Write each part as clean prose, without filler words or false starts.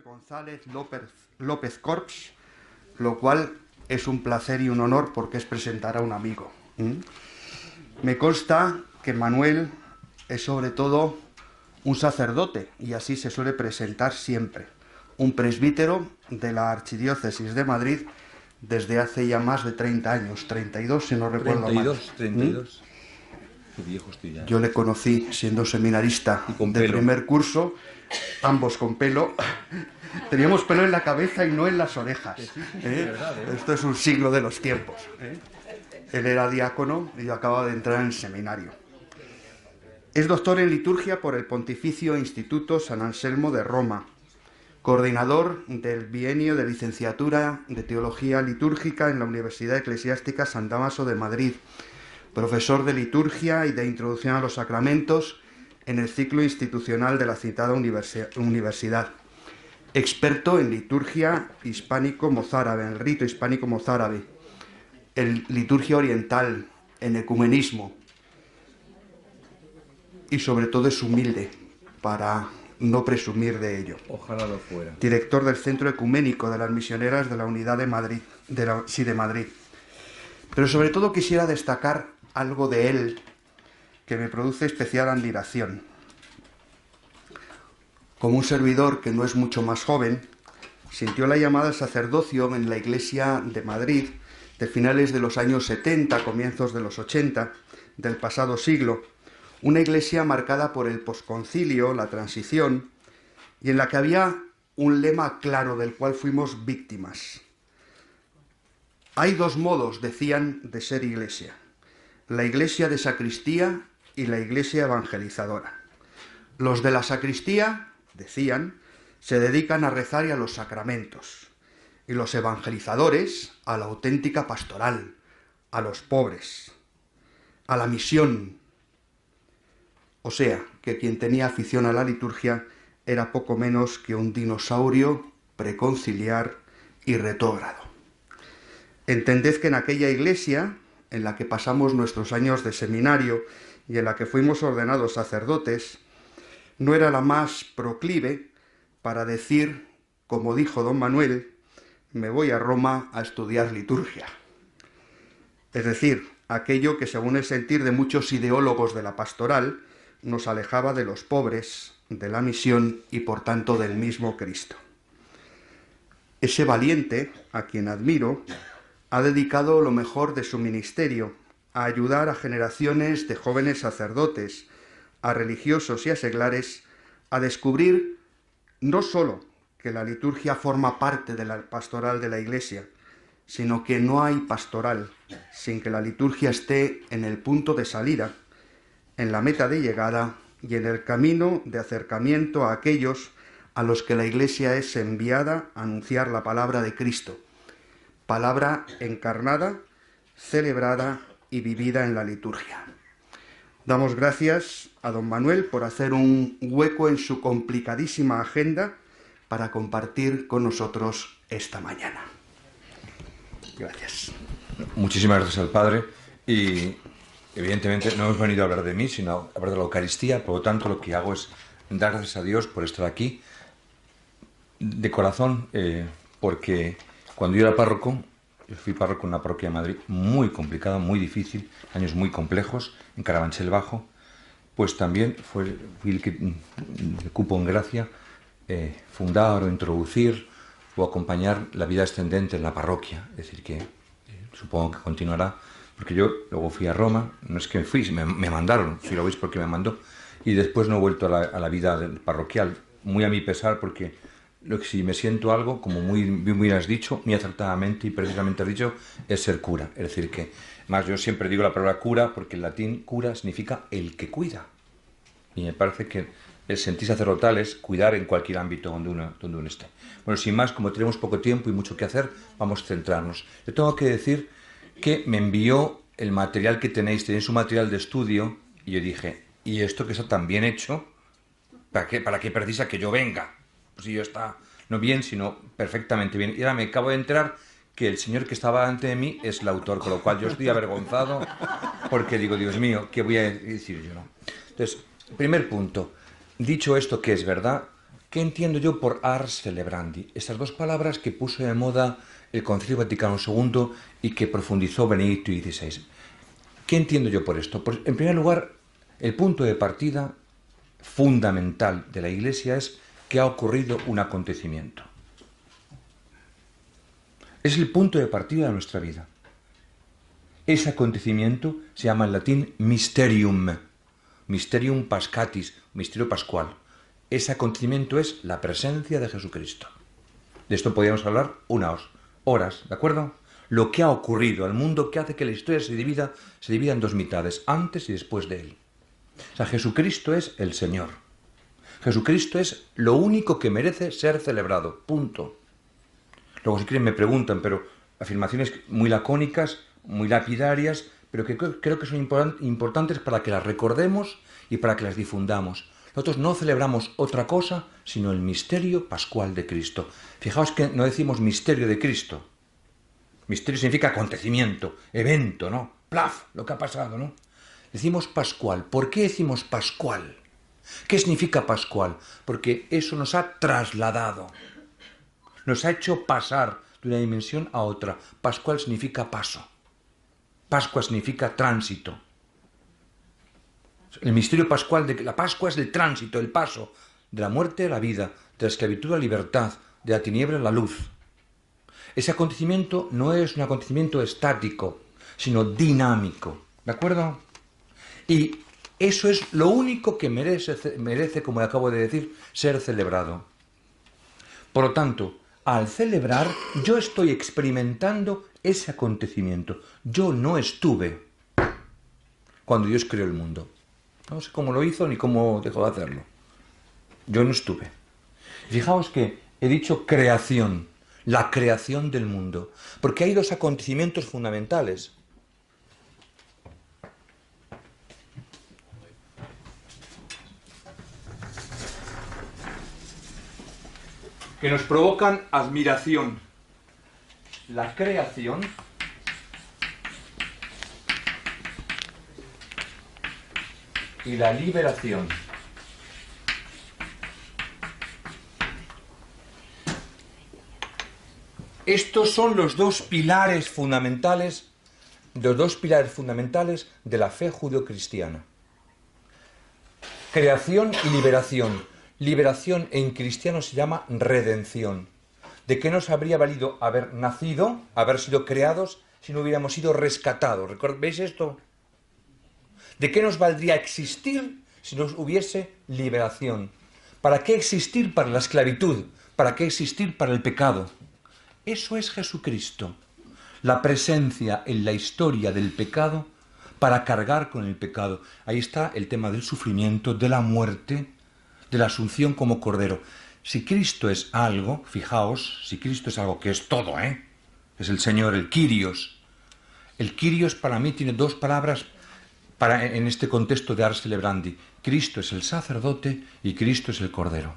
González López Corps, lo cual es un placer y un honor porque es presentar a un amigo. Me consta que Manuel es sobre todo un sacerdote, y así se suele presentar siempre, un presbítero de la Archidiócesis de Madrid desde hace ya más de 30 años, 32 si no recuerdo mal. 32. Qué viejo estoy ya. Yo le conocí siendo seminarista de primer curso, ambos con pelo. Teníamos pelo en la cabeza y no en las orejas. Esto es un signo de los tiempos. Él era diácono y yo acababa de entrar en seminario. Es doctor en liturgia por el Pontificio Instituto San Anselmo de Roma, coordinador del bienio de licenciatura de Teología Litúrgica en la Universidad Eclesiástica San Dámaso de Madrid, profesor de liturgia y de introducción a los sacramentos en el ciclo institucional de la citada universidad, experto en liturgia hispánico-mozárabe, en el rito hispánico-mozárabe, en liturgia oriental, en ecumenismo, y sobre todo es humilde para no presumir de ello. Ojalá lo fuera. Director del Centro Ecuménico de las Misioneras de la Unidad de Madrid, de Madrid. Pero sobre todo quisiera destacar algo de él que me produce especial admiración. Como un servidor que no es mucho más joven, sintió la llamada al sacerdocio en la Iglesia de Madrid de finales de los años 70, comienzos de los 80 del pasado siglo, una iglesia marcada por el posconcilio, la transición, y en la que había un lema claro del cual fuimos víctimas. Hay dos modos, decían, de ser iglesia: la iglesia de sacristía y la iglesia evangelizadora. Los de la sacristía, decían, se dedican a rezar y a los sacramentos, y los evangelizadores a la auténtica pastoral, a los pobres, a la misión. O sea, que quien tenía afición a la liturgia era poco menos que un dinosaurio preconciliar y retrógrado. Entended que en aquella iglesia, en la que pasamos nuestros años de seminario y en la que fuimos ordenados sacerdotes, no era la más proclive para decir, como dijo don Manuel, me voy a Roma a estudiar liturgia. Es decir, aquello que según el sentir de muchos ideólogos de la pastoral, nos alejaba de los pobres, de la misión y por tanto del mismo Cristo. Ese valiente, a quien admiro, ha dedicado lo mejor de su ministerio a ayudar a generaciones de jóvenes sacerdotes, a religiosos y a seglares a descubrir no sólo que la liturgia forma parte de la pastoral de la Iglesia, sino que no hay pastoral sin que la liturgia esté en el punto de salida, en la meta de llegada y en el camino de acercamiento a aquellos a los que la Iglesia es enviada a anunciar la palabra de Cristo, palabra encarnada, celebrada y vivida en la liturgia. Damos gracias a don Manuel por hacer un hueco en su complicadísima agenda para compartir con nosotros esta mañana. Gracias. Muchísimas gracias al Padre y evidentemente no hemos venido a hablar de mí, sino a hablar de la Eucaristía. Por lo tanto, lo que hago es dar gracias a Dios por estar aquí de corazón, porque cuando yo era párroco, yo fui párroco en una parroquia de Madrid muy complicada, muy difícil, años muy complejos, en Carabanchel Bajo, pues también fui el que cupo en gracia fundar o introducir o acompañar la vida ascendente en la parroquia. Es decir, que supongo que continuará, porque yo luego fui a Roma, no es que fui, me mandaron, si lo veis porque me mandó, y después no he vuelto a la vida parroquial, muy a mi pesar, porque si me siento algo, como muy has dicho, muy acertadamente y precisamente has dicho, es ser cura. Es decir, que más yo siempre digo la palabra cura, porque en latín cura significa el que cuida. Y me parece que el sentir sacerdotal es cuidar en cualquier ámbito donde uno esté. Bueno, sin más, como tenemos poco tiempo y mucho que hacer, vamos a centrarnos. Yo tengo que decir que me envió el material que tenéis un material de estudio, y yo dije, ¿y esto que está tan bien hecho? ¿Para qué precisa que yo venga? Pues si yo está no bien, sino perfectamente bien. Y ahora me acabo de enterar que el señor que estaba delante de mí es el autor, con lo cual yo estoy avergonzado, porque digo, Dios mío, ¿qué voy a decir yo? ¿No? Entonces, primer punto, dicho esto que es verdad, ¿Qué entiendo yo por ars celebrandi? Estas dos palabras que puso de moda el Concilio Vaticano II y que profundizó Benedicto XVI. ¿Qué entiendo yo por esto? Pues, en primer lugar, el punto de partida fundamental de la Iglesia es que ha ocurrido un acontecimiento. Es el punto de partida de nuestra vida. Ese acontecimiento se llama en latín mysterium, mysterium pascatis, misterio pascual. Ese acontecimiento es la presencia de Jesucristo. De esto podríamos hablar unas horas, ¿de acuerdo? Lo que ha ocurrido al mundo que hace que la historia se divida en dos mitades, antes y después de él. O sea, Jesucristo es el Señor. Jesucristo es lo único que merece ser celebrado, punto. Luego, si quieren, me preguntan, pero afirmaciones muy lacónicas, muy lapidarias, pero que creo que son importantes para que las recordemos y para que las difundamos. Nosotros no celebramos otra cosa sino el misterio pascual de Cristo. Fijaos que no decimos misterio de Cristo. Misterio significa acontecimiento, evento, ¿no? Plaf, lo que ha pasado, ¿no? Decimos pascual. ¿Por qué decimos pascual? ¿Qué significa pascual? Porque eso nos ha trasladado, nos ha hecho pasar de una dimensión a otra. Pascual significa paso. Pascua significa tránsito. El misterio pascual de la Pascua es el tránsito, el paso de la muerte a la vida, de la esclavitud a la libertad, de la tiniebla a la luz. Ese acontecimiento no es un acontecimiento estático, sino dinámico. ¿De acuerdo? Y eso es lo único que merece, como acabo de decir, ser celebrado. Por lo tanto, al celebrar, yo estoy experimentando ese acontecimiento. Yo no estuve cuando Dios creó el mundo. No sé cómo lo hizo ni cómo dejó de hacerlo. Yo no estuve. Fijaos que he dicho creación, la creación del mundo, porque hay dos acontecimientos fundamentales. Que nos provocan admiración. La creación y la liberación. Estos son los dos pilares fundamentales, de la fe judeocristiana. Creación y liberación. Liberación en cristiano se llama redención. ¿De qué nos habría valido haber nacido, haber sido creados, si no hubiéramos sido rescatados? ¿Veis esto? ¿De qué nos valdría existir si no hubiese liberación? ¿Para qué existir para la esclavitud? ¿Para qué existir para el pecado? Eso es Jesucristo. La presencia en la historia del pecado para cargar con el pecado. Ahí está el tema del sufrimiento, de la muerte, de la asunción como cordero. Si Cristo es algo, fijaos, si Cristo es algo que es todo, es el Señor, el Kyrios. El Kyrios para mí tiene dos palabras en este contexto de Ars Celebrandi. Cristo es el sacerdote y Cristo es el cordero.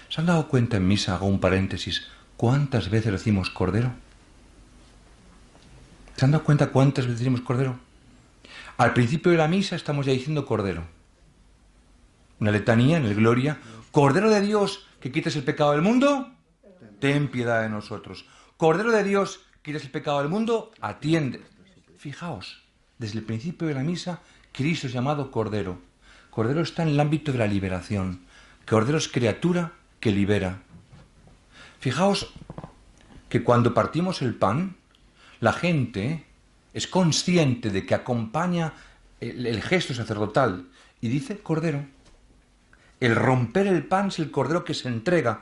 ¿Se han dado cuenta en misa, hago un paréntesis, cuántas veces decimos cordero? ¿Se han dado cuenta cuántas veces decimos cordero? Al principio de la misa estamos ya diciendo cordero. Una letanía en el Gloria. Cordero de Dios, que quites el pecado del mundo, ten piedad de nosotros. Cordero de Dios, que quites el pecado del mundo, atiende. Fijaos, desde el principio de la misa, Cristo es llamado Cordero. Cordero está en el ámbito de la liberación. Cordero es criatura que libera. Fijaos que cuando partimos el pan, la gente es consciente de que acompaña el gesto sacerdotal y dice Cordero. El romper el pan es el cordero que se entrega.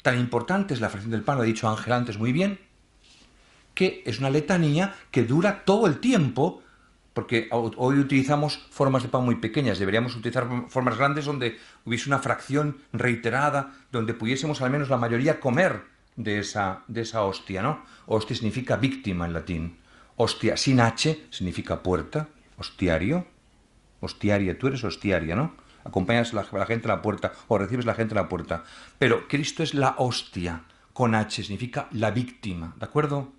Tan importante es la fracción del pan, lo ha dicho Ángel antes muy bien, que es una letanía que dura todo el tiempo, porque hoy utilizamos formas de pan muy pequeñas, deberíamos utilizar formas grandes donde hubiese una fracción reiterada, donde pudiésemos al menos la mayoría comer de esa hostia, ¿no? Hostia significa víctima en latín. Hostia sin H significa puerta, hostiario, hostiaria, tú eres hostiaria, ¿no? Acompañas a la gente a la puerta o recibes a la gente a la puerta. Pero Cristo es la hostia, con H, significa la víctima, ¿de acuerdo?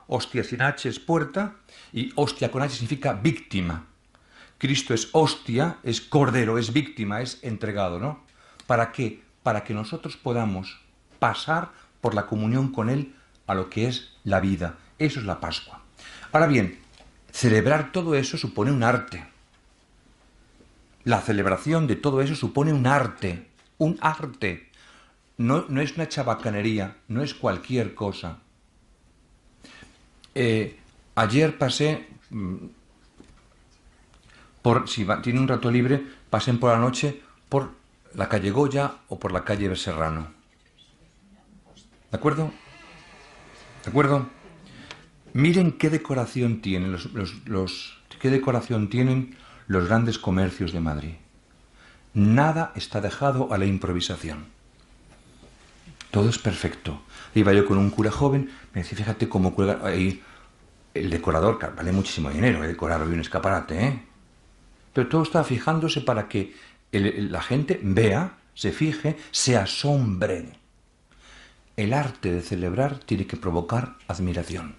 Hostia sin H es puerta y hostia con H significa víctima. Cristo es hostia, es cordero, es víctima, es entregado, ¿no? ¿Para qué? para que nosotros podamos pasar por la comunión con Él a lo que es la vida. Eso es la Pascua. Ahora bien, celebrar todo eso supone un arte. La celebración de todo eso supone un arte. Un arte. No es una chabacanería, no es cualquier cosa. Ayer pasé si tiene un rato libre, pasen por la noche por la calle Goya o por la calle Serrano. ¿De acuerdo? ¿De acuerdo? Miren qué decoración tienen qué decoración tienen los grandes comercios de Madrid. Nada está dejado a la improvisación. Todo es perfecto. Iba yo con un cura joven, me decía, fíjate cómo cuelga ahí el decorador, que vale muchísimo dinero, decorar hoy un escaparate, ¿eh? Pero todo está fijándose para que la gente vea, se fije, se asombre. El arte de celebrar tiene que provocar admiración.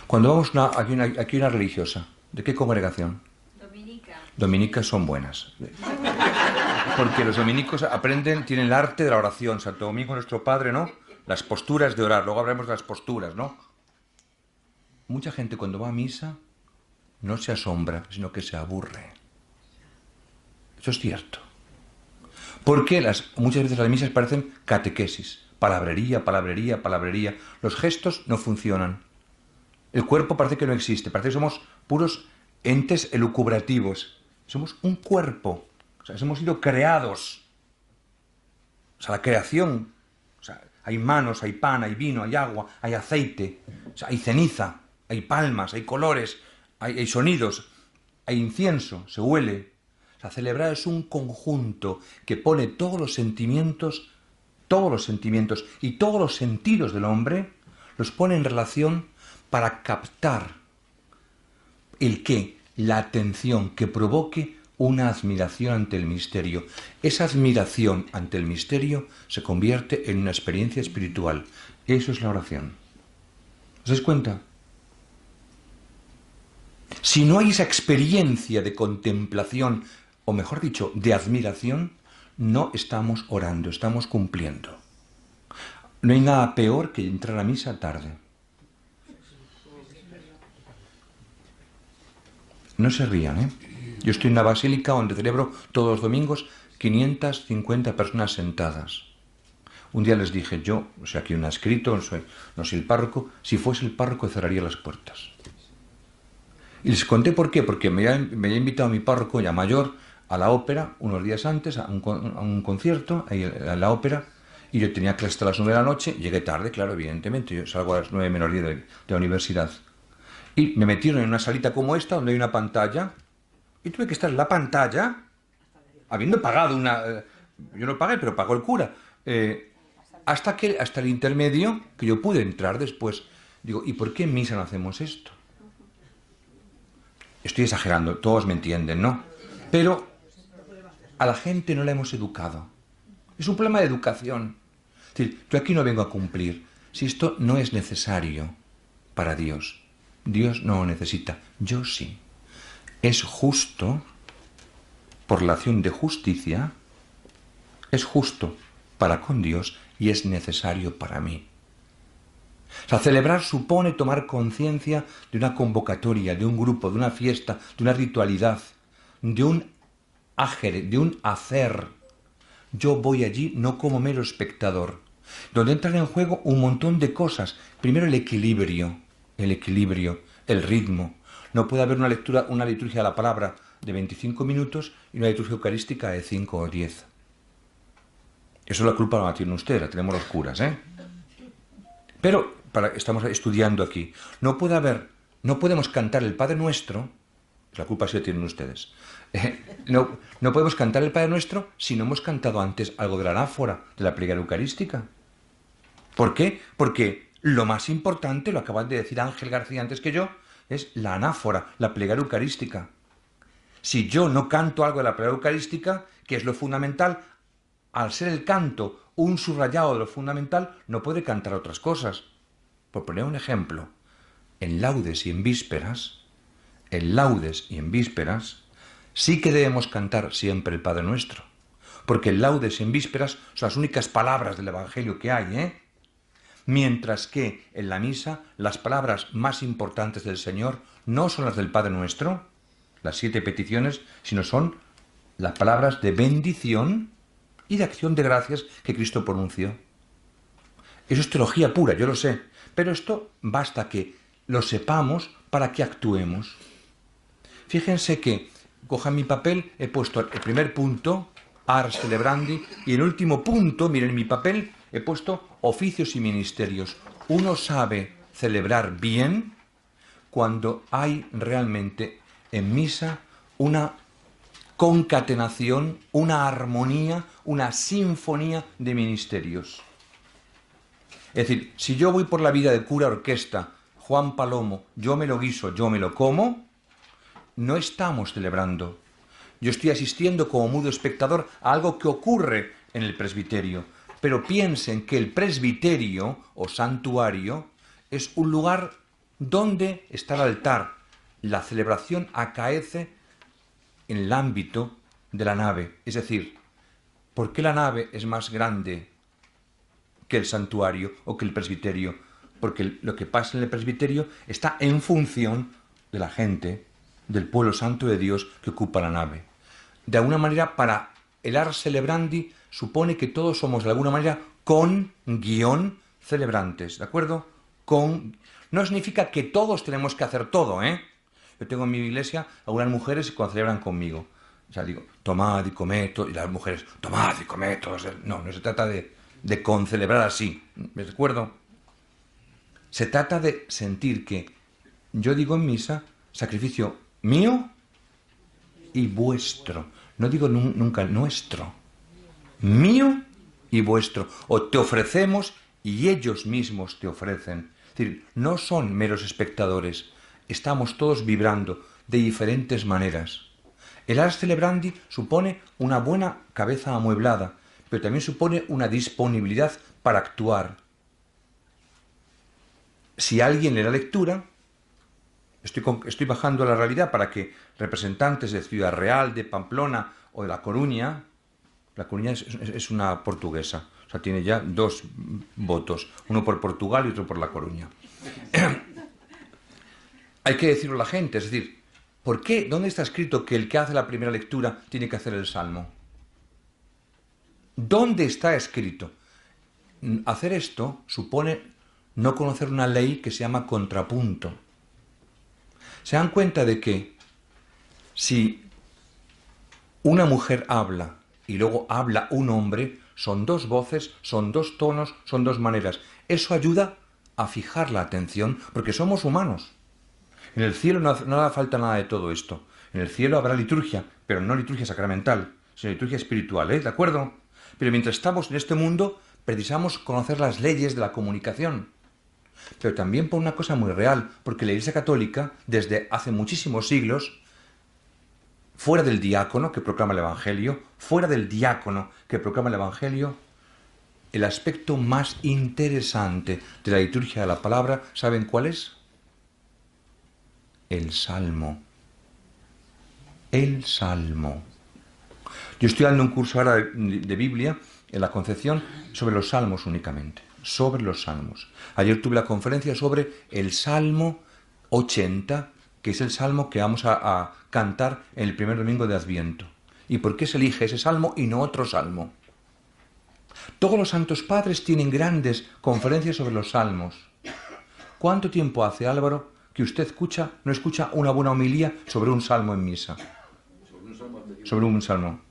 Cuando vamos aquí una religiosa, ¿de qué congregación? Dominica. Dominicas son buenas. Porque los dominicos aprenden, tienen el arte de la oración. Santo Domingo nuestro Padre, ¿no? Las posturas de orar. Luego hablaremos de las posturas, ¿no? Mucha gente cuando va a misa no se asombra, sino que se aburre. Eso es cierto. Porque muchas veces las misas parecen catequesis. Palabrería, palabrería, palabrería. Los gestos no funcionan. El cuerpo parece que no existe. Parece que somos puros entes elucubrativos. Somos un cuerpo. O sea, hemos sido creados. O sea, la creación. O sea, hay manos, hay pan, hay vino, hay agua, hay aceite. O sea, hay ceniza, hay palmas, hay colores, hay sonidos, hay incienso, se huele. O sea, celebrar es un conjunto que pone todos los sentimientos y todos los sentidos del hombre, los pone en relación para captar el qué, la atención que provoque una admiración ante el misterio. Esa admiración ante el misterio se convierte en una experiencia espiritual. Eso es la oración. ¿Os dais cuenta? Si no hay esa experiencia de contemplación, o mejor dicho, de admiración, no estamos orando, estamos cumpliendo. No hay nada peor que entrar a misa tarde. No se rían, ¿eh? Yo estoy en una basílica donde celebro todos los domingos 550 personas sentadas. Un día les dije, yo, o sea, aquí no ha escrito, no soy el párroco, si fuese el párroco cerraría las puertas. Y les conté por qué, porque me había invitado a mi párroco ya mayor a la ópera unos días antes, a un concierto, ahí a la ópera, y yo tenía clase hasta las 9 de la noche, llegué tarde, claro, evidentemente, yo salgo a las 9 menos 10 de la universidad. Y me metieron en una salita como esta, donde hay una pantalla, y tuve que estar en la pantalla, habiendo pagado yo no pagué, pero pagó el cura, hasta el intermedio, que yo pude entrar después. Digo, ¿y por qué en misa no hacemos esto? Estoy exagerando, todos me entienden, ¿no? Pero a la gente no la hemos educado. Es un problema de educación. Es decir, yo aquí no vengo a cumplir. Si esto no es necesario para Dios, Dios no lo necesita, yo sí. Es justo, por la acción de justicia, es justo para con Dios y es necesario para mí. O sea, celebrar supone tomar conciencia de una convocatoria, de un grupo, de una fiesta, de una ritualidad, de un ágere, de un hacer. Yo voy allí no como mero espectador, donde entran en juego un montón de cosas. Primero el equilibrio, el ritmo. No puede haber una liturgia de la palabra de 25 minutos y una liturgia eucarística de 5 o 10. Eso la culpa la tiene usted, la tenemos los curas, ¿eh? Pero estamos estudiando aquí. No podemos cantar el Padre Nuestro, la culpa sí la tienen ustedes. No podemos cantar el Padre Nuestro si no hemos cantado antes algo de la anáfora, de la plegaria eucarística. ¿Por qué? Porque lo más importante, lo acaban de decir Ángel García antes que yo, es la anáfora, la plegaria eucarística. Si yo no canto algo de la plegaria eucarística, que es lo fundamental, al ser el canto un subrayado de lo fundamental, no puede cantar otras cosas. Por poner un ejemplo, en laudes y en vísperas, sí que debemos cantar siempre el Padre Nuestro, porque el laudes en vísperas son las únicas palabras del Evangelio que hay, ¿eh? Mientras que en la misa las palabras más importantes del Señor no son las del Padre Nuestro, las 7 peticiones, sino son las palabras de bendición y de acción de gracias que Cristo pronunció. Eso es teología pura, yo lo sé, pero esto basta que lo sepamos para que actuemos. Fíjense que, cojan mi papel, he puesto el primer punto, ars celebrandi, y el último punto, miren mi papel, he puesto oficios y ministerios. Uno sabe celebrar bien cuando hay realmente en misa una concatenación, una armonía, una sinfonía de ministerios. Es decir, si yo voy por la vida de cura orquesta, Juan Palomo, yo me lo guiso, yo me lo como, no estamos celebrando. Yo estoy asistiendo como mudo espectador a algo que ocurre en el presbiterio. Pero piensen que el presbiterio o santuario es un lugar donde está el altar. La celebración acaece en el ámbito de la nave. Es decir, ¿por qué la nave es más grande que el santuario o que el presbiterio? Porque lo que pasa en el presbiterio está en función de la gente, del pueblo santo de Dios que ocupa la nave. De alguna manera, para el ars celebrandi supone que todos somos de alguna manera celebrantes, ¿de acuerdo? No significa que todos tenemos que hacer todo, ¿eh? Yo tengo en mi iglesia algunas mujeres que celebran conmigo. O sea, digo, tomad y comed, y las mujeres, tomad y comed todos. No se trata de concelebrar así, ¿de acuerdo? Se trata de sentir que yo digo en misa, sacrificio mío y vuestro. No digo nunca nuestro. Mío y vuestro. O te ofrecemos y ellos mismos te ofrecen. Es decir, no son meros espectadores. Estamos todos vibrando de diferentes maneras. El ars celebrandi supone una buena cabeza amueblada, pero también supone una disponibilidad para actuar. Si alguien lee la lectura, estoy bajando a la realidad para que representantes de Ciudad Real, de Pamplona o de La Coruña es una portuguesa, o sea, tiene ya 2 votos, uno por Portugal y otro por La Coruña. Hay que decirlo a la gente, es decir, ¿por qué? ¿Dónde está escrito que el que hace la primera lectura tiene que hacer el salmo? ¿Dónde está escrito? Hacer esto supone no conocer una ley que se llama contrapunto. Se dan cuenta de que si una mujer habla y luego habla un hombre, son 2 voces, son 2 tonos, son 2 maneras. Eso ayuda a fijar la atención, porque somos humanos. En el cielo no hará falta nada de todo esto. En el cielo habrá liturgia, pero no liturgia sacramental, sino liturgia espiritual, ¿de acuerdo? Pero mientras estamos en este mundo, precisamos conocer las leyes de la comunicación. Pero también por una cosa muy real, porque la Iglesia Católica, desde hace muchísimos siglos, fuera del diácono que proclama el Evangelio, el aspecto más interesante de la liturgia de la palabra, ¿saben cuál es? El Salmo. El Salmo. Yo estoy dando un curso ahora de Biblia en la Concepción sobre los salmos únicamente. Sobre los salmos. Ayer tuve la conferencia sobre el Salmo 80, que es el salmo que vamos a cantar en el primer domingo de Adviento. ¿Y por qué se elige ese salmo y no otro salmo? Todos los santos padres tienen grandes conferencias sobre los salmos. ¿Cuánto tiempo hace, Álvaro, que usted no escucha una buena homilía sobre un salmo en misa? Sobre un salmo.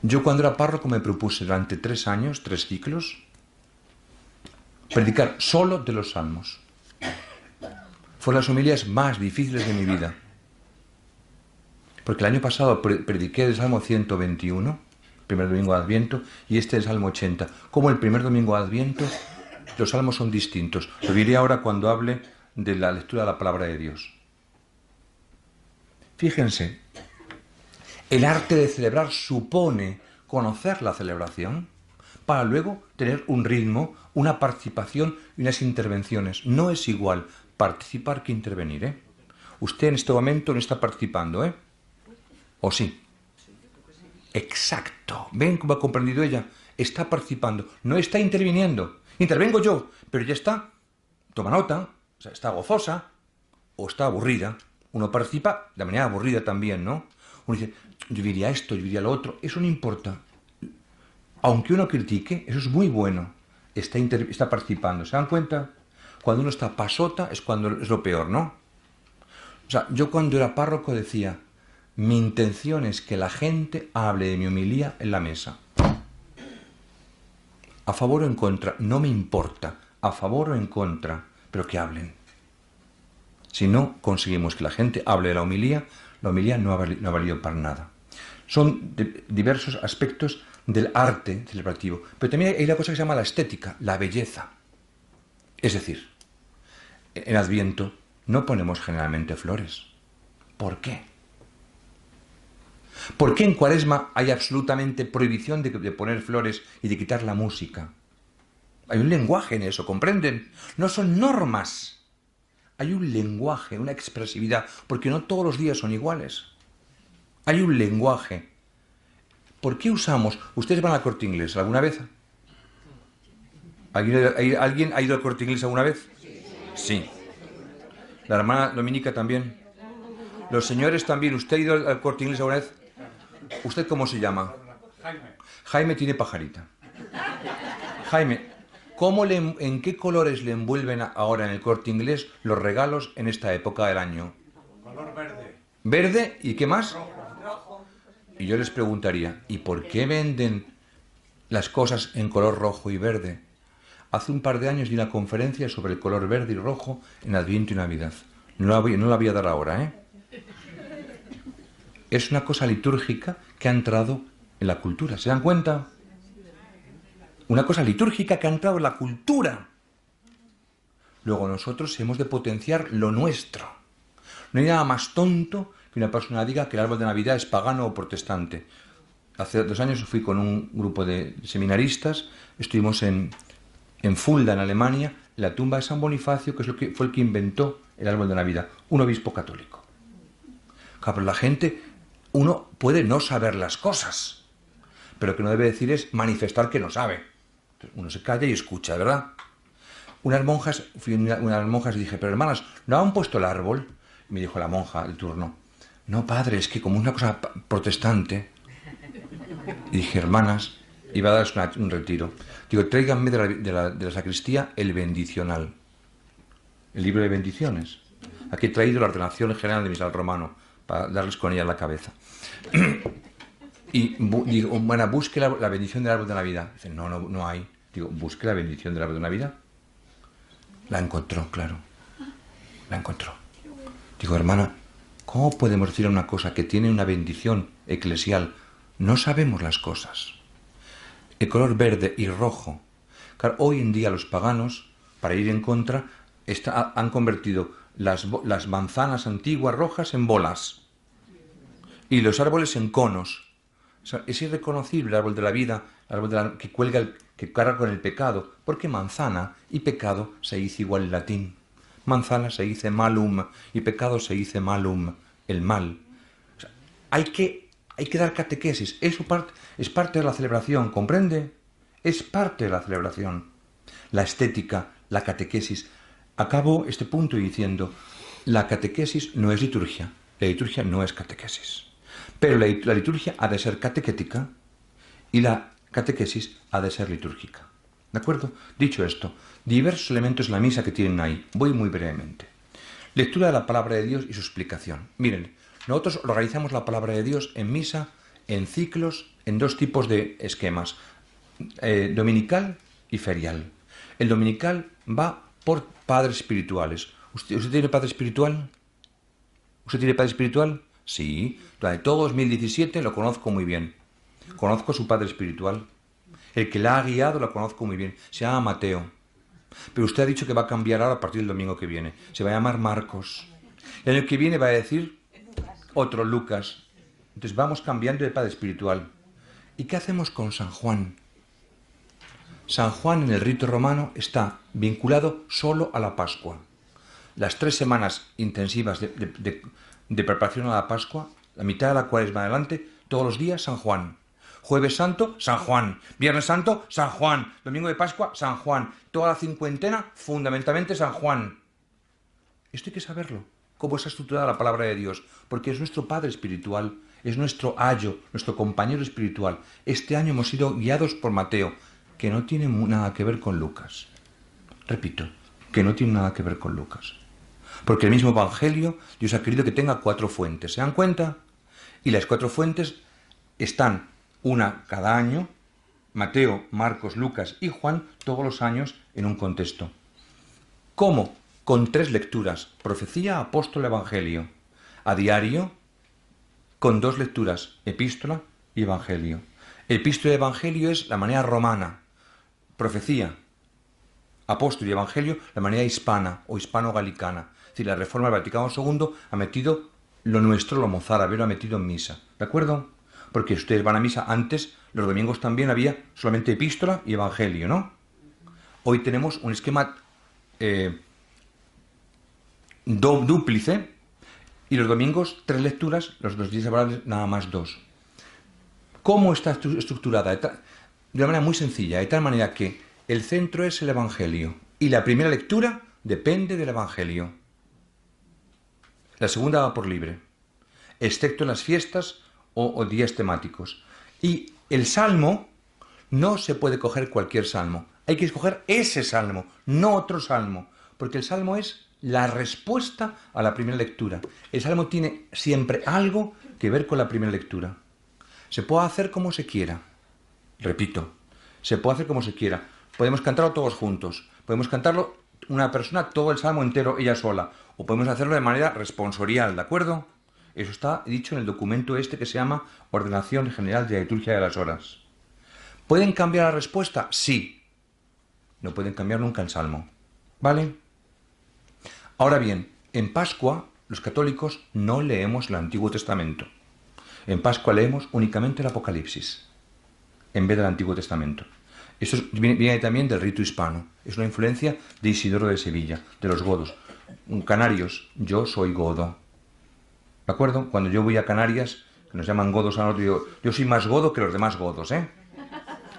Yo cuando era párroco me propuse durante 3 años, 3 ciclos, predicar solo de los salmos. Fueron las homilías más difíciles de mi vida. Porque el año pasado prediqué el Salmo 121, primer domingo de Adviento, y este es el Salmo 80. Como el primer domingo de Adviento, los salmos son distintos. Lo diré ahora cuando hable de la lectura de la palabra de Dios. Fíjense, el arte de celebrar supone conocer la celebración para luego tener un ritmo, una participación y unas intervenciones. No es igual participar que intervenir, ¿eh? Usted en este momento no está participando, ¿eh? ¿O sí? Exacto. ¿Ven cómo ha comprendido ella? Está participando, no está interviniendo. Intervengo yo, pero ya está. Toma nota, o sea, está gozosa o está aburrida. Uno participa de manera aburrida también, ¿no? Uno dice, yo diría esto, yo diría lo otro. Eso no importa. Aunque uno critique, eso es muy bueno. Está participando. ¿Se dan cuenta? Cuando uno está pasota es cuando es lo peor, ¿no? O sea, yo cuando era párroco decía, mi intención es que la gente hable de mi homilía en la mesa. A favor o en contra, no me importa. A favor o en contra, pero que hablen. Si no conseguimos que la gente hable de la homilía no ha valido para nada. Son diversos aspectos del arte celebrativo. Pero también hay una cosa que se llama la estética, la belleza. Es decir, en Adviento no ponemos generalmente flores. ¿Por qué? ¿Por qué en Cuaresma hay absolutamente prohibición de poner flores y de quitar la música? Hay un lenguaje en eso, ¿comprenden? No son normas. Hay un lenguaje, una expresividad, porque no todos los días son iguales. Hay un lenguaje. ¿Por qué usamos? ¿Ustedes van al Corte Inglés alguna vez? ¿Alguien ha ido al Corte Inglés alguna vez? Sí. ¿La hermana Dominica también? ¿Los señores también? ¿Usted ha ido al Corte Inglés alguna vez? ¿Usted cómo se llama? Jaime. Jaime tiene pajarita. Jaime, ¿en qué colores le envuelven ahora en el Corte Inglés los regalos en esta época del año? Color verde. ¿Verde? ¿Y qué más? Rojo. Y yo les preguntaría, ¿y por qué venden las cosas en color rojo y verde? Hace un par de años di una conferencia sobre el color verde y rojo en Adviento y Navidad. No la voy a dar ahora, ¿eh? Es una cosa litúrgica que ha entrado en la cultura. ¿Se dan cuenta? Una cosa litúrgica que ha entrado en la cultura. Luego nosotros hemos de potenciar lo nuestro. No hay nada más tonto que una persona diga que el árbol de Navidad es pagano o protestante. Hace 2 años fui con un grupo de seminaristas, estuvimos en Fulda, en Alemania, la tumba de San Bonifacio, que fue el que inventó el árbol de Navidad, un obispo católico. Claro, pero la gente, uno puede no saber las cosas, pero lo que no debe decir es manifestar que no sabe. Entonces, uno se calla y escucha, ¿verdad? Unas monjas y dije, pero hermanas, ¿no han puesto el árbol? Y me dijo la monja del turno, no padre, es que como es una cosa protestante. Y dije, hermanas, iba a darles un retiro. Digo, tráiganme de la sacristía el bendicional, el libro de bendiciones. Aquí he traído la ordenación general de misal romano, para darles con ella en la cabeza. Y digo, bueno, busque la bendición del árbol de Navidad. Dice, no hay. Digo, busque la bendición del árbol de Navidad. La encontró, claro. La encontró. Digo, hermana, ¿cómo podemos decir una cosa que tiene una bendición eclesial? No sabemos las cosas. El color verde y rojo. Claro, hoy en día los paganos, para ir en contra, han convertido las manzanas antiguas rojas en bolas y los árboles en conos. O sea, es irreconocible el árbol de la vida, el árbol que que carga con el pecado, porque manzana y pecado se dice igual en latín. Manzana se dice malum y pecado se dice malum, el mal. O sea, hay que dar catequesis. Eso es parte de la celebración, ¿comprende? Es parte de la celebración. La estética, la catequesis. Acabo este punto diciendo, la catequesis no es liturgia, la liturgia no es catequesis. Pero la liturgia ha de ser catequética y la catequesis ha de ser litúrgica. ¿De acuerdo? Dicho esto, diversos elementos en la misa que tienen ahí. Voy muy brevemente. Lectura de la palabra de Dios y su explicación. Miren, nosotros organizamos la palabra de Dios en misa, en ciclos, en 2 tipos de esquemas, dominical y ferial. El dominical va por padres espirituales. ¿Usted tiene padre espiritual? ¿Usted tiene padre espiritual? Sí. Durante todo 2017 lo conozco muy bien. Conozco a su padre espiritual. El que la ha guiado lo conozco muy bien. Se llama Mateo. Pero usted ha dicho que va a cambiar ahora a partir del domingo que viene. Se va a llamar Marcos. El año que viene va a decir otro Lucas. Entonces vamos cambiando de padre espiritual. ¿Y qué hacemos con San Juan? San Juan en el rito romano está vinculado solo a la Pascua. Las 3 semanas intensivas de preparación a la Pascua, la mitad de la Cuaresma adelante, todos los días San Juan. Jueves Santo, San Juan. Viernes Santo, San Juan. Domingo de Pascua, San Juan. Toda la cincuentena, fundamentalmente San Juan. Esto hay que saberlo, cómo está estructurada la palabra de Dios, porque es nuestro Padre espiritual, es nuestro ayo, nuestro compañero espiritual. Este año hemos sido guiados por Mateo, que no tiene nada que ver con Lucas. Repito, que no tiene nada que ver con Lucas. Porque el mismo Evangelio, Dios ha querido que tenga 4 fuentes. ¿Se dan cuenta? Y las 4 fuentes están una cada año, Mateo, Marcos, Lucas y Juan, todos los años en un contexto. ¿Cómo? Con 3 lecturas, profecía, apóstol, evangelio. A diario, con 2 lecturas, epístola y evangelio. Epístola y evangelio es la manera romana, profecía, apóstol y evangelio, la manera hispana o hispano-galicana. Es decir, la Reforma del Vaticano II ha metido lo nuestro, lo mozárabe, lo ha metido en misa. ¿De acuerdo? Porque ustedes van a misa antes, los domingos también había solamente epístola y evangelio, ¿no? Hoy tenemos un esquema dúplice y los domingos 3 lecturas, los días laborables nada más 2. ¿Cómo está estructurada? De una manera muy sencilla, de tal manera que el centro es el evangelio y la primera lectura depende del evangelio. La segunda va por libre, excepto en las fiestas o días temáticos. Y el salmo no se puede coger cualquier salmo. Hay que escoger ese salmo, no otro salmo, porque el salmo es la respuesta a la primera lectura. El salmo tiene siempre algo que ver con la primera lectura. Se puede hacer como se quiera. Repito, se puede hacer como se quiera. Podemos cantarlo todos juntos. Podemos cantarlo una persona todo el salmo entero, ella sola. O podemos hacerlo de manera responsorial, ¿de acuerdo? Eso está dicho en el documento este que se llama Ordenación General de la Liturgia de las Horas. ¿Pueden cambiar la respuesta? Sí. No pueden cambiar nunca el salmo. ¿Vale? Ahora bien, en Pascua los católicos no leemos el Antiguo Testamento. En Pascua leemos únicamente el Apocalipsis, en vez del Antiguo Testamento. Esto viene también del rito hispano. Es una influencia de Isidoro de Sevilla, de los godos. Canarios, yo soy godo. ¿De acuerdo? Cuando yo voy a Canarias, que nos llaman godos a nosotros, digo, yo soy más godo que los demás godos, ¿eh?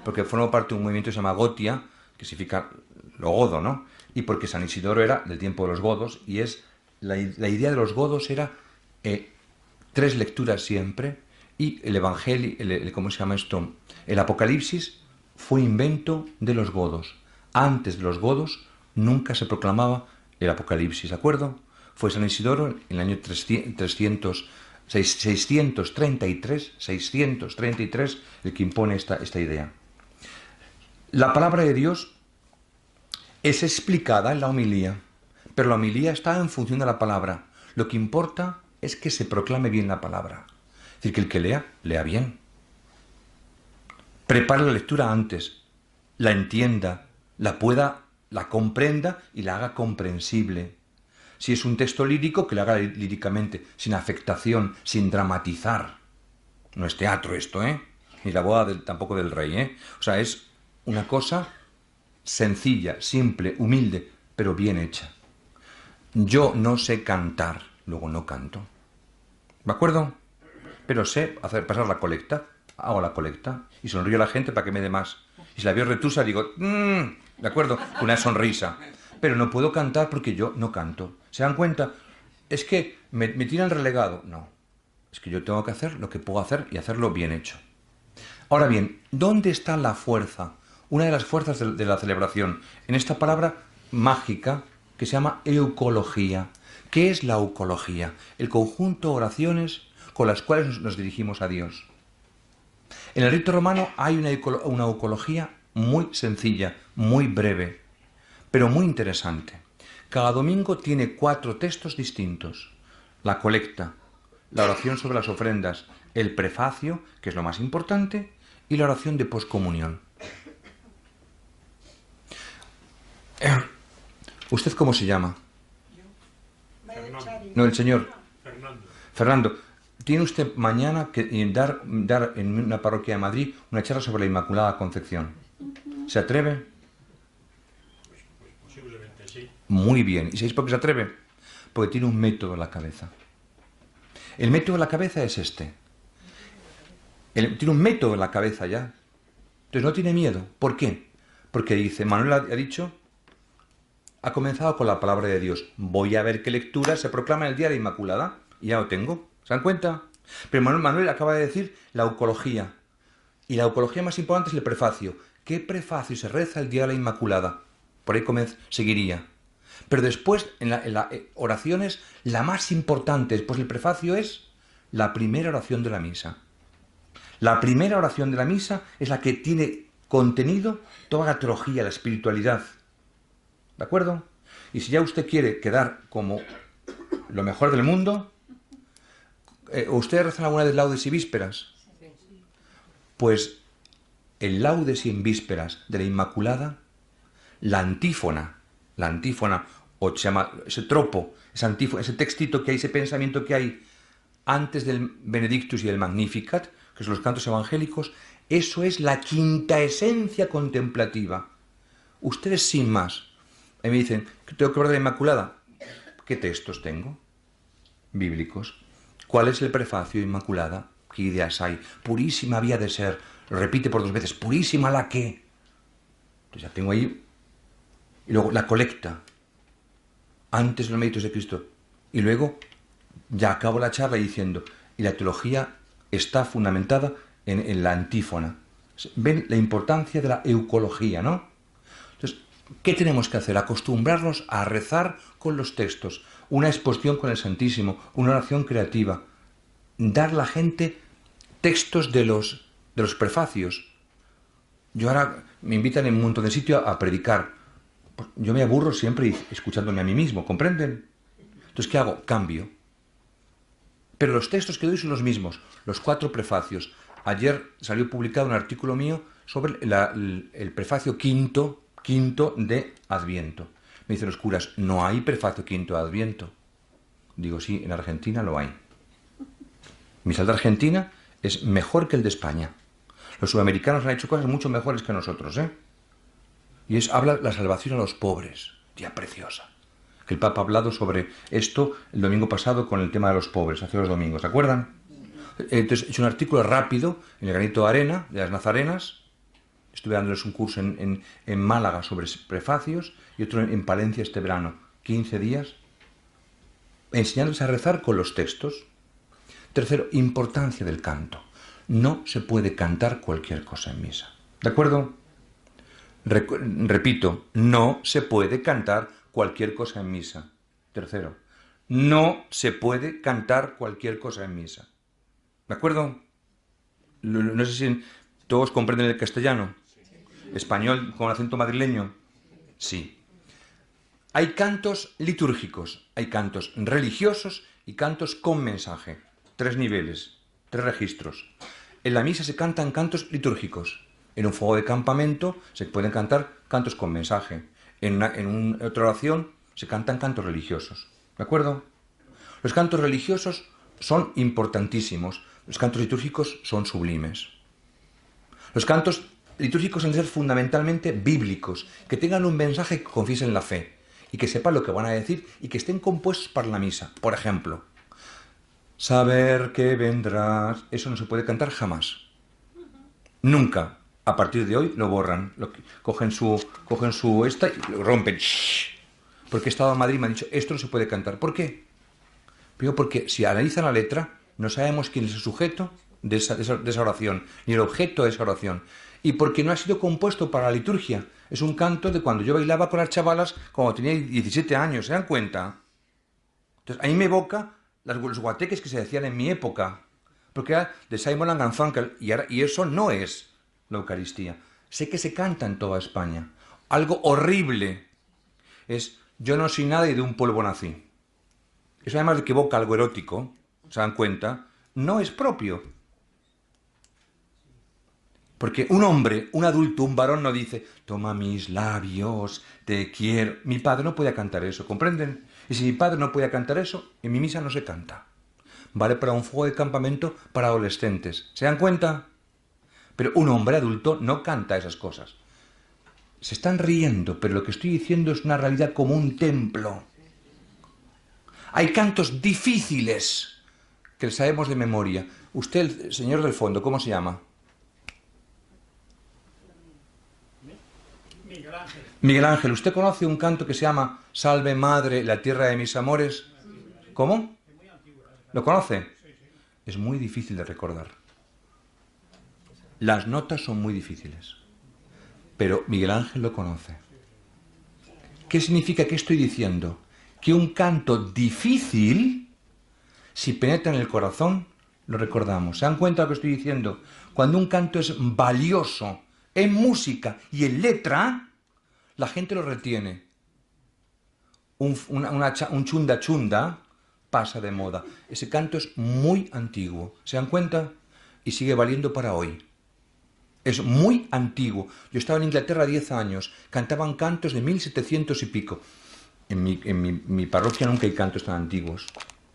Porque formo parte de un movimiento que se llama Gotia, que significa lo godo, ¿no? Y porque San Isidoro era del tiempo de los godos, y es la idea de los godos era 3 lecturas siempre, y el Evangelio, ¿cómo se llama esto? El Apocalipsis fue invento de los godos. Antes de los godos nunca se proclamaba el Apocalipsis, ¿de acuerdo? Fue San Isidoro en el año 633 el que impone esta idea. La palabra de Dios es explicada en la homilía, pero la homilía está en función de la palabra. Lo que importa es que se proclame bien la palabra. Es decir, que el que lea, lea bien. Prepare la lectura antes, la entienda, la comprenda y la haga comprensible. Si es un texto lírico, que lo haga líricamente, sin afectación, sin dramatizar. No es teatro esto, ¿eh? Ni la boda tampoco del rey, ¿eh? O sea, es una cosa sencilla, simple, humilde, pero bien hecha. Yo no sé cantar, luego no canto. ¿De acuerdo? Pero sé pasar la colecta, hago la colecta y sonrío a la gente para que me dé más. Y si la veo retusa, digo, ¿de acuerdo? Una sonrisa. Pero no puedo cantar porque yo no canto. ¿Se dan cuenta? Es que me tiran relegado. No. Es que yo tengo que hacer lo que puedo hacer y hacerlo bien hecho. Ahora bien, ¿dónde está la fuerza? Una de las fuerzas de la celebración. En esta palabra mágica que se llama eucología. ¿Qué es la eucología? El conjunto de oraciones con las cuales nos dirigimos a Dios. En el rito romano hay una eucología muy sencilla, muy breve, pero muy interesante. Cada domingo tiene 4 textos distintos. La colecta, la oración sobre las ofrendas, el prefacio, que es lo más importante, y la oración de poscomunión. ¿Usted cómo se llama? No, el señor. Fernando. Tiene usted mañana que dar en una parroquia de Madrid una charla sobre la Inmaculada Concepción. ¿Se atreve? Posiblemente sí. Muy bien. ¿Y sabéis por qué se atreve? Porque tiene un método en la cabeza. El método en la cabeza es este. Tiene un método en la cabeza ya. Entonces no tiene miedo. ¿Por qué? Porque dice, Manuel ha dicho, ha comenzado con la palabra de Dios. Voy a ver qué lectura se proclama en el Día de la Inmaculada. Y ya lo tengo. ¿Se dan cuenta? Pero Manuel acaba de decir la eucología. Y la eucología más importante es el prefacio. ¿Qué prefacio se reza el Día de la Inmaculada? Por ahí seguiría. Pero después, en las oraciones, la más importante después del prefacio es la primera oración de la misa. La primera oración de la misa es la que tiene contenido toda la teología, la espiritualidad. ¿De acuerdo? Y si ya usted quiere quedar como lo mejor del mundo, ¿ustedes rezan alguna vez laudes y vísperas? Pues el laudes y en vísperas de la Inmaculada, la antífona, o se llama ese tropo, esa antífona, ese textito que hay, ese pensamiento que hay antes del Benedictus y del Magnificat, que son los cantos evangélicos, eso es la quinta esencia contemplativa. Ustedes sin más. Y me dicen, ¿tengo que hablar de la Inmaculada? ¿Qué textos tengo? Bíblicos. ¿Cuál es el prefacio de Inmaculada? ¿Qué ideas hay? Purísima había de ser. Lo repite por 2 veces. Purísima la que. Entonces ya tengo ahí. Y luego la colecta. Antes de los méritos de Cristo. Y luego ya acabo la charla diciendo, y la teología está fundamentada en la antífona. ¿Ven la importancia de la eucología, no? Entonces, ¿qué tenemos que hacer? Acostumbrarnos a rezar con los textos, una exposición con el Santísimo, una oración creativa, dar a la gente textos de los prefacios. Yo ahora me invitan en un montón de sitios a predicar. Yo me aburro siempre escuchándome a mí mismo, ¿comprenden? Entonces, ¿qué hago? Cambio. Pero los textos que doy son los mismos, los 4 prefacios. Ayer salió publicado un artículo mío sobre el prefacio quinto de Adviento. Me dicen los curas, no hay prefacio quinto de Adviento. Digo, sí, en Argentina lo hay. Mi sal de Argentina es mejor que el de España. Los sudamericanos han hecho cosas mucho mejores que nosotros, ¿eh? Y habla la salvación a los pobres. Día preciosa. Que el Papa ha hablado sobre esto el domingo pasado con el tema de los pobres, hace 2 domingos, ¿se acuerdan? Entonces he hecho un artículo rápido en el Granito de Arena, de las Nazarenas. Estuve dándoles un curso en Málaga sobre prefacios y otro en Palencia este verano, 15 días, enseñándoles a rezar con los textos. Tercero, importancia del canto. No se puede cantar cualquier cosa en misa. ¿De acuerdo? Repito, no se puede cantar cualquier cosa en misa. Tercero, no se puede cantar cualquier cosa en misa. ¿De acuerdo? No sé si todos comprenden el castellano. ¿Español con acento madrileño? Sí. Hay cantos litúrgicos, hay cantos religiosos y cantos con mensaje. 3 niveles, 3 registros. En la misa se cantan cantos litúrgicos. En un fuego de campamento se pueden cantar cantos con mensaje. En otra oración se cantan cantos religiosos. ¿De acuerdo? Los cantos religiosos son importantísimos. Los cantos litúrgicos son sublimes. Los cantos litúrgicos deben ser fundamentalmente bíblicos, que tengan un mensaje que confiesen la fe y que sepan lo que van a decir y que estén compuestos para la misa. Por ejemplo, saber que vendrás. Eso no se puede cantar jamás. Nunca. A partir de hoy lo borran. Cogen su esta y lo rompen. Porque he estado en Madrid y me han dicho, esto no se puede cantar. ¿Por qué? Pero porque si analizan la letra, no sabemos quién es el sujeto de esa oración, ni el objeto de esa oración. Y porque no ha sido compuesto para la liturgia. Es un canto de cuando yo bailaba con las chavalas cuando tenía 17 años. ¿Se dan cuenta? Entonces, a mí me evoca los guateques que se decían en mi época. Porque era de Simon and Garfunkel. Y eso no es la Eucaristía. Sé que se canta en toda España. Algo horrible es yo no soy nada y de un polvo nací. Eso además de que evoca algo erótico, ¿se dan cuenta? No es propio. Porque un hombre, un adulto, un varón no dice toma mis labios, te quiero. Mi padre no podía cantar eso, ¿comprenden? Y si mi padre no podía cantar eso, en mi misa no se canta. Vale para un fuego de campamento para adolescentes. ¿Se dan cuenta? Pero un hombre adulto no canta esas cosas. Se están riendo, pero lo que estoy diciendo es una realidad como un templo. Hay cantos difíciles que sabemos de memoria. Usted, el señor del fondo, ¿cómo se llama? Miguel Ángel. Miguel Ángel, ¿usted conoce un canto que se llama Salve Madre, la tierra de mis amores? ¿Cómo? ¿Lo conoce? Es muy difícil de recordar. Las notas son muy difíciles. Pero Miguel Ángel lo conoce. ¿Qué significa que estoy diciendo? Que un canto difícil, si penetra en el corazón, lo recordamos. ¿Se dan cuenta de lo que estoy diciendo? Cuando un canto es valioso en música y en letra, la gente lo retiene. Un chunda chunda pasa de moda. Ese canto es muy antiguo. ¿Se dan cuenta? Y sigue valiendo para hoy. Es muy antiguo. Yo estaba en Inglaterra 10 años. Cantaban cantos de 1700 y pico. En mi parroquia nunca hay cantos tan antiguos.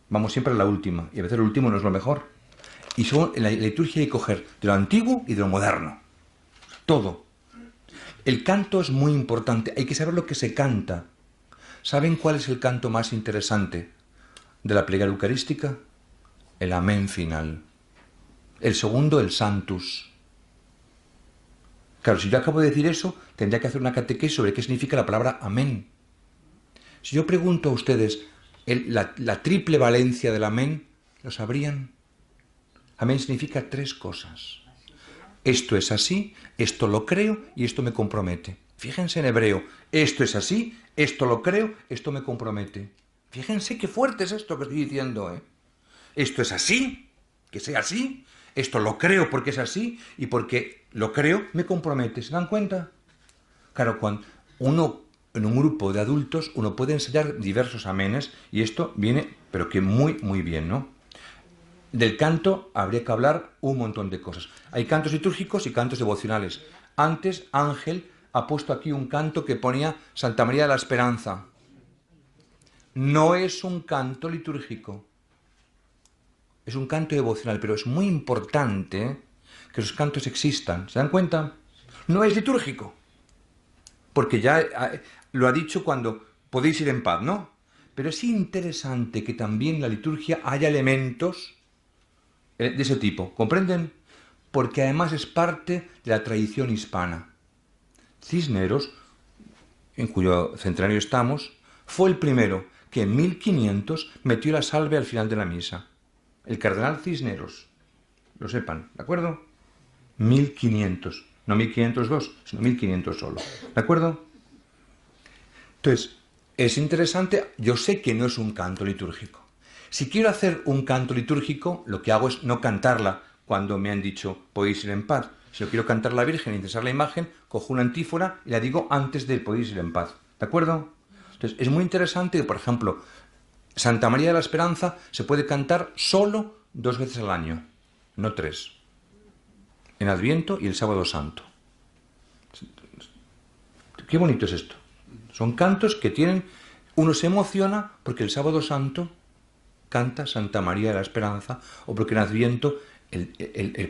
Vamos siempre a la última. Y a veces lo último no es lo mejor. Y en la liturgia hay que coger de lo antiguo y de lo moderno. Todo. El canto es muy importante. Hay que saber lo que se canta. ¿Saben cuál es el canto más interesante de la plegaria eucarística? El amén final. El segundo, el Sanctus. Claro, si yo acabo de decir eso, tendría que hacer una catequesis sobre qué significa la palabra amén. Si yo pregunto a ustedes la triple valencia del amén, ¿lo sabrían? Amén significa 3 cosas. Esto es así, esto lo creo y esto me compromete. Fíjense en hebreo, esto es así, esto lo creo, esto me compromete. Fíjense qué fuerte es esto que estoy diciendo, ¿eh? Esto es así, que sea así, esto lo creo porque es así y porque lo creo me compromete. ¿Se dan cuenta? Claro, cuando uno en un grupo de adultos uno puede ensayar diversos amenes y esto viene, pero que muy, muy bien, ¿no? Del canto habría que hablar un montón de cosas. Hay cantos litúrgicos y cantos devocionales. Antes Ángel ha puesto aquí un canto que ponía Santa María de la Esperanza. No es un canto litúrgico. Es un canto devocional, pero es muy importante que los cantos existan. ¿Se dan cuenta? No es litúrgico. Porque ya lo ha dicho cuando podéis ir en paz, ¿no? Pero es interesante que también en la liturgia haya elementos de ese tipo. ¿Comprenden? Porque además es parte de la tradición hispana. Cisneros, en cuyo centenario estamos, fue el primero que en 1500 metió la salve al final de la misa. El cardenal Cisneros. Lo sepan, ¿de acuerdo? 1500. No 1502, sino 1500 solo. ¿De acuerdo? Entonces, es interesante. Yo sé que no es un canto litúrgico. Si quiero hacer un canto litúrgico, lo que hago es no cantarla cuando me han dicho podéis ir en paz. Si yo quiero cantar la Virgen y interesar la imagen, cojo una antífona y la digo antes de podéis ir en paz. ¿De acuerdo? Entonces, es muy interesante que, por ejemplo, Santa María de la Esperanza se puede cantar solo 2 veces al año, no 3. En Adviento y el Sábado Santo. Qué bonito es esto. Son cantos que tienen... Uno se emociona porque el Sábado Santo canta Santa María de la Esperanza, o porque en Adviento,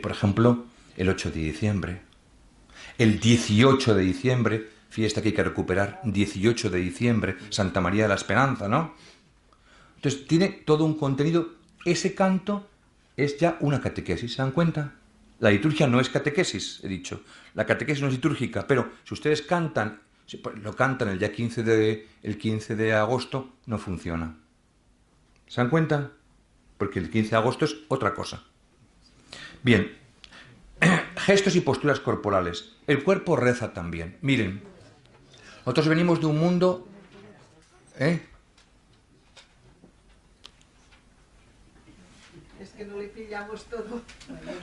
por ejemplo, el 8 de diciembre. El 18 de diciembre, fiesta que hay que recuperar, 18 de diciembre, Santa María de la Esperanza, ¿no? Entonces tiene todo un contenido. Ese canto es ya una catequesis, ¿se dan cuenta? La liturgia no es catequesis, he dicho. La catequesis no es litúrgica, pero si ustedes cantan, lo cantan el día 15 de agosto, no funciona. ¿Se dan cuenta? Porque el 15 de agosto es otra cosa. Bien, gestos y posturas corporales. El cuerpo reza también. Miren, nosotros venimos de un mundo... Es que no le pillamos todo.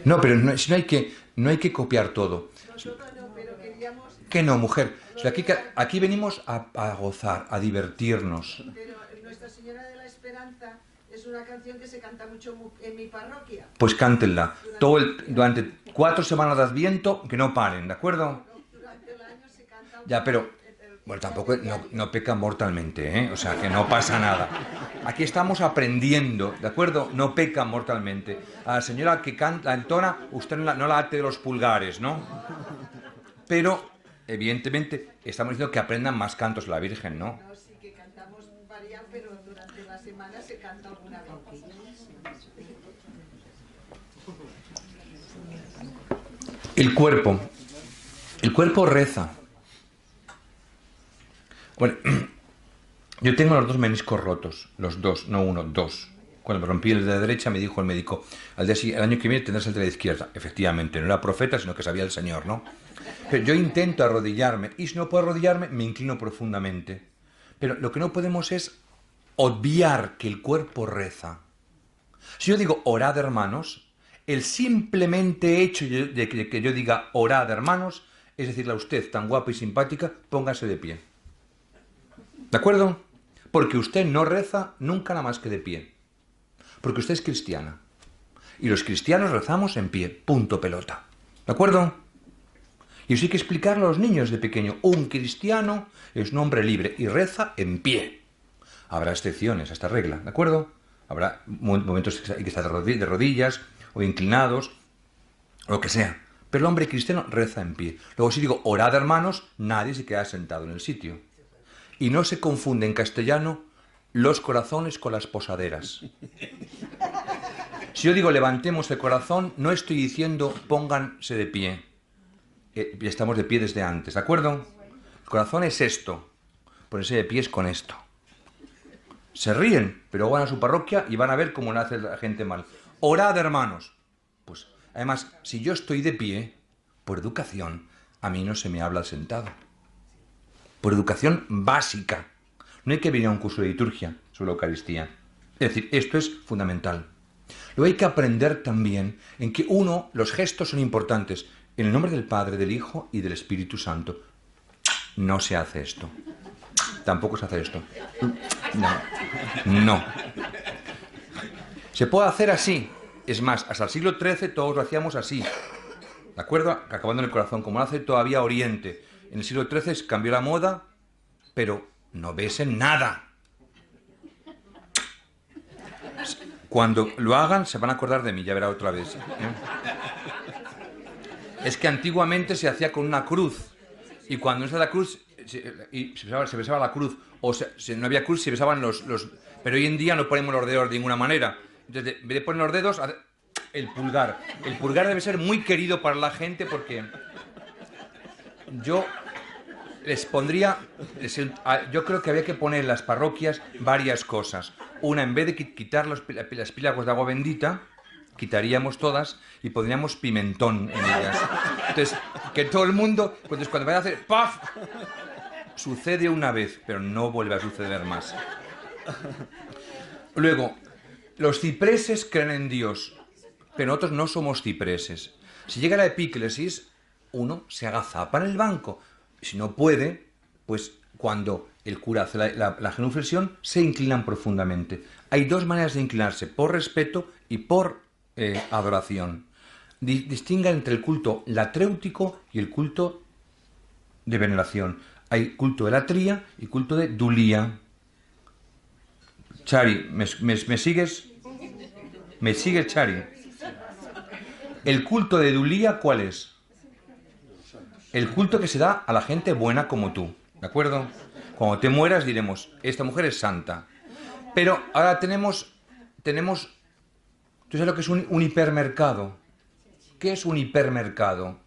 No, pero no hay que copiar todo. Nosotros no, pero queríamos... Que no, mujer. O sea, aquí venimos a gozar, a divertirnos. Pero Nuestra Señora de la Esperanza es una canción que se canta mucho en mi parroquia. Pues cántenla. Durante 4 semanas de Adviento, que no paren, ¿de acuerdo? Durante el año se canta... Ya, pero... Bueno, tampoco no peca mortalmente, ¿eh? O sea, que no pasa nada. Aquí estamos aprendiendo, ¿de acuerdo? No peca mortalmente. A la señora que canta, la entona, usted no la ate de los pulgares, ¿no? Pero, evidentemente, estamos diciendo que aprendan más cantos a la Virgen, ¿no? No, sí que cantamos varias, pero durante la semana se canta alguna vez. El cuerpo. El cuerpo reza. Bueno, yo tengo los dos meniscos rotos, los dos, no uno, dos. Cuando me rompí el de la derecha me dijo el médico, el año que viene tendrás el de la izquierda. Efectivamente, no era profeta, sino que sabía el Señor, ¿no? Pero yo intento arrodillarme, y si no puedo arrodillarme, me inclino profundamente. Pero lo que no podemos es obviar que el cuerpo reza. Si yo digo orad hermanos, el simplemente hecho de que yo diga orad hermanos, es decirle a usted tan guapa y simpática, póngase de pie. ¿De acuerdo? Porque usted no reza nunca nada más que de pie. Porque usted es cristiana. Y los cristianos rezamos en pie, punto pelota. ¿De acuerdo? Y eso hay que explicarlo a los niños de pequeño. Un cristiano es un hombre libre y reza en pie. Habrá excepciones a esta regla, ¿de acuerdo? Habrá momentos que hay que estar de rodillas o inclinados, o lo que sea. Pero el hombre cristiano reza en pie. Luego si digo orad hermanos, nadie se queda sentado en el sitio. Y no se confunde en castellano los corazones con las posaderas. Si yo digo levantemos el corazón, no estoy diciendo pónganse de pie. Estamos de pie desde antes, ¿de acuerdo? El corazón es esto. Ponerse de pie es con esto. Se ríen, pero van a su parroquia y van a ver cómo le hace la gente mal. Orad, hermanos. Pues, además, si yo estoy de pie, por educación, a mí no se me habla sentado. Por educación básica. No hay que venir a un curso de liturgia sobre la Eucaristía. Es decir, esto es fundamental. Luego hay que aprender también en que los gestos son importantes. En el nombre del Padre, del Hijo y del Espíritu Santo. No se hace esto. Tampoco se hace esto. No. Se puede hacer así. Es más, hasta el siglo XIII todos lo hacíamos así. ¿De acuerdo? Acabando en el corazón, como lo hace todavía Oriente. En el siglo XIII cambió la moda, pero no besen nada. Cuando lo hagan se van a acordar de mí, ya verá otra vez. Es que antiguamente se hacía con una cruz. Y cuando no está la cruz, se besaba la cruz. O si no había cruz, se besaban los... Pero hoy en día no ponemos los dedos de ninguna manera. Entonces, en vez de poner los dedos, el pulgar. El pulgar debe ser muy querido para la gente porque... Yo les pondría... Yo creo que había que poner en las parroquias varias cosas. Una, en vez de quitar las pilaguas de agua bendita, quitaríamos todas y pondríamos pimentón en ellas. Entonces, que todo el mundo... Entonces, cuando vaya a hacer ¡paf! Sucede una vez, pero no vuelve a suceder más. Luego, los cipreses creen en Dios, pero nosotros no somos cipreses. Si llega la epíclesis, uno se agazapa en el banco. Si no puede, pues cuando el cura hace la genuflexión, se inclinan profundamente. Hay dos maneras de inclinarse, por respeto y por adoración. Distingan entre el culto latréutico y el culto de veneración. Hay culto de latría y culto de dulía. Chari, ¿me sigues? ¿Me sigues, Chari? ¿El culto de dulía cuál es? El culto que se da a la gente buena como tú, ¿de acuerdo? Cuando te mueras diremos, esta mujer es santa. Pero ahora tenemos... ¿Tú sabes lo que es un hipermercado? ¿Qué es un hipermercado?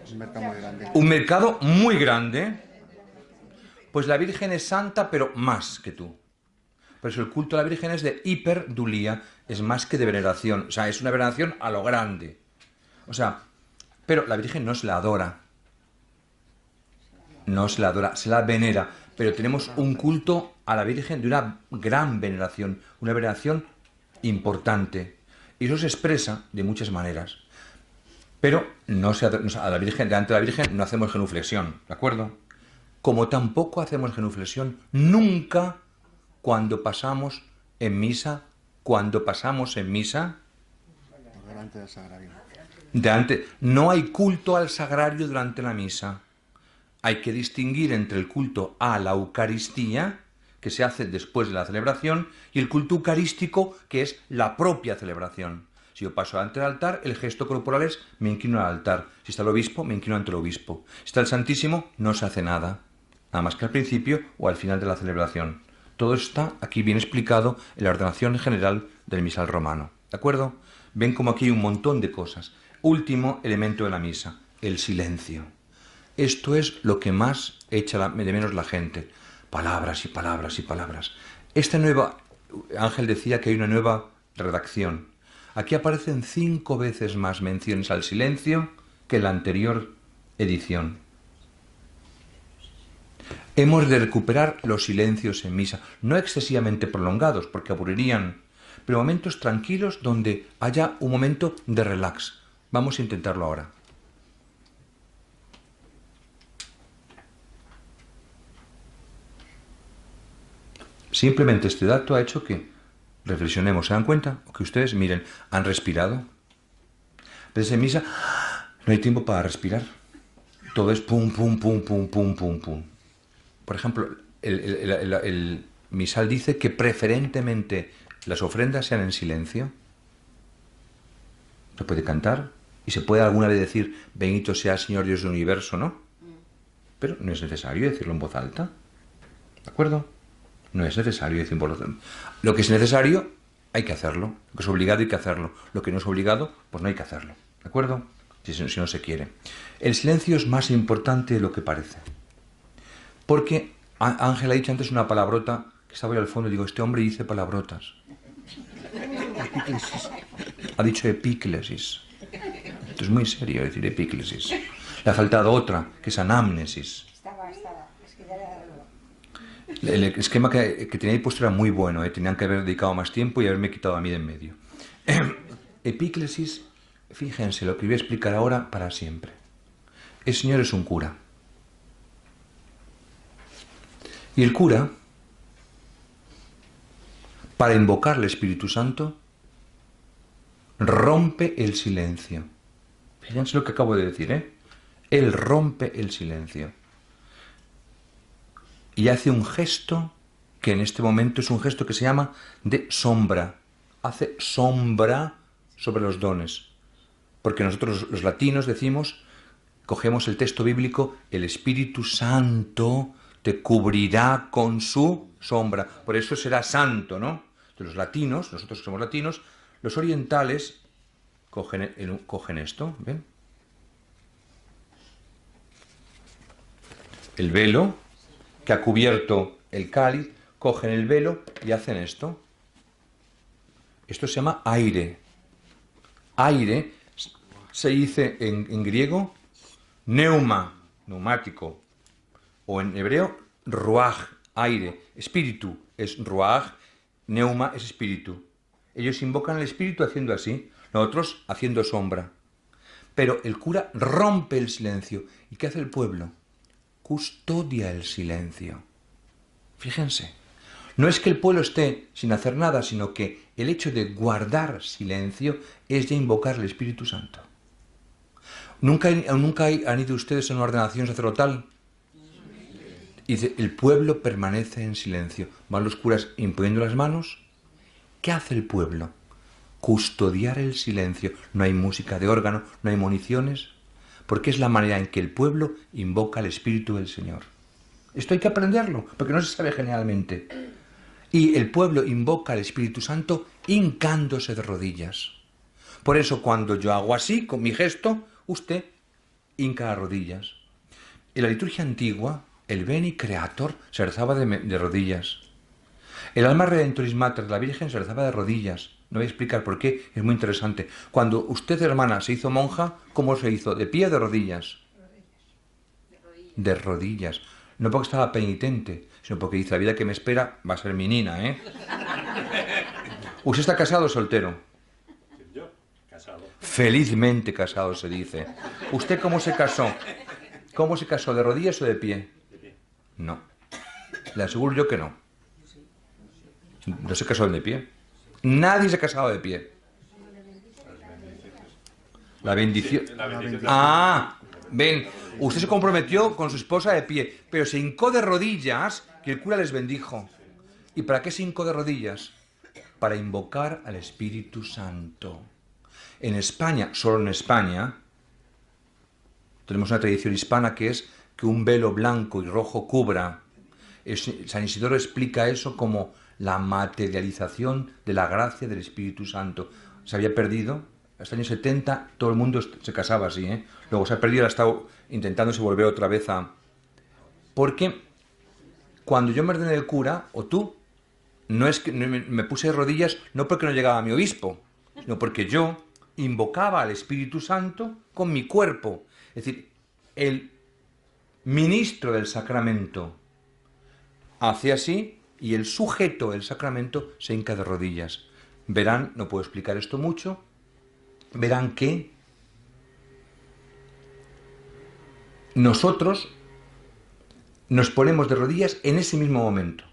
Un mercado muy grande. Un mercado muy grande. Pues la Virgen es santa, pero más que tú. Por eso el culto a la Virgen es de hiperdulía, es más que de veneración. O sea, es una veneración a lo grande. O sea, pero la Virgen no se la adora. No se la adora, se la venera. Pero tenemos un culto a la Virgen de una gran veneración. Una veneración importante. Y eso se expresa de muchas maneras. Pero a la Virgen, delante de la Virgen no hacemos genuflexión, ¿de acuerdo? Como tampoco hacemos genuflexión nunca cuando pasamos en misa. Delante del sagrario. No hay culto al sagrario durante la misa. Hay que distinguir entre el culto a la Eucaristía, que se hace después de la celebración, y el culto eucarístico, que es la propia celebración. Si yo paso ante el altar, el gesto corporal es me inclino al altar. Si está el obispo, me inclino ante el obispo. Si está el Santísimo, no se hace nada. Nada más que al principio o al final de la celebración. Todo está aquí bien explicado en la ordenación general del misal romano. ¿De acuerdo? Ven como aquí hay un montón de cosas. Último elemento de la misa, el silencio. Esto es lo que más echa de menos la gente. Palabras y palabras y palabras. Ángel decía que hay una nueva redacción. Aquí aparecen 5 veces más menciones al silencio que en la anterior edición. Hemos de recuperar los silencios en misa, no excesivamente prolongados, porque aburrirían, pero momentos tranquilos donde haya un momento de relax. Vamos a intentarlo ahora. Simplemente este dato ha hecho que reflexionemos. ¿Se dan cuenta? O que ustedes, miren, han respirado. Pero en misa no hay tiempo para respirar. Todo es pum, pum, pum, pum, pum, pum, pum. Por ejemplo, el misal dice que preferentemente las ofrendas sean en silencio. Se puede cantar y se puede alguna vez decir bendito sea Señor Dios del universo, ¿no? Pero no es necesario decirlo en voz alta. ¿De acuerdo? No es necesario decir en voz alta. Lo que es necesario, hay que hacerlo. Lo que es obligado, hay que hacerlo. Lo que no es obligado, pues no hay que hacerlo. ¿De acuerdo? Si no se quiere. El silencio es más importante de lo que parece. Porque Ángel ha dicho antes una palabrota que estaba ahí al fondo y digo, este hombre dice palabrotas. Ha dicho epíclesis. Esto es muy serio decir epíclesis. Le ha faltado otra, que es anamnesis. El esquema que tenía ahí puesto era muy bueno, tenían que haber dedicado más tiempo y haberme quitado a mí de en medio. Epíclesis, fíjense lo que voy a explicar ahora para siempre. El Señor es un cura. Y el cura, para invocar al Espíritu Santo, rompe el silencio. Fíjense lo que acabo de decir, ¿eh? Él rompe el silencio. Y hace un gesto, que en este momento es un gesto que se llama de sombra. Hace sombra sobre los dones. Porque nosotros los latinos decimos, cogemos el texto bíblico, el Espíritu Santo te cubrirá con su sombra. Por eso será santo, ¿no? De los latinos, nosotros somos latinos, los orientales cogen esto, ¿ven? El velo que ha cubierto el cáliz, cogen el velo y hacen esto. Esto se llama aire. Aire se dice en griego neuma, neumático, o en hebreo ruaj, aire. Espíritu es ruaj, neuma es espíritu. Ellos invocan al espíritu haciendo así, nosotros haciendo sombra. Pero el cura rompe el silencio. ¿Y qué hace el pueblo? Custodia el silencio. Fíjense, no es que el pueblo esté sin hacer nada, sino que el hecho de guardar silencio es de invocar al Espíritu Santo. ¿Nunca han ido ustedes a una ordenación sacerdotal? Y dice, el pueblo permanece en silencio. Van los curas imponiendo las manos. ¿Qué hace el pueblo? Custodiar el silencio. No hay música de órgano, no hay municiones, porque es la manera en que el pueblo invoca al Espíritu del Señor. Esto hay que aprenderlo, porque no se sabe generalmente. Y el pueblo invoca al Espíritu Santo hincándose de rodillas. Por eso cuando yo hago así, con mi gesto, usted hinca las rodillas. En la liturgia antigua, el Veni Creator se rezaba de rodillas. El Alma Redentoris Mater de la Virgen se rezaba de rodillas. No voy a explicar por qué, es muy interesante. Cuando usted, hermana, se hizo monja, ¿cómo se hizo? ¿De pie o de rodillas? De rodillas. No porque estaba penitente, sino porque dice, la vida que me espera va a ser mi nina, ¿eh? ¿Usted está casado o soltero? Yo, casado. Felizmente casado, se dice. ¿Usted cómo se casó? ¿Cómo se casó? ¿De rodillas o de pie? De pie. No. Le aseguro yo que no. No se casó de pie. Nadie se ha casado de pie. La bendición. La bendición. Ah, ven, usted se comprometió con su esposa de pie, pero se hincó de rodillas que el cura les bendijo. ¿Y para qué se hincó de rodillas? Para invocar al Espíritu Santo. En España, solo en España, tenemos una tradición hispana que es que un velo blanco y rojo cubra. San Isidoro explica eso como la materialización de la gracia del Espíritu Santo. Se había perdido Hasta el año 70 todo el mundo se casaba así, ¿eh? Luego se ha perdido, ha estado intentándose volver otra vez a... Porque cuando yo me ordené de cura, o tú, no es que me puse de rodillas no porque no llegaba mi obispo, sino porque yo invocaba al Espíritu Santo con mi cuerpo. Es decir, el ministro del sacramento hace así y el sujeto del sacramento se hinca de rodillas. Verán, no puedo explicar esto mucho, verán que nosotros nos ponemos de rodillas en ese mismo momento,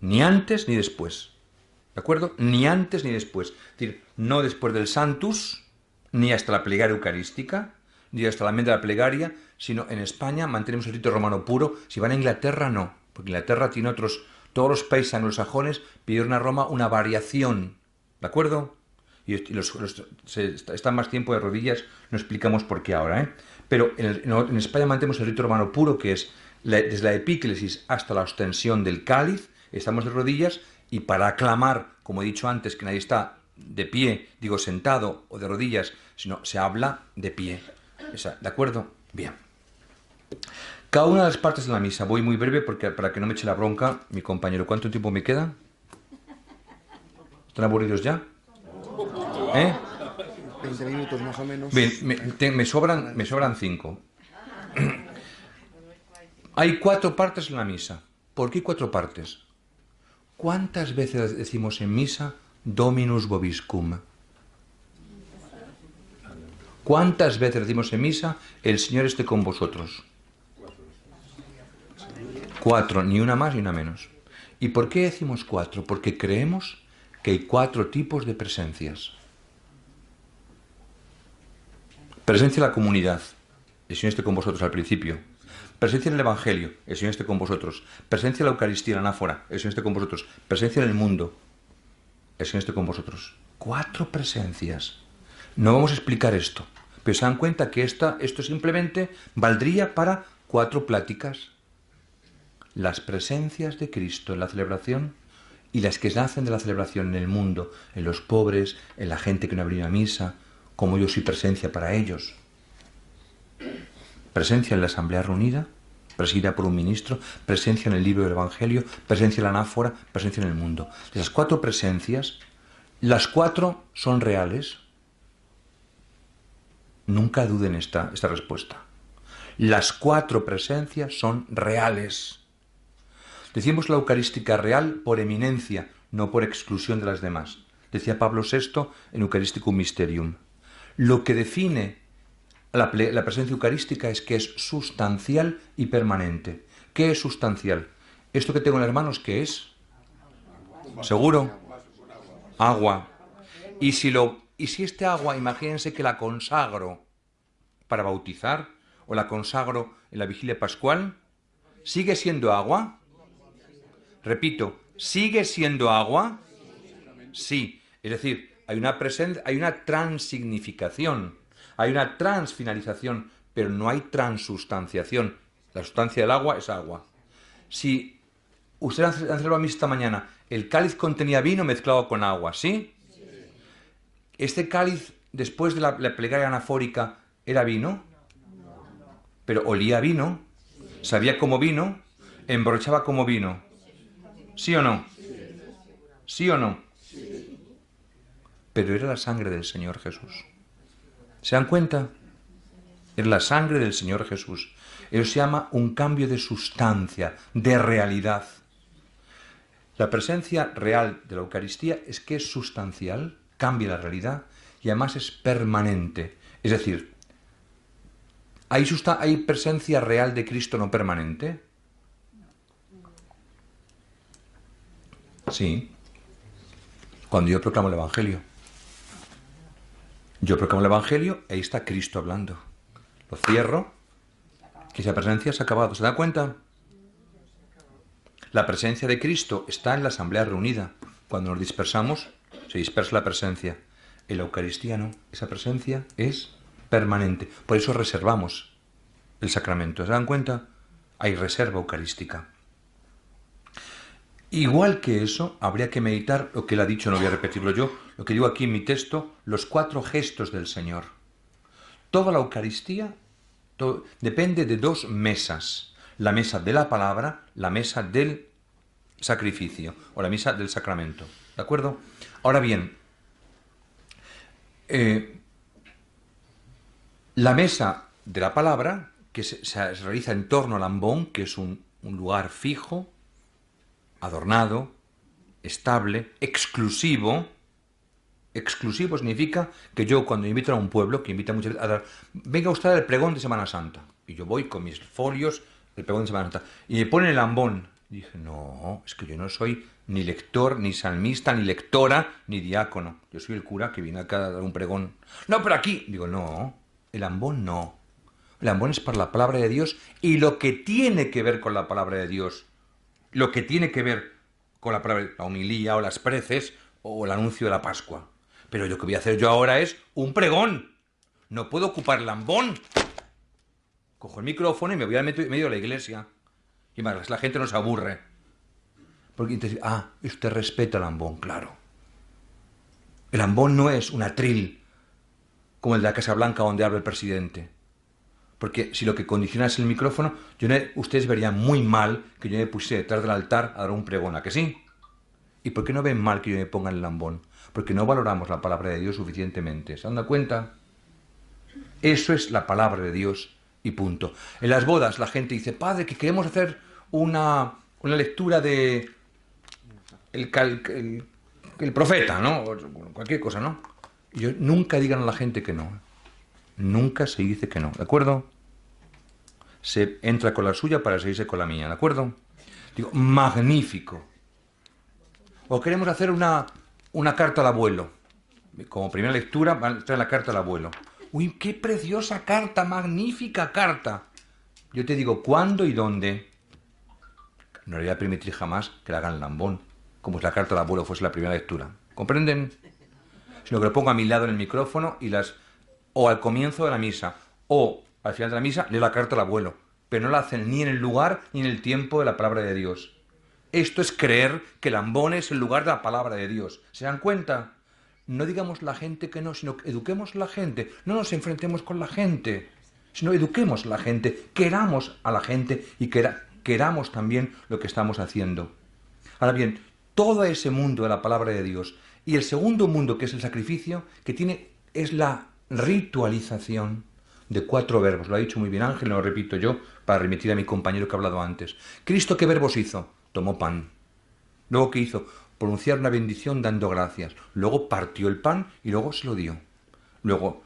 ni antes ni después, ¿de acuerdo? Ni antes ni después, es decir, no después del Sanctus, ni hasta la plegaria eucarística, ni hasta la mente de la plegaria, sino en España mantenemos el rito romano puro. Si van a Inglaterra, no, porque Inglaterra tiene otros, todos los países anglosajones pidieron a Roma una variación, ¿de acuerdo? Y están más tiempo de rodillas, no explicamos por qué ahora, ¿eh? Pero en España mantenemos el rito romano puro, que es desde la epíclesis hasta la ostensión del cáliz, estamos de rodillas, y para aclamar, como he dicho antes, que nadie está de pie, digo sentado o de rodillas, sino se habla de pie. ¿De acuerdo? Bien. Cada una de las partes de la misa, voy muy breve porque para que no me eche la bronca mi compañero. ¿Cuánto tiempo me queda? ¿Están aburridos ya? 20 minutos más o menos. Bien, me sobran 5. Hay 4 partes en la misa. ¿Por qué 4 partes? ¿Cuántas veces decimos en misa Dominus vobiscum? ¿Cuántas veces decimos en misa el Señor esté con vosotros? 4, ni una más ni una menos. ¿Y por qué decimos 4? Porque creemos que hay 4 tipos de presencias. Presencia en la comunidad, el Señor esté con vosotros al principio. Presencia en el Evangelio, el Señor esté con vosotros. Presencia en la Eucaristía, en la anáfora, el Señor esté con vosotros. Presencia en el mundo, el Señor esté con vosotros. 4 presencias. No vamos a explicar esto, pero se dan cuenta que esto simplemente valdría para 4 pláticas. Las presencias de Cristo en la celebración y las que nacen de la celebración en el mundo, en los pobres, en la gente que no ha venido a misa, como yo soy presencia para ellos. Presencia en la asamblea reunida, presidida por un ministro, presencia en el libro del Evangelio, presencia en la anáfora, presencia en el mundo. De esas 4 presencias, las 4 son reales. Nunca duden esta respuesta. Las 4 presencias son reales. Decimos la eucarística real por eminencia, no por exclusión de las demás. Decía Pablo VI en Eucharisticum Mysterium. Lo que define la presencia eucarística es que es sustancial y permanente. ¿Qué es sustancial? ¿Esto que tengo en las manos qué es? ¿Seguro? Agua. Y si este agua, imagínense que la consagro para bautizar o la consagro en la vigilia pascual, ¿sigue siendo agua? Repito, ¿sigue siendo agua? Sí. Es decir, hay una transignificación, hay una transfinalización, pero no hay transustanciación. La sustancia del agua es agua. Si ustedes han celebrado misa esta mañana, el cáliz contenía vino mezclado con agua, ¿sí? Sí. ¿Este cáliz, después de la plegaria anafórica, era vino? Pero olía a vino, sabía como vino, emborrachaba como vino. ¿Sí o no? ¿Sí o no? Pero era la sangre del Señor Jesús. ¿Se dan cuenta? Era la sangre del Señor Jesús. Eso se llama un cambio de sustancia, de realidad. La presencia real de la Eucaristía es que es sustancial, cambia la realidad y además es permanente. Es decir, ¿hay presencia real de Cristo no permanente? Sí. Cuando yo proclamo el Evangelio. Yo proclamo el Evangelio, ahí está Cristo hablando. Lo cierro, que esa presencia se ha acabado. ¿Se da cuenta? La presencia de Cristo está en la asamblea reunida. Cuando nos dispersamos, se dispersa la presencia. En la Eucaristía no. Esa presencia es permanente. Por eso reservamos el sacramento. ¿Se dan cuenta? Hay reserva eucarística. Igual que eso, habría que meditar lo que él ha dicho, no voy a repetirlo yo, lo que digo aquí en mi texto, los 4 gestos del Señor. Toda la Eucaristía depende de 2 mesas. La mesa de la palabra, la mesa del sacrificio, o la mesa del sacramento. ¿De acuerdo? Ahora bien, la mesa de la palabra, que se realiza en torno al ambón, que es un lugar fijo, adornado, estable, exclusivo. Exclusivo significa que yo, cuando invito a un pueblo, que invita muchas veces a dar, venga usted al pregón de Semana Santa, y yo voy con mis folios del pregón de Semana Santa, y me ponen el ambón. Y dije, no, es que yo no soy ni lector, ni salmista, ni lectora, ni diácono. Yo soy el cura que viene acá a dar un pregón. No, pero aquí. Digo, no, el ambón no. El ambón es para la palabra de Dios y lo que tiene que ver con la palabra de Dios. Lo que tiene que ver con la palabra, la homilía o las preces o el anuncio de la Pascua. Pero lo que voy a hacer yo ahora es un pregón. No puedo ocupar el ambón. Cojo el micrófono y me voy al medio de la iglesia. Y más, la gente no se aburre. Porque entonces, usted respeta el ambón, claro. El ambón no es un atril como el de la Casa Blanca donde habla el presidente. Porque si lo que condiciona es el micrófono, ustedes verían muy mal que yo me pusiera detrás del altar a dar un pregón, ¿a que sí? ¿Y por qué no ven mal que yo me ponga en el ambón? Porque no valoramos la palabra de Dios suficientemente. ¿Se han dado cuenta? Eso es la palabra de Dios y punto. En las bodas la gente dice, padre, que queremos hacer una lectura de el profeta, ¿no? O cualquier cosa, ¿no? Y nunca digan a la gente que no. Nunca se dice que no, ¿de acuerdo? Se entra con la suya para seguirse con la mía, ¿de acuerdo? Digo, magnífico. O queremos hacer una carta al abuelo. Como primera lectura, van a traer la carta al abuelo. ¡Uy, qué preciosa carta! ¡Magnífica carta! Yo te digo, ¿cuándo y dónde? No le voy a permitir jamás que le hagan lambón, como si la carta al abuelo fuese la primera lectura. ¿Comprenden? Sino que lo pongo a mi lado en el micrófono y o al comienzo de la misa, o al final de la misa, leo la carta al abuelo. Pero no la hacen ni en el lugar ni en el tiempo de la palabra de Dios. Esto es creer que el ambón es el lugar de la palabra de Dios. ¿Se dan cuenta? No digamos la gente que no, sino que eduquemos la gente. No nos enfrentemos con la gente, sino eduquemos a la gente, queramos a la gente y queramos también lo que estamos haciendo. Ahora bien, todo ese mundo de la palabra de Dios y el segundo mundo, que es el sacrificio, es la ritualización de 4 verbos. Lo ha dicho muy bien Ángel, lo repito yo, para remitir a mi compañero que ha hablado antes. ¿Cristo qué verbos hizo? Tomó pan. Luego, ¿qué hizo? Pronunciar una bendición dando gracias. Luego partió el pan y luego se lo dio. Luego,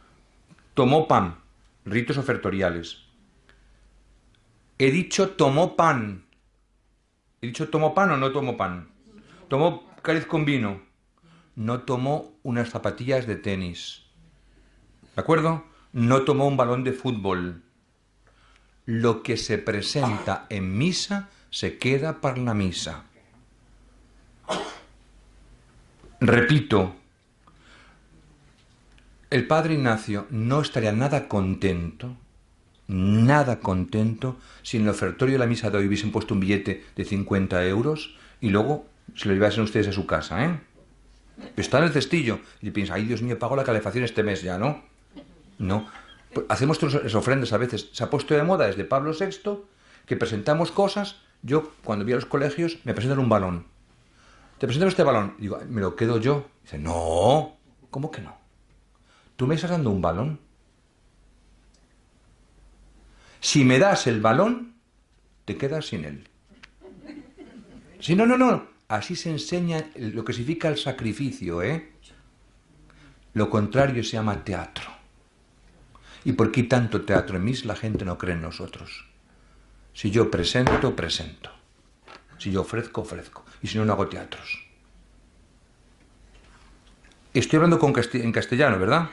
tomó pan. Ritos ofertoriales. He dicho tomó pan. ¿He dicho tomó pan o no tomó pan? Tomó cáliz con vino. No tomó unas zapatillas de tenis. ¿De acuerdo? No tomó un balón de fútbol. Lo que se presenta en misa se queda para la misa. Repito, el padre Ignacio no estaría nada contento, si en el ofertorio de la misa de hoy hubiesen puesto un billete de 50 euros y luego se lo llevasen ustedes a su casa, ¿eh? Está en el cestillo y piensa, ay Dios mío, pago la calefacción este mes ya, ¿no? No. Pues hacemos las ofrendas a veces. Se ha puesto de moda desde Pablo VI que presentamos cosas. Yo, cuando voy a los colegios, me presentan un balón. Te presento este balón. Digo, ¿me lo quedo yo? Dice, no. ¿Cómo que no? ¿Tú me estás dando un balón? Si me das el balón, te quedas sin él. Si no. Así se enseña lo que significa el sacrificio, ¿eh? Lo contrario se llama teatro. ¿Y por qué tanto teatro en mí? La gente no cree en nosotros. Si yo presento, presento. Si yo ofrezco, ofrezco. Y si no, no hago teatros. Estoy hablando en castellano, ¿verdad?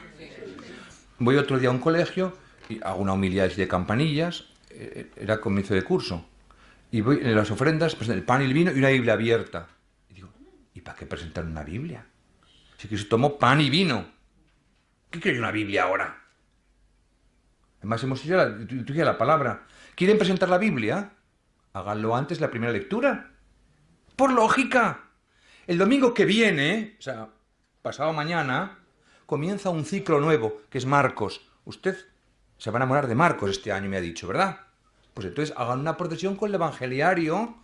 Voy otro día a un colegio y hago una homilía de campanillas. Era comienzo de curso. Y voy en las ofrendas, el pan y el vino y una Biblia abierta. Y digo, ¿y para qué presentar una Biblia? Si que se tomó pan y vino. ¿Qué quiere una Biblia ahora? Además, hemos hecho la liturgia de la palabra. ¿Quieren presentar la Biblia? Háganlo antes de la primera lectura. por lógica. El domingo que viene, o sea, pasado mañana, comienza un ciclo nuevo, que es Marcos. Usted se va a enamorar de Marcos este año, me ha dicho, ¿verdad? Pues entonces hagan una procesión con el evangeliario,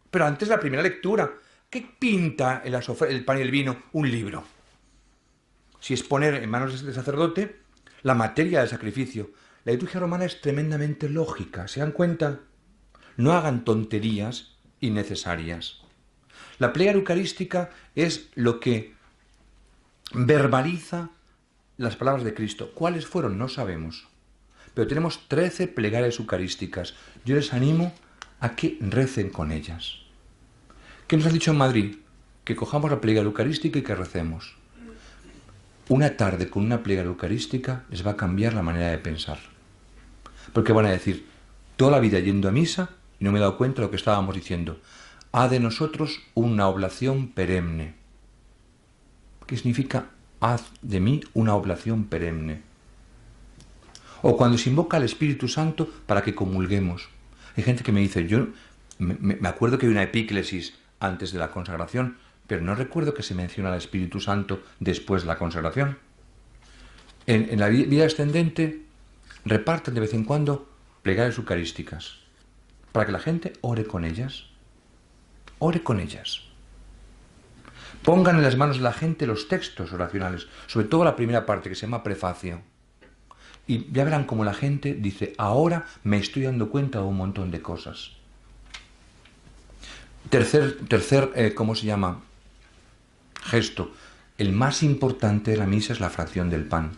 pero antes la primera lectura. ¿Qué pinta en el pan y el vino? Un libro. Si es poner en manos del sacerdote la materia del sacrificio. La liturgia romana es tremendamente lógica, ¿se dan cuenta? No hagan tonterías innecesarias. La plegaria eucarística es lo que verbaliza las palabras de Cristo. ¿Cuáles fueron? No sabemos. Pero tenemos 13 plegarias eucarísticas. Yo les animo a que recen con ellas. ¿Qué nos ha dicho en Madrid? Que cojamos la plegaria eucarística y que recemos. Una tarde con una plegaria eucarística les va a cambiar la manera de pensar. Porque van a decir, toda la vida yendo a misa y no me he dado cuenta de lo que estábamos diciendo. Ha de nosotros una oblación perenne. ¿Qué significa haz de mí una oblación perenne? O cuando se invoca al Espíritu Santo para que comulguemos. Hay gente que me dice, yo me acuerdo que hay una epíclesis antes de la consagración, pero no recuerdo que se mencione al Espíritu Santo después de la consagración. En la vida ascendente reparten de vez en cuando plegarias eucarísticas para que la gente ore con ellas. Ore con ellas. Pongan en las manos de la gente los textos oracionales, sobre todo la primera parte que se llama prefacio. Y ya verán cómo la gente dice, ahora me estoy dando cuenta de un montón de cosas. Tercer ¿cómo se llama? Gesto. El más importante de la misa es la fracción del pan.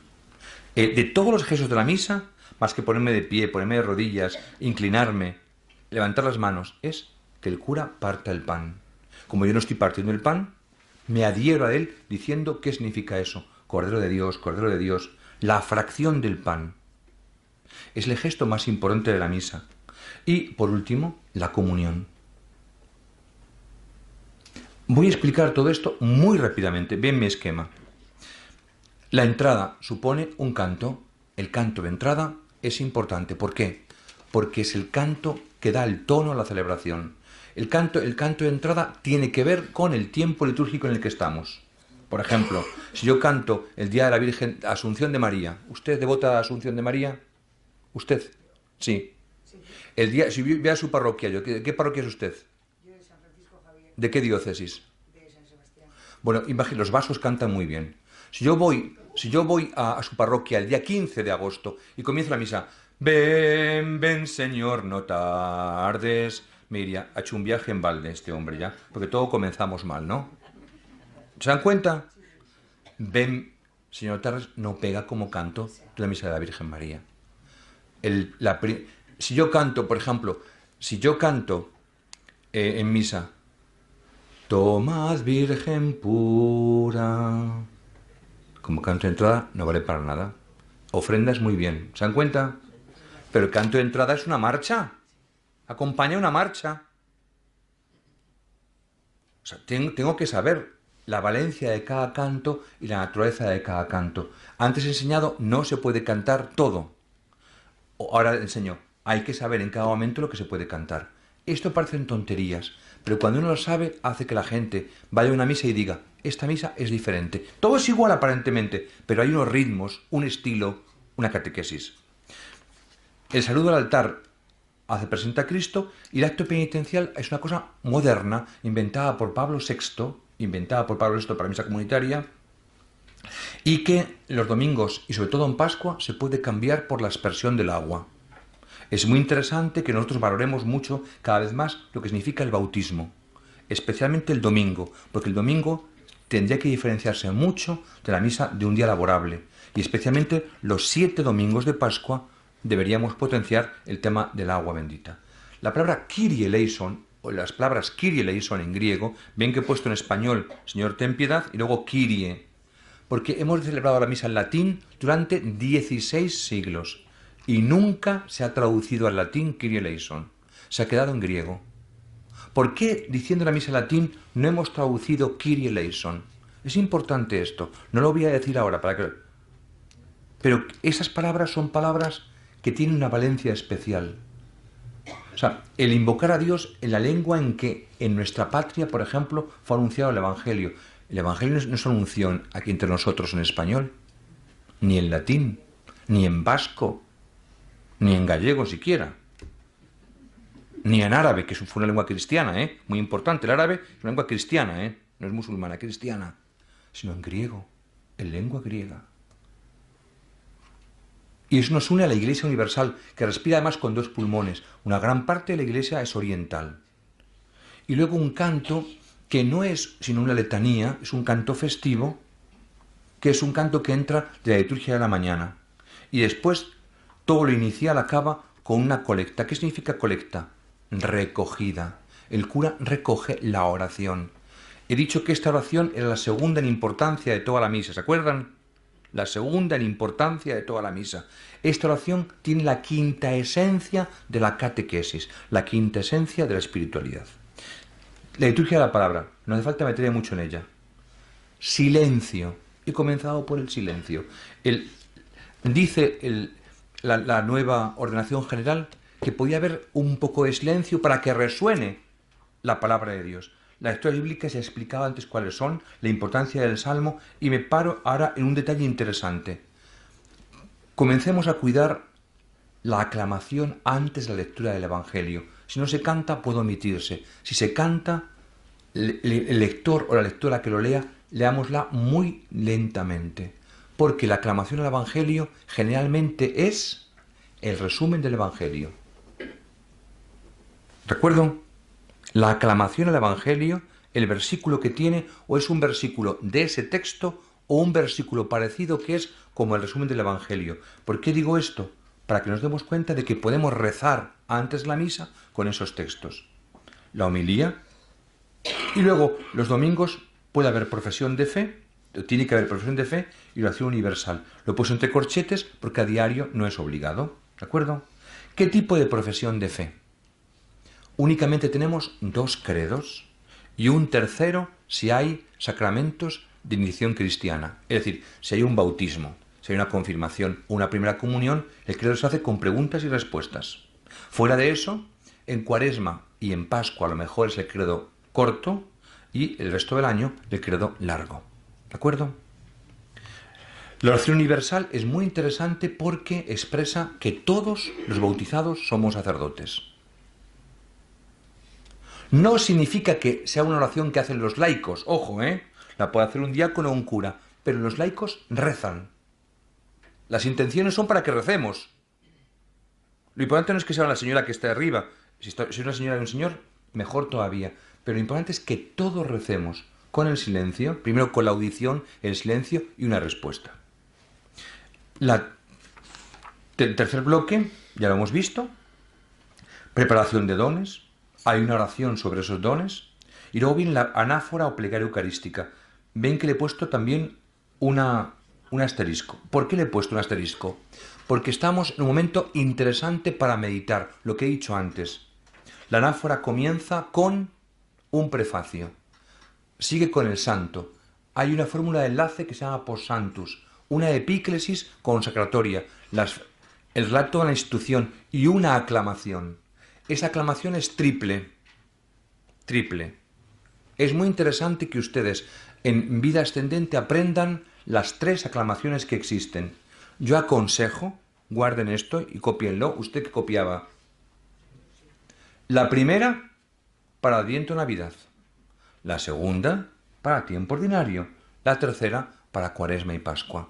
De todos los gestos de la misa, más que ponerme de pie, ponerme de rodillas, inclinarme, levantar las manos, es que el cura parta el pan. Como yo no estoy partiendo el pan, me adhiero a él diciendo qué significa eso. Cordero de Dios, la fracción del pan. Es el gesto más importante de la misa. Y, por último, la comunión. Voy a explicar todo esto muy rápidamente. Ven mi esquema. La entrada supone un canto. El canto de entrada es importante. ¿Por qué? Porque es el canto que da el tono a la celebración. El canto de entrada tiene que ver con el tiempo litúrgico en el que estamos. Por ejemplo, si yo canto el día de la Virgen Asunción de María, ¿usted es devota de Asunción de María? ¿Usted? Sí. El día, si ve a su parroquia, ¿qué parroquia es usted? Yo de San Francisco Javier. ¿De qué diócesis? De San Sebastián. Bueno, imagínate, los vascos cantan muy bien. Si yo voy a su parroquia el día 15 de agosto y comienzo la misa, ven, ven, Señor, no tardes. Me diría, ha hecho un viaje en balde este hombre ya, porque todo comenzamos mal, ¿no? ¿Se dan cuenta? Ven, Señor, no tardes, no pega como canto de la misa de la Virgen María. Si yo canto, por ejemplo, en misa, tomad Virgen pura, como canto de entrada no vale para nada. Ofrendas muy bien, ¿se dan cuenta? Pero el canto de entrada es una marcha. Acompaña una marcha. O sea, tengo que saber la valencia de cada canto y la naturaleza de cada canto. Antes he enseñado, no se puede cantar todo. Ahora enseño, hay que saber en cada momento lo que se puede cantar. Esto parecen tonterías, pero cuando uno lo sabe, hace que la gente vaya a una misa y diga, esta misa es diferente. Todo es igual aparentemente, pero hay unos ritmos, un estilo, una catequesis. El saludo al altar hace presente a Cristo y el acto penitencial es una cosa moderna, inventada por Pablo VI para misa comunitaria, y que los domingos y sobre todo en Pascua se puede cambiar por la aspersión del agua. Es muy interesante que nosotros valoremos mucho cada vez más lo que significa el bautismo, especialmente el domingo, porque el domingo tendría que diferenciarse mucho de la misa de un día laborable, y especialmente los 7 domingos de Pascua deberíamos potenciar el tema del agua bendita. La palabra Kyrie eleison, o las palabras Kyrie eleison en griego, ven que he puesto en español Señor ten piedad y luego Kyrie, porque hemos celebrado la misa en latín durante 16 siglos y nunca se ha traducido al latín Kyrie eleison, se ha quedado en griego. ¿Por qué diciendo la misa en latín no hemos traducido Kyrie eleison? Es importante esto, no lo voy a decir ahora pero esas palabras son palabras que tienen una valencia especial. O sea, el invocar a Dios en la lengua en que en nuestra patria, por ejemplo, fue anunciado el Evangelio. El Evangelio no se anunció aquí entre nosotros en español, ni en latín, ni en vasco, ni en gallego siquiera, ni en árabe, que fue una lengua cristiana, muy importante. El árabe es una lengua cristiana, no es musulmana, cristiana, sino en griego, en lengua griega. Y eso nos une a la Iglesia universal, que respira además con dos pulmones. Una gran parte de la Iglesia es oriental. Y luego un canto que no es sino una letanía, es un canto festivo, que es un canto que entra de la liturgia de la mañana. Y después todo lo inicial acaba con una colecta. ¿Qué significa colecta? Recogida. El cura recoge la oración. He dicho que esta oración era la segunda en importancia de toda la misa, ¿se acuerdan? La segunda en importancia de toda la misa. Esta oración tiene la quinta esencia de la catequesis, la quinta esencia de la espiritualidad. La liturgia de la palabra, no hace falta meterme mucho en ella. Silencio. He comenzado por el silencio. Dice la nueva ordenación general que podía haber un poco de silencio para que resuene la palabra de Dios. La lectura bíblica se ha explicado antes cuáles son, la importancia del Salmo, y me paro ahora en un detalle interesante. Comencemos a cuidar la aclamación antes de la lectura del Evangelio. Si no se canta, puede omitirse. Si se canta, el lector o la lectora que lo lea, leámosla muy lentamente, porque la aclamación al Evangelio generalmente es el resumen del Evangelio. ¿Recuerdo? La aclamación al Evangelio, el versículo que tiene, o es un versículo de ese texto, o un versículo parecido que es como el resumen del Evangelio. ¿Por qué digo esto? Para que nos demos cuenta de que podemos rezar antes de la misa con esos textos. La homilía, y luego los domingos puede haber profesión de fe, tiene que haber profesión de fe y oración universal. Lo he puesto entre corchetes porque a diario no es obligado. ¿De acuerdo? ¿Qué tipo de profesión de fe? Únicamente tenemos 2 credos y un tercero si hay sacramentos de iniciación cristiana. Es decir, si hay un bautismo, si hay una confirmación o una primera comunión, el credo se hace con preguntas y respuestas. Fuera de eso, en Cuaresma y en Pascua a lo mejor es el credo corto y el resto del año el credo largo. ¿De acuerdo? La oración universal es muy interesante porque expresa que todos los bautizados somos sacerdotes. No significa que sea una oración que hacen los laicos, ojo, la puede hacer un diácono o un cura, pero los laicos rezan. Las intenciones son para que recemos. Lo importante no es que sea la señora que esté arriba, si es una señora y un señor, mejor todavía, pero lo importante es que todos recemos con el silencio, primero con la audición, el silencio y una respuesta. El tercer bloque, ya lo hemos visto, preparación de dones. Hay una oración sobre esos dones. Y luego viene la anáfora o plegaria eucarística. Ven que le he puesto también un asterisco. ¿Por qué le he puesto un asterisco? Porque estamos en un momento interesante para meditar, lo que he dicho antes. La anáfora comienza con un prefacio. Sigue con el santo. Hay una fórmula de enlace que se llama post santus. Una epíclesis consacratoria. El relato de la institución y una aclamación. Esa aclamación es triple. Triple. Es muy interesante que ustedes en vida ascendente aprendan las 3 aclamaciones que existen. Yo aconsejo, guarden esto y cópienlo. ¿Usted qué copiaba? La primera, para Adviento Navidad. La segunda, para tiempo ordinario. La tercera, para Cuaresma y Pascua.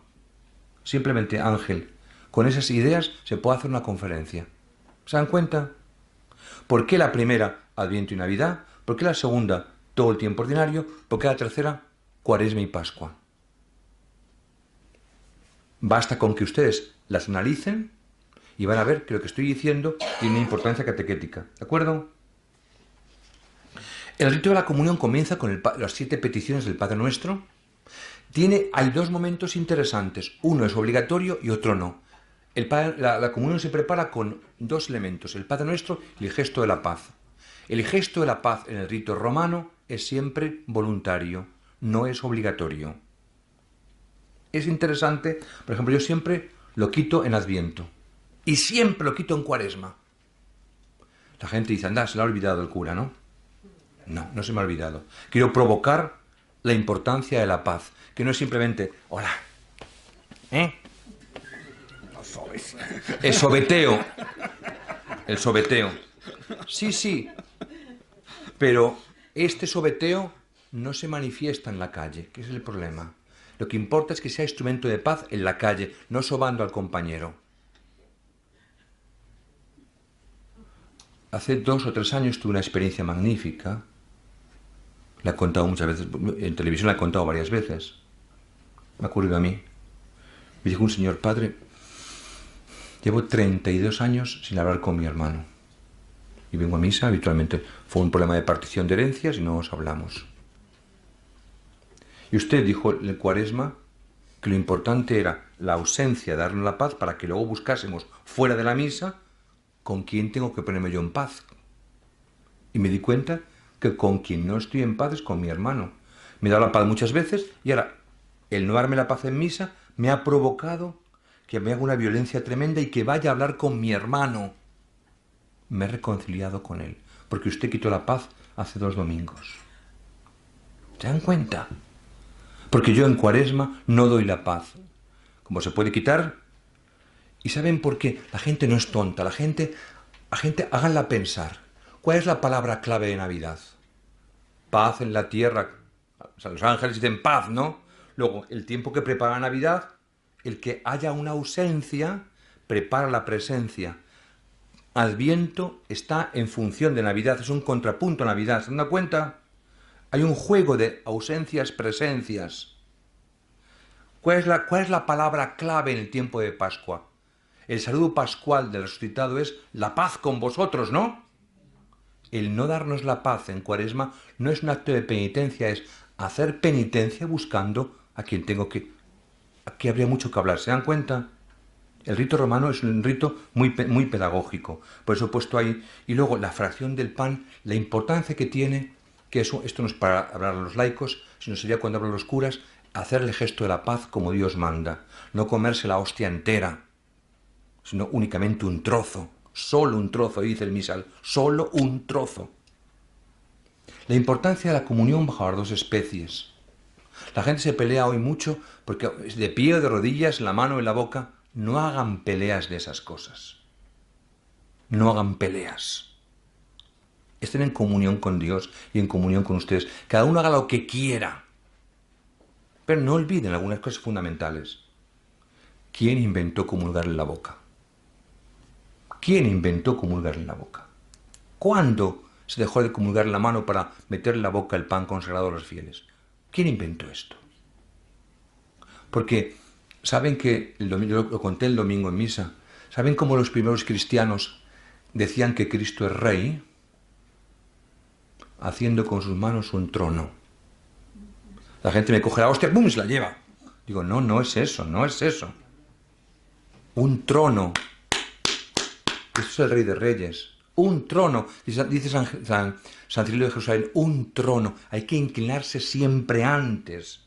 Simplemente, Ángel, con esas ideas se puede hacer una conferencia. ¿Se dan cuenta? ¿Por qué la primera, Adviento y Navidad? ¿Por qué la segunda, todo el tiempo ordinario? ¿Por qué la tercera, Cuaresma y Pascua? Basta con que ustedes las analicen y van a ver que lo que estoy diciendo tiene una importancia catequética. ¿De acuerdo? El rito de la comunión comienza con las 7 peticiones del Padre Nuestro. Hay 2 momentos interesantes. Uno es obligatorio y otro no. La comunión se prepara con 2 elementos, el Padre Nuestro y el gesto de la paz. El gesto de la paz en el rito romano es siempre voluntario, no es obligatorio. Es interesante, por ejemplo, yo siempre lo quito en Adviento y siempre lo quito en Cuaresma. La gente dice, anda, se le ha olvidado el cura, ¿no? No, no se me ha olvidado. Quiero provocar la importancia de la paz, que no es simplemente, hola, ¿eh? El sobeteo. El sobeteo. Sí, sí. Pero este sobeteo no se manifiesta en la calle, que es el problema. Lo que importa es que sea instrumento de paz en la calle, no sobando al compañero. Hace 2 o 3 años tuve una experiencia magnífica. La he contado muchas veces, en televisión la he contado varias veces. Me ha ocurrido a mí. Me dijo un señor, padre, llevo 32 años sin hablar con mi hermano. Y vengo a misa, habitualmente. Fue un problema de partición de herencias y no nos hablamos. Y usted dijo en el Cuaresma que lo importante era la ausencia, darnos la paz, para que luego buscásemos fuera de la misa con quién tengo que ponerme yo en paz. Y me di cuenta que con quien no estoy en paz es con mi hermano. Me he dado la paz muchas veces y ahora el no darme la paz en misa me ha provocado que me haga una violencia tremenda y que vaya a hablar con mi hermano. Me he reconciliado con él, porque usted quitó la paz hace 2 domingos. ¿Se dan cuenta? Porque yo en Cuaresma no doy la paz. Como se puede quitar. ¿Y saben por qué? La gente no es tonta. La gente, háganla pensar. ¿Cuál es la palabra clave de Navidad? Paz en la tierra. O sea, los ángeles dicen paz, ¿no? Luego, el tiempo que prepara Navidad, el que haya una ausencia, prepara la presencia. Adviento está en función de Navidad, es un contrapunto a Navidad. ¿Se dan cuenta? Hay un juego de ausencias, presencias. ¿Cuál es la palabra clave en el tiempo de Pascua? El saludo pascual del resucitado es la paz con vosotros, ¿no? El no darnos la paz en Cuaresma no es un acto de penitencia, es hacer penitencia buscando a quien tengo que... Aquí habría mucho que hablar, ¿se dan cuenta? El rito romano es un rito muy pedagógico, por eso he puesto ahí. Y luego la fracción del pan, la importancia que tiene, que esto no es para hablar a los laicos, sino sería cuando hablan los curas, hacer el gesto de la paz como Dios manda, no comerse la hostia entera, sino únicamente un trozo, solo un trozo, dice el misal, solo un trozo. La importancia de la comunión bajo las 2 especies. La gente se pelea hoy mucho porque de pie o de rodillas, la mano en la boca. No hagan peleas de esas cosas. No hagan peleas. Estén en comunión con Dios y en comunión con ustedes. Cada uno haga lo que quiera. Pero no olviden algunas cosas fundamentales. ¿Quién inventó comulgar en la boca? ¿Quién inventó comulgar en la boca? ¿Cuándo se dejó de comulgar en la mano para meter en la boca el pan consagrado a los fieles? ¿Quién inventó esto? Porque saben que, yo lo conté el domingo en misa, ¿saben cómo los primeros cristianos decían que Cristo es rey? Haciendo con sus manos un trono. La gente me coge la hostia, ¡pum!, y se la lleva. Digo, no, no es eso, no es eso. Un trono. Cristo es el Rey de Reyes. Un trono. Dice San Cirilo de Jerusalén, un trono. Hay que inclinarse siempre antes.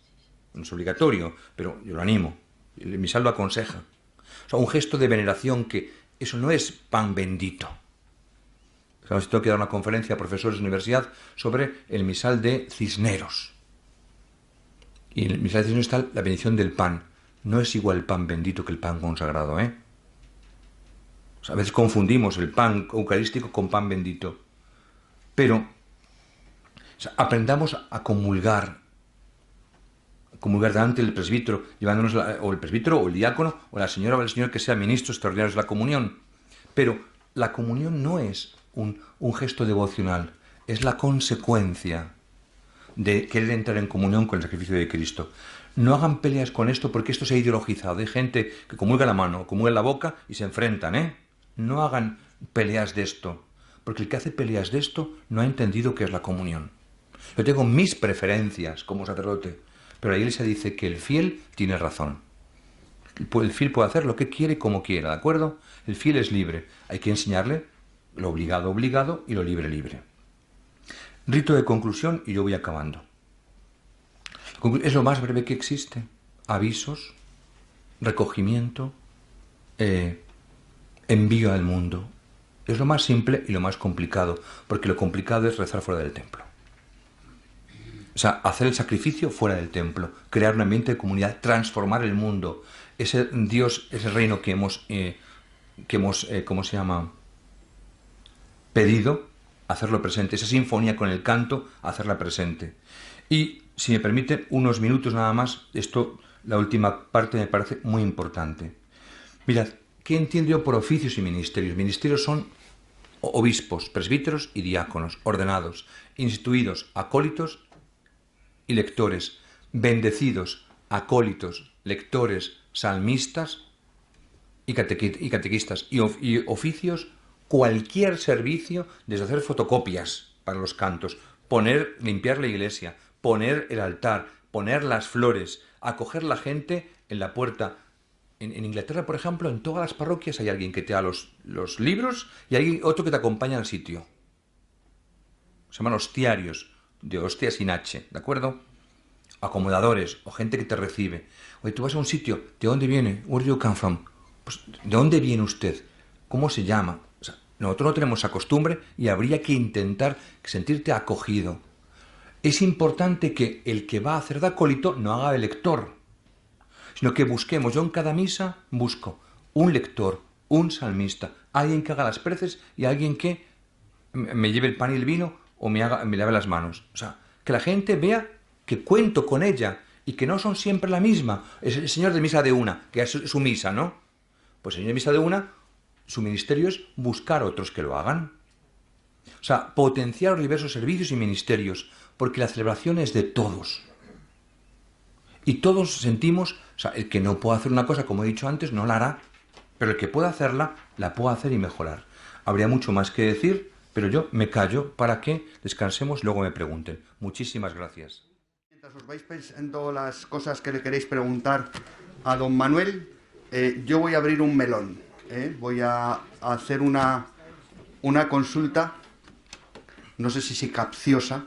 No es obligatorio, pero yo lo animo. El misal lo aconseja. O sea, un gesto de veneración, que eso no es pan bendito. Tengo que dar una conferencia a profesores de universidad sobre el misal de Cisneros. Y en el misal de Cisneros está la bendición del pan. No es igual el pan bendito que el pan consagrado, ¿eh? O sea, a veces confundimos el pan eucarístico con pan bendito. Pero aprendamos a comulgar delante del presbítero, llevándonos o el presbítero o el diácono o la señora o el señor que sea ministro extraordinario de la comunión. Pero la comunión no es un gesto devocional, es la consecuencia de querer entrar en comunión con el sacrificio de Cristo. No hagan peleas con esto, porque esto se ha ideologizado. Hay gente que comulga la mano, comulga la boca y se enfrentan, ¿eh? No hagan peleas de esto, porque el que hace peleas de esto no ha entendido qué es la comunión. Yo tengo mis preferencias como sacerdote, pero la Iglesia dice que el fiel tiene razón. El fiel puede hacer lo que quiere y como quiera, ¿de acuerdo? El fiel es libre. Hay que enseñarle lo obligado, obligado, y lo libre, libre. Rito de conclusión, y yo voy acabando. Es lo más breve que existe. Avisos, recogimiento, envío al mundo. Es lo más simple y lo más complicado, porque lo complicado es rezar fuera del templo. O sea, hacer el sacrificio fuera del templo, crear un ambiente de comunidad, transformar el mundo. Ese Dios, ese reino que hemos ¿cómo se llama? Pedido, hacerlo presente. Esa sinfonía con el canto, hacerla presente. Y, si me permiten, unos minutos nada más, la última parte me parece muy importante. Mirad, ¿qué entiendo yo por oficios y ministerios? Ministerios son obispos, presbíteros y diáconos, ordenados, instituidos, acólitos y lectores, bendecidos, acólitos, lectores, salmistas y catequistas, y oficios, cualquier servicio, desde hacer fotocopias para los cantos, limpiar la iglesia, poner el altar, poner las flores, acoger la gente en la puerta. En Inglaterra, por ejemplo, en todas las parroquias hay alguien que te da los libros y hay otro que te acompaña al sitio. Se llaman hostiarios, de hostia sin H, ¿de acuerdo? Acomodadores o gente que te recibe. Oye, tú vas a un sitio, ¿de dónde viene? Where do you come from? Pues, ¿de dónde viene usted? ¿Cómo se llama? O sea, nosotros no tenemos esa costumbre y habría que intentar sentirte acogido. Es importante que el que va a hacer de acólito no haga de lector, sino que busquemos. Yo en cada misa busco un lector, un salmista, alguien que haga las preces y alguien que me lleve el pan y el vino o me lave las manos. O sea, que la gente vea que cuento con ella y que no son siempre la misma. Es el señor de misa de una, que es su misa, ¿no? Pues el señor de misa de una, su ministerio es buscar otros que lo hagan. O sea, potenciar los diversos servicios y ministerios, porque la celebración es de todos. Y todos sentimos, o sea, el que no pueda hacer una cosa, como he dicho antes, no la hará, pero el que pueda hacerla, la puede hacer y mejorar. Habría mucho más que decir, pero yo me callo para que descansemos y luego me pregunten. Muchísimas gracias. Mientras os vais pensando las cosas que le queréis preguntar a don Manuel, yo voy a abrir un melón. Voy a hacer una consulta, no sé si capciosa,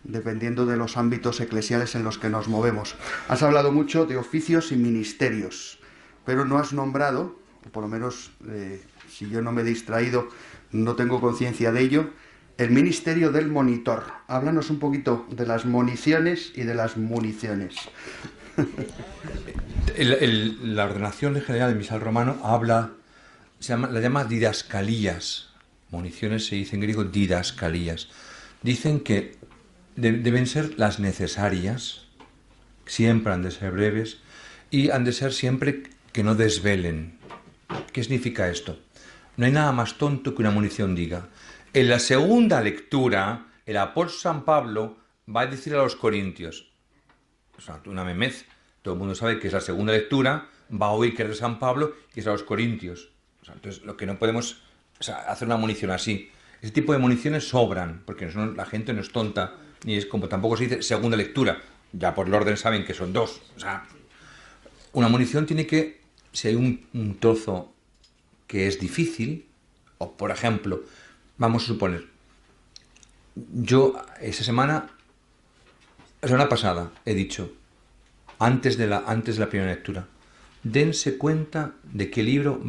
dependiendo de los ámbitos eclesiales en los que nos movemos. Has hablado mucho de oficios y ministerios, pero no has nombrado, o por lo menos si yo no me he distraído, no tengo conciencia de ello, el ministerio del monitor. Háblanos un poquito de las municiones y de las municiones. La ordenación general del misal romano la llama didascalías. Municiones se dice en griego didascalías. Dicen que deben ser las necesarias, siempre han de ser breves y han de ser siempre que no desvelen. ¿Qué significa esto? No hay nada más tonto que una munición diga. En la segunda lectura, el apóstol San Pablo va a decir a los corintios, o sea, una memez, todo el mundo sabe que es la segunda lectura, va a oír que es de San Pablo y es a los corintios. O sea, entonces, lo que no podemos hacer una munición así. Ese tipo de municiones sobran, porque la gente no es tonta, ni es como tampoco se dice segunda lectura. Ya por el orden saben que son dos. O sea, una munición tiene que, si hay un trozo que es difícil, o por ejemplo, vamos a suponer, yo esa semana, la semana pasada, he dicho, antes de la primera lectura, dense cuenta de qué libro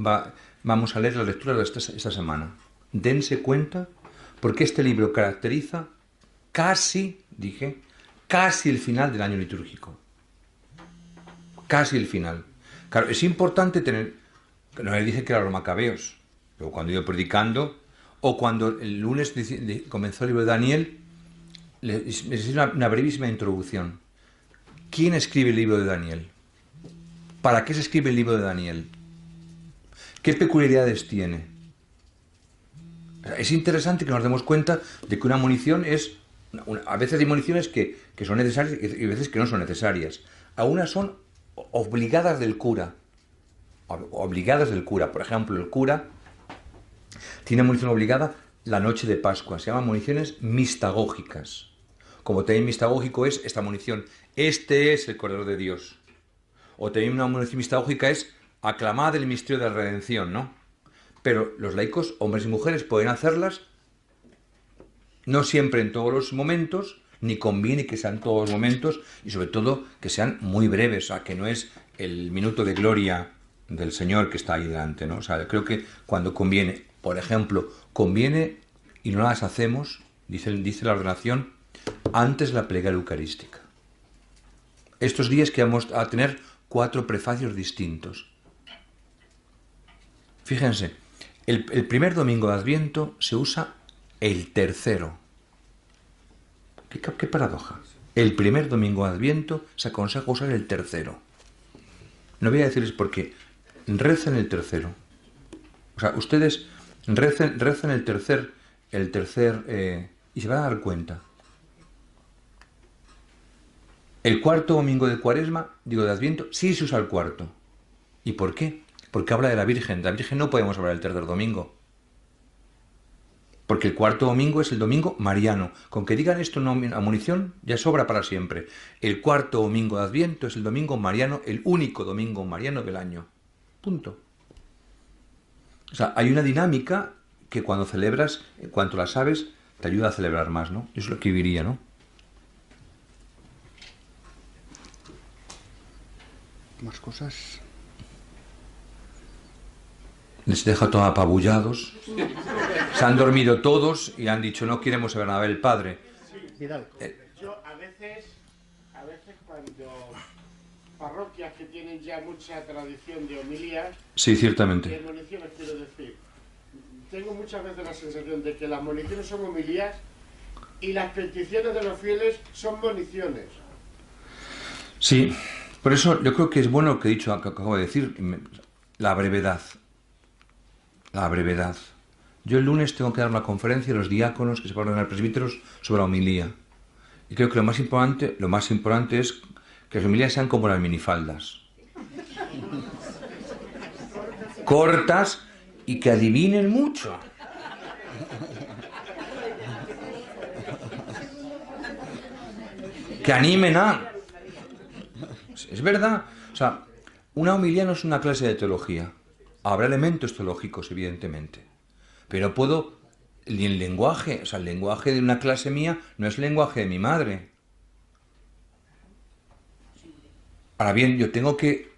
vamos a leer la lectura de esta semana. Dense cuenta, porque este libro caracteriza casi el final del año litúrgico. Casi el final. Claro, es importante tener... No le dije que era los Macabeos, pero cuando iba predicando, o cuando el lunes comenzó el libro de Daniel, les hice una brevísima introducción. ¿Quién escribe el libro de Daniel? ¿Para qué se escribe el libro de Daniel? ¿Qué peculiaridades tiene? Es interesante que nos demos cuenta de que una munición es... A veces hay municiones que son necesarias y a veces que no son necesarias. Algunas son obligadas del cura. Obligadas del cura. Por ejemplo, el cura tiene munición obligada la noche de Pascua. Se llaman municiones mistagógicas. Como también mistagógico es esta munición. Este es el Cordero de Dios. O también una munición mistagógica es aclamada el misterio de la redención, ¿no? Pero los laicos, hombres y mujeres, pueden hacerlas, no siempre en todos los momentos, ni conviene que sean todos los momentos, y sobre todo que sean muy breves, o sea, que no es el minuto de gloria del Señor que está ahí delante, ¿no? O sea, creo que cuando conviene, Por ejemplo, conviene, y no las hacemos, dice la ordenación, antes de la plegaria eucarística. Estos días que vamos a tener 4 prefacios distintos. Fíjense, el primer domingo de Adviento se usa el tercero. ¿Qué paradoja? El primer domingo de Adviento se aconseja usar el tercero. No voy a decirles por qué. Recen el tercero. O sea, ustedes recen el tercer y se van a dar cuenta. El cuarto domingo de Cuaresma, digo de Adviento, sí se usa el cuarto. ¿Y por qué? Porque habla de la Virgen. De la Virgen no podemos hablar el tercer domingo. Porque el cuarto domingo es el domingo mariano. Con que digan esto a munición, ya sobra para siempre. El cuarto domingo de Adviento es el domingo mariano, el único domingo mariano del año. Punto. O sea, hay una dinámica que cuando celebras, en cuanto la sabes, te ayuda a celebrar más, ¿no? Eso es lo que diría, ¿no? Más cosas. Les deja todos apabullados. Se han dormido todos y han dicho, no queremos saber nada del Padre. Yo a veces cuando parroquias que tienen ya mucha tradición de homilías, Sí, ciertamente. de moniciones quiero decir, tengo muchas veces la sensación de que las moniciones son homilías y las peticiones de los fieles son moniciones. Sí, por eso yo creo que es bueno lo que he dicho, que acabo de decir, la brevedad. La brevedad. Yo el lunes tengo que dar una conferencia a los diáconos que se van a ordenar presbíteros sobre la homilía. Y creo que lo más importante es que las homilías sean como las minifaldas. Cortas y que adivinen mucho. Que animen a... Es verdad. O sea, una homilía no es una clase de teología. Habrá elementos teológicos, evidentemente. Pero puedo... Y el lenguaje, o sea, el lenguaje de una clase mía no es el lenguaje de mi madre. Ahora bien, yo tengo que,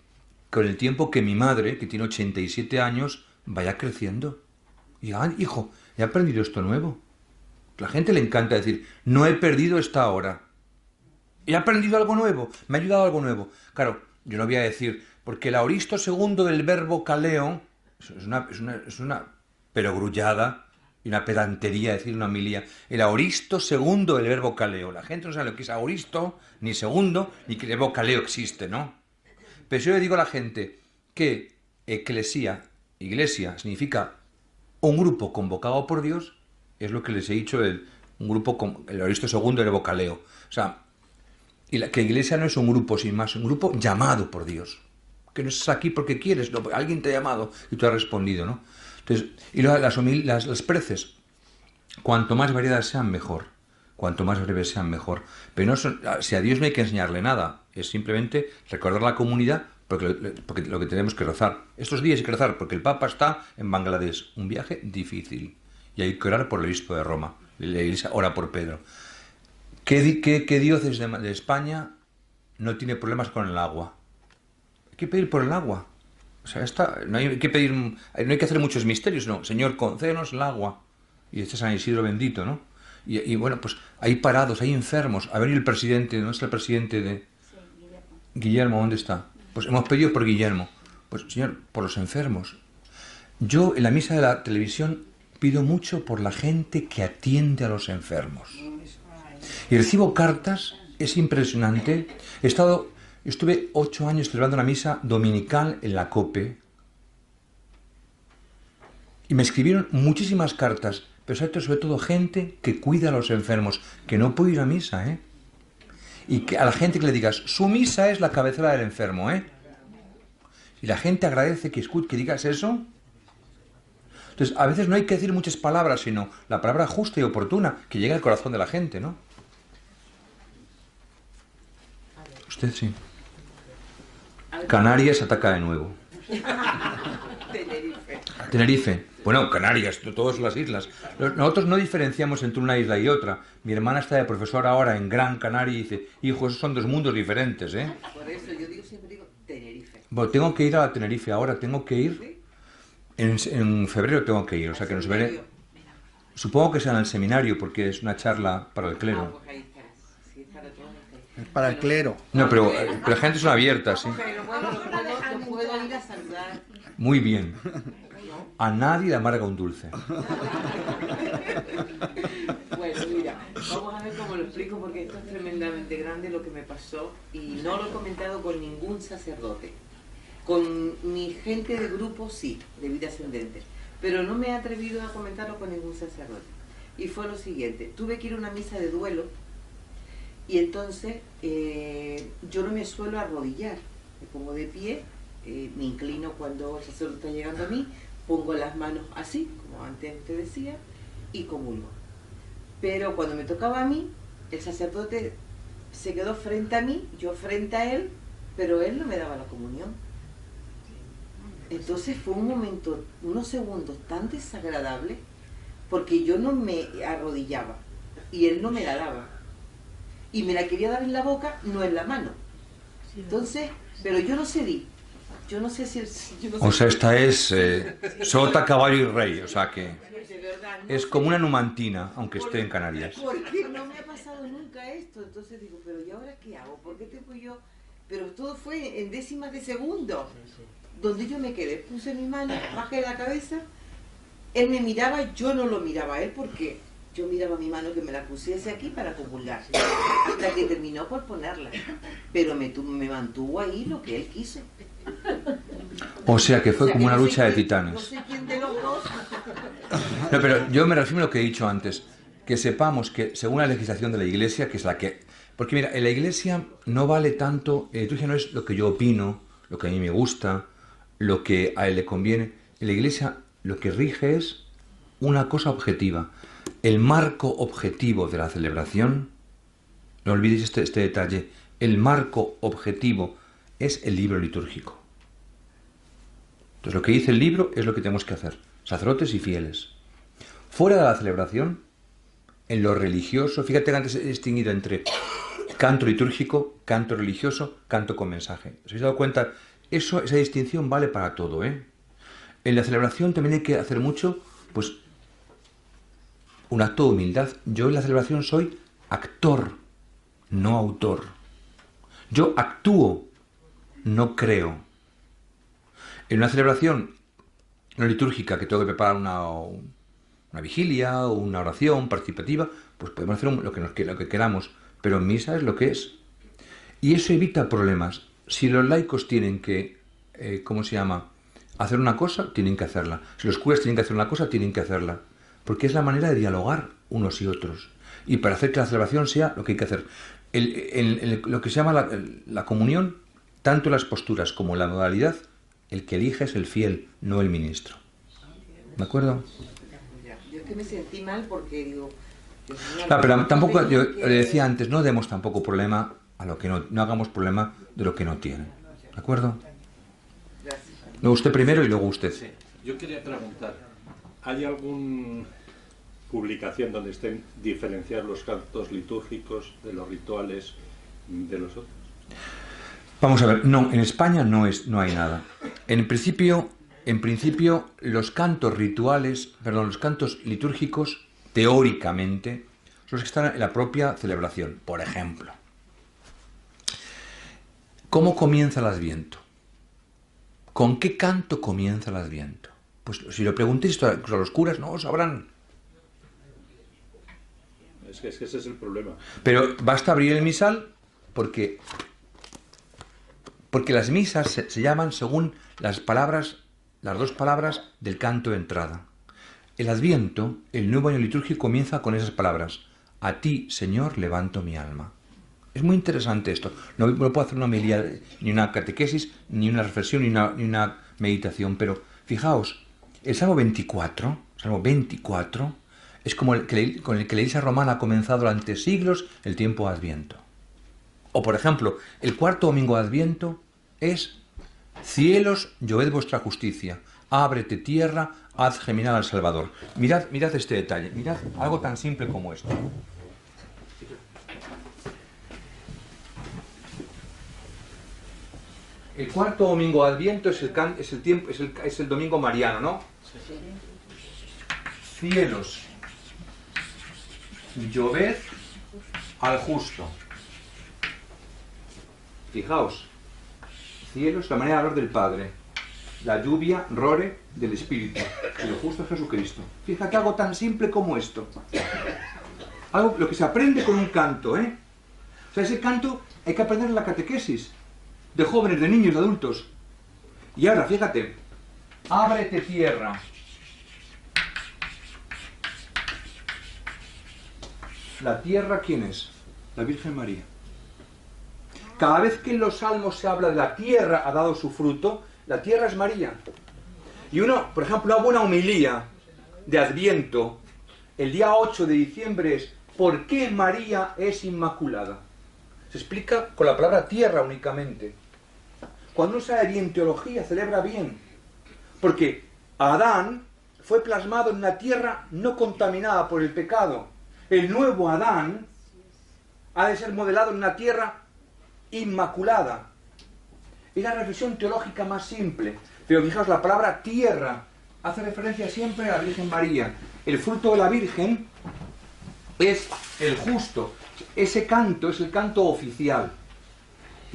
con el tiempo que mi madre, que tiene 87 años, vaya creciendo. Y diga, hijo, he aprendido esto nuevo. A la gente le encanta decir, no he perdido esta hora. He aprendido algo nuevo, me ha ayudado algo nuevo. Claro, yo no voy a decir, porque el aoristo segundo del verbo kaleo es una perogrullada y una pedantería decir una homilía. El aoristo segundo del verbo kaleo. La gente no sabe lo que es aoristo, ni segundo, ni que el verbo kaleo existe, ¿no? Pero yo le digo a la gente que iglesia, significa un grupo convocado por Dios, es lo que les he dicho, el aoristo segundo del verbo kaleo. O sea, que iglesia no es un grupo sin más, un grupo llamado por Dios. Que no estás aquí porque quieres, no, porque alguien te ha llamado y tú has respondido, ¿no? Entonces, y las preces, cuanto más variadas sean, mejor. Cuanto más breves sean, mejor. Pero no son, si a Dios no hay que enseñarle nada, es simplemente recordar la comunidad porque lo que tenemos que rezar. Estos días hay que rezar porque el Papa está en Bangladesh, un viaje difícil. Y hay que orar por el obispo de Roma. La Iglesia ora por Pedro. ¿Qué diócesis de España no tiene problemas con el agua? Hay que pedir por el agua. O sea, no hay que pedir, no hay que hacer muchos misterios, no. Señor, concédenos el agua. Y este San Isidro bendito, ¿no? Y bueno, pues hay parados, hay enfermos. A ver, ¿y el presidente? ¿Dónde está el presidente de...? Sí, Guillermo, ¿dónde está? Pues hemos pedido por Guillermo. Pues, señor, por los enfermos. Yo, en la misa de la televisión, pido mucho por la gente que atiende a los enfermos. Y recibo cartas, es impresionante. Estuve 8 años celebrando una misa dominical en la COPE y me escribieron muchísimas cartas, pero sobre todo gente que cuida a los enfermos, que no puede ir a misa, ¿eh? Y que a la gente que le digas, su misa es la cabecera del enfermo, ¿eh? Y la gente agradece que digas eso. Entonces, a veces no hay que decir muchas palabras, sino la palabra justa y oportuna, que llegue al corazón de la gente, ¿no? Usted sí. Canarias ataca de nuevo. Tenerife. Bueno, Canarias, todas las islas. Nosotros no diferenciamos entre una isla y otra. Mi hermana está de profesora ahora en Gran Canaria y dice, hijo, esos son 2 mundos diferentes, ¿eh? Por eso yo siempre digo Tenerife. Bueno, tengo que ir a Tenerife ahora, tengo que ir. ¿Sí? En febrero tengo que ir, o sea que nos veré. Supongo que será en el seminario, porque es una charla para el clero. Para el clero. No, pero la gente son abiertas, ¿sí? Pero bueno, lo puedo ir a saludar. Muy bien. A nadie le amarga un dulce. Bueno, mira, vamos a ver cómo lo explico porque esto es tremendamente grande lo que me pasó y no lo he comentado con ningún sacerdote. Con mi gente de grupo sí, de vida ascendente, pero no me he atrevido a comentarlo con ningún sacerdote. Y fue lo siguiente, tuve que ir a una misa de duelo y entonces yo no me suelo arrodillar, me pongo de pie, me inclino cuando el sacerdote está llegando a mí, pongo las manos así, como antes te decía, y comulgo. Pero cuando me tocaba a mí, el sacerdote se quedó frente a mí, yo frente a él, pero él no me daba la comunión. Entonces fue un momento, unos segundos tan desagradables, porque yo no me arrodillaba y él no me la daba. Y me la quería dar en la boca, no en la mano. Entonces, pero yo no cedí. Yo no sé si... yo no sé O sea, esta es sota, caballo y rey, o sea que de verdad, no es sé. como una numantina, aunque esté en Canarias. Porque no me ha pasado nunca esto. Entonces digo, pero ¿y ahora qué hago? ¿Por qué tengo yo...? Pero todo fue en décimas de segundo. Donde yo me quedé, puse mi mano, bajé la cabeza, él me miraba, yo no lo miraba a él porque yo miraba mi mano que me la pusiese aquí para comulgar, hasta que terminó por ponerla, pero me mantuvo ahí lo que él quiso. O sea que fue como una no sé lucha de quién- titanes. No sé quién de los dos. No, pero yo me refiero a lo que he dicho antes, que sepamos que según la legislación de la Iglesia, que es la que... Porque mira, en la Iglesia no vale tanto, la liturgia no es lo que yo opino, lo que a mí me gusta, lo que a él le conviene. En la Iglesia lo que rige es una cosa objetiva. El marco objetivo de la celebración, no olvidéis este detalle, el marco objetivo es el libro litúrgico. Entonces lo que dice el libro es lo que tenemos que hacer, sacerdotes y fieles. Fuera de la celebración, en lo religioso, fíjate que antes he distinguido entre canto litúrgico, canto religioso, canto con mensaje. ¿Os habéis dado cuenta? Esa distinción vale para todo, ¿eh? En la celebración también hay que hacer mucho, pues, un acto de humildad. Yo en la celebración soy actor, no autor. Yo actúo, no creo. En una celebración no litúrgica que tengo que preparar una vigilia o una oración participativa, pues podemos hacer lo que queramos, pero en misa es lo que es. Y eso evita problemas. Si los laicos tienen que, ¿cómo se llama?, hacer una cosa, tienen que hacerla. Si los curas tienen que hacer una cosa, tienen que hacerla. Porque es la manera de dialogar unos y otros. Y para hacer que la celebración sea lo que hay que hacer. Lo que se llama la comunión, tanto en las posturas como en la modalidad, el que elige es el fiel, no el ministro. ¿De acuerdo? Yo es que me sentí mal porque digo... Dios mío, Pero tampoco, yo que- le decía antes, no demos tampoco problema a lo que no hagamos problema de lo que no tienen. ¿De acuerdo? Gracias. No, usted primero y luego usted. Sí, yo quería preguntar, ¿hay alguna publicación donde estén diferenciar los cantos litúrgicos de los rituales de los otros? Vamos a ver, no, en España no hay nada. En principio, los cantos rituales, perdón, los cantos litúrgicos, teóricamente, son los que están en la propia celebración. Por ejemplo, ¿cómo comienza el Adviento? ¿Con qué canto comienza el Adviento? Pues si lo preguntéis a los curas, no lo sabrán. Es que ese es el problema. Pero basta abrir el misal porque las misas se llaman según las dos palabras del canto de entrada. El Adviento, el nuevo año litúrgico, comienza con esas palabras. A ti, Señor, levanto mi alma. Es muy interesante esto. No puedo hacer una homilía, ni una catequesis, ni una reflexión, ni una meditación, pero fijaos, el Salmo 24, es como con el que la Iglesia romana ha comenzado durante siglos el tiempo de Adviento. O, por ejemplo, el cuarto domingo de Adviento es cielos, lloved vuestra justicia, ábrete tierra, haz geminar al Salvador. Mirad este detalle, mirad algo tan simple como esto. El cuarto domingo de Adviento es el domingo mariano, ¿no? Cielos, lloved al justo. Fijaos, cielos, la manera de hablar del Padre. La lluvia, rore, del Espíritu. Y lo justo es Jesucristo. Fíjate algo tan simple como esto. Algo, lo que se aprende con un canto, ¿eh? O sea, ese canto hay que aprender en la catequesis. De jóvenes, de niños, de adultos. Y ahora, fíjate. Ábrete tierra. ¿La tierra quién es? La Virgen María. Cada vez que en los salmos se habla de la tierra ha dado su fruto, la tierra es María. Y uno, por ejemplo, una buena homilía de Adviento, el día 8 de diciembre es ¿por qué María es inmaculada? Se explica con la palabra tierra únicamente. Cuando uno sabe bien teología, celebra bien. Porque Adán fue plasmado en una tierra no contaminada por el pecado. El nuevo Adán ha de ser modelado en una tierra inmaculada. Es la reflexión teológica más simple. Pero fijaos, la palabra tierra hace referencia siempre a la Virgen María. El fruto de la Virgen es el justo. Ese canto es el canto oficial.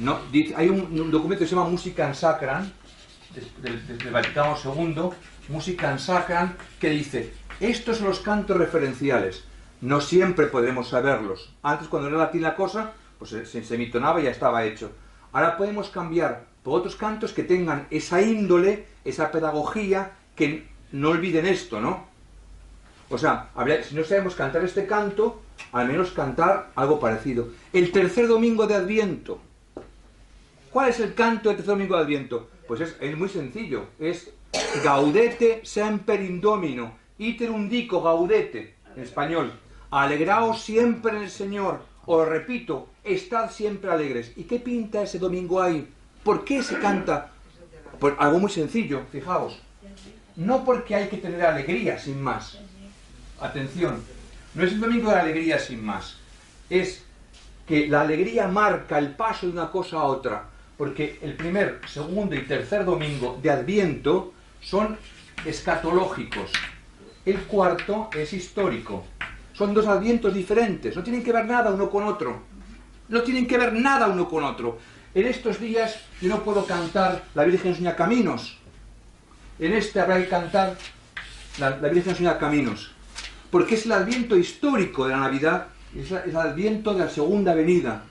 No, hay un documento que se llama Musica Sacram, del Vaticano II, Musica Sacram, que dice, estos son los cantos referenciales. No siempre podremos saberlos. Antes, cuando era latín la cosa, pues se mitonaba y ya estaba hecho. Ahora podemos cambiar por otros cantos que tengan esa índole, esa pedagogía, que no olviden esto, ¿no? O sea, si no sabemos cantar este canto, al menos cantar algo parecido. El tercer domingo de Adviento. ¿Cuál es el canto del tercer domingo de Adviento? Pues es muy sencillo. Es Gaudete semper in Domino, iterum dico gaudete, en español. Alegraos siempre en el Señor. Os repito, estad siempre alegres. ¿Y qué pinta ese domingo ahí? ¿Por qué se canta? Pues algo muy sencillo, fijaos. No porque hay que tener alegría, sin más. Atención, no es el domingo de la alegría sin más. Es que la alegría marca el paso de una cosa a otra. Porque el primer, segundo y tercer domingo de Adviento son escatológicos. El cuarto es histórico. Son dos advientos diferentes. No tienen que ver nada uno con otro. No tienen que ver nada uno con otro. En estos días yo no puedo cantar La Virgen enseña caminos. En este habrá que cantar la Virgen enseña caminos. Porque es el adviento histórico de la Navidad. Es el adviento de la segunda venida.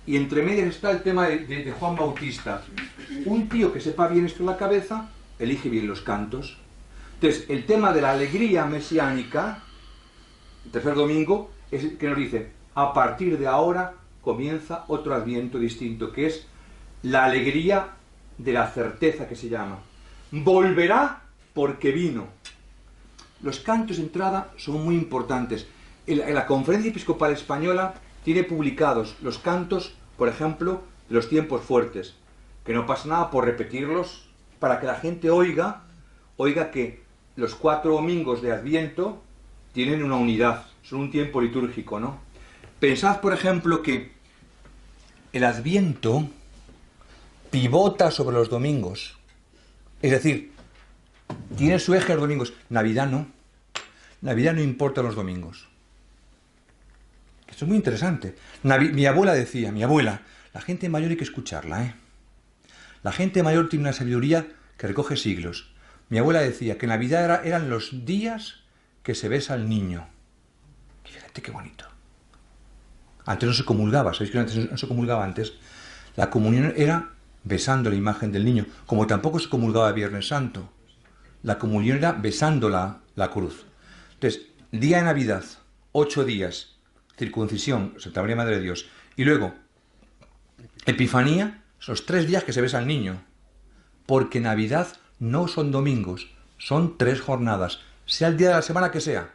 Y entre medias está el tema de Juan Bautista. Un tío que sepa bien esto en la cabeza, elige bien los cantos. Entonces, el tema de la alegría mesiánica, el tercer domingo, es el que nos dice, a partir de ahora comienza otro adviento distinto, que es la alegría de la certeza, que se llama. Volverá porque vino. Los cantos de entrada son muy importantes. En la Conferencia Episcopal Española tiene publicados los cantos, por ejemplo, de los tiempos fuertes, que no pasa nada por repetirlos para que la gente oiga que los 4 domingos de Adviento tienen una unidad, son un tiempo litúrgico, ¿no? Pensad, por ejemplo, que el Adviento pivota sobre los domingos, es decir, tiene su eje los domingos. Navidad no importa los domingos. Esto es muy interesante. Mi abuela decía, la gente mayor hay que escucharla, ¿eh? La gente mayor tiene una sabiduría que recoge siglos. Mi abuela decía que Navidad eran los días que se besa al niño. Fíjate qué bonito. Antes no se comulgaba, ¿sabéis que antes no se comulgaba antes? La comunión era besando la imagen del niño, como tampoco se comulgaba Viernes Santo. La comunión era besando la cruz. Entonces, día de Navidad, 8 días, circuncisión, Santa María Madre de Dios, y luego, Epifanía, son los 3 días que se besa al niño. Porque Navidad no son domingos, son 3 jornadas, sea el día de la semana que sea.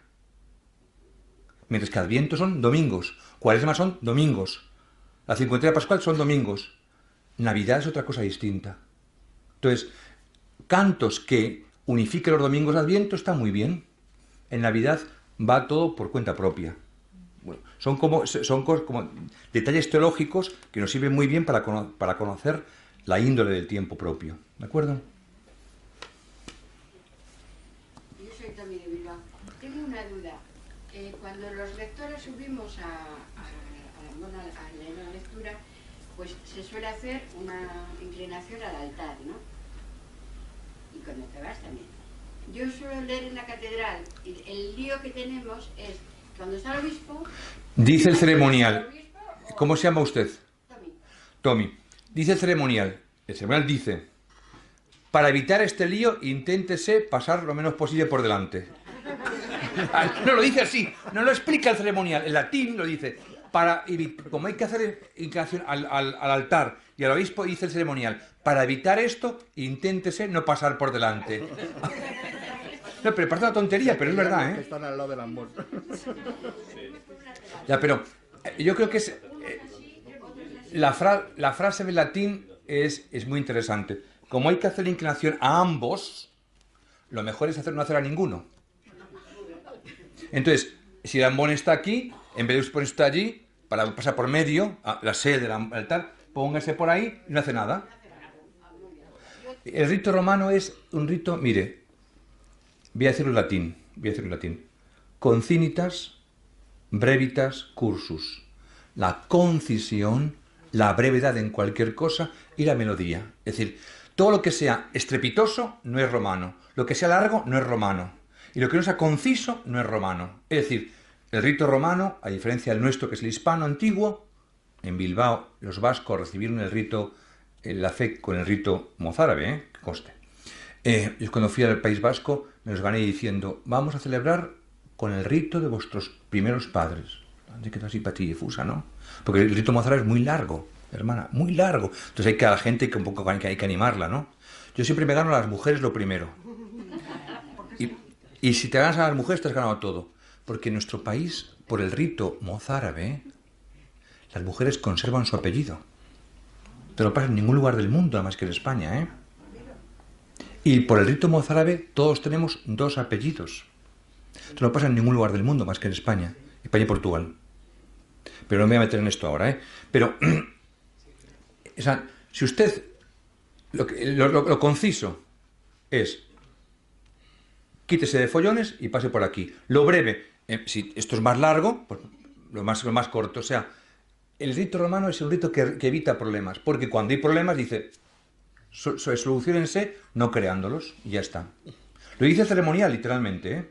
Mientras que Adviento son domingos, Cuaresma son domingos, la cincuentena pascual son domingos. Navidad es otra cosa distinta. Entonces, cantos que unifiquen los domingos de Adviento está muy bien. En Navidad va todo por cuenta propia. Bueno, son como detalles teológicos que nos sirven muy bien para conocer la índole del tiempo propio. ¿De acuerdo? Yo soy Tommy de Bilbao. Tengo una duda. Cuando los lectores subimos a leer la lectura, pues se suele hacer una inclinación al altar, ¿no? Y cuando te vas también. Yo suelo leer en la catedral y el lío que tenemos es cuando está el obispo... Dice el ceremonial. Obispo, ¿Cómo se llama usted? Tommy. Tommy. Dice el ceremonial dice, para evitar este lío, inténtese pasar lo menos posible por delante. No lo dice así, no lo explica el ceremonial, en latín lo dice, como hay que hacer inclinación al altar y al obispo, dice el ceremonial, para evitar esto, inténtese no pasar por delante. No, pero parece una tontería, pero es verdad, Que están al lado del amor. Ya, pero yo creo que es... La frase del latín es muy interesante. Como hay que hacer inclinación a ambos, lo mejor es no hacer a ninguno. Entonces, si el ambón está aquí, en vez de usted está allí, para pasar por medio, a la sede del altar, póngase por ahí y no hace nada. El rito romano es un rito, mire, voy a decirlo en latín. Concinitas, brevitas, cursus. La concisión, la brevedad en cualquier cosa y la melodía. Es decir, todo lo que sea estrepitoso no es romano. Lo que sea largo no es romano. Y lo que no sea conciso no es romano. Es decir, el rito romano, a diferencia del nuestro, que es el hispano antiguo, en Bilbao los vascos recibieron el rito, la fe con el rito mozárabe, que conste. Yo cuando fui al País Vasco me los gané diciendo, vamos a celebrar con el rito de vuestros primeros padres. ¿Dónde queda simpatía difusa, no? Porque el rito mozárabe es muy largo, hermana, muy largo. Entonces hay que a la gente que un poco hay que animarla, ¿no? Yo siempre me gano a las mujeres lo primero. Y si te ganas a las mujeres te has ganado todo. Porque en nuestro país, por el rito mozárabe, las mujeres conservan su apellido. Te lo pasa en ningún lugar del mundo, más que en España, ¿eh? Y por el rito mozárabe todos tenemos 2 apellidos. Te lo pasa en ningún lugar del mundo, más que en España. España y Portugal. Pero no me voy a meter en esto ahora, ¿eh? Pero, o sea, si usted, lo conciso es, quítese de follones y pase por aquí. Lo breve, si esto es más largo, pues lo más corto. O sea, el rito romano es un rito que evita problemas, porque cuando hay problemas dice, soluciónense no creándolos, y ya está. Lo dice el ceremonial, literalmente, ¿eh?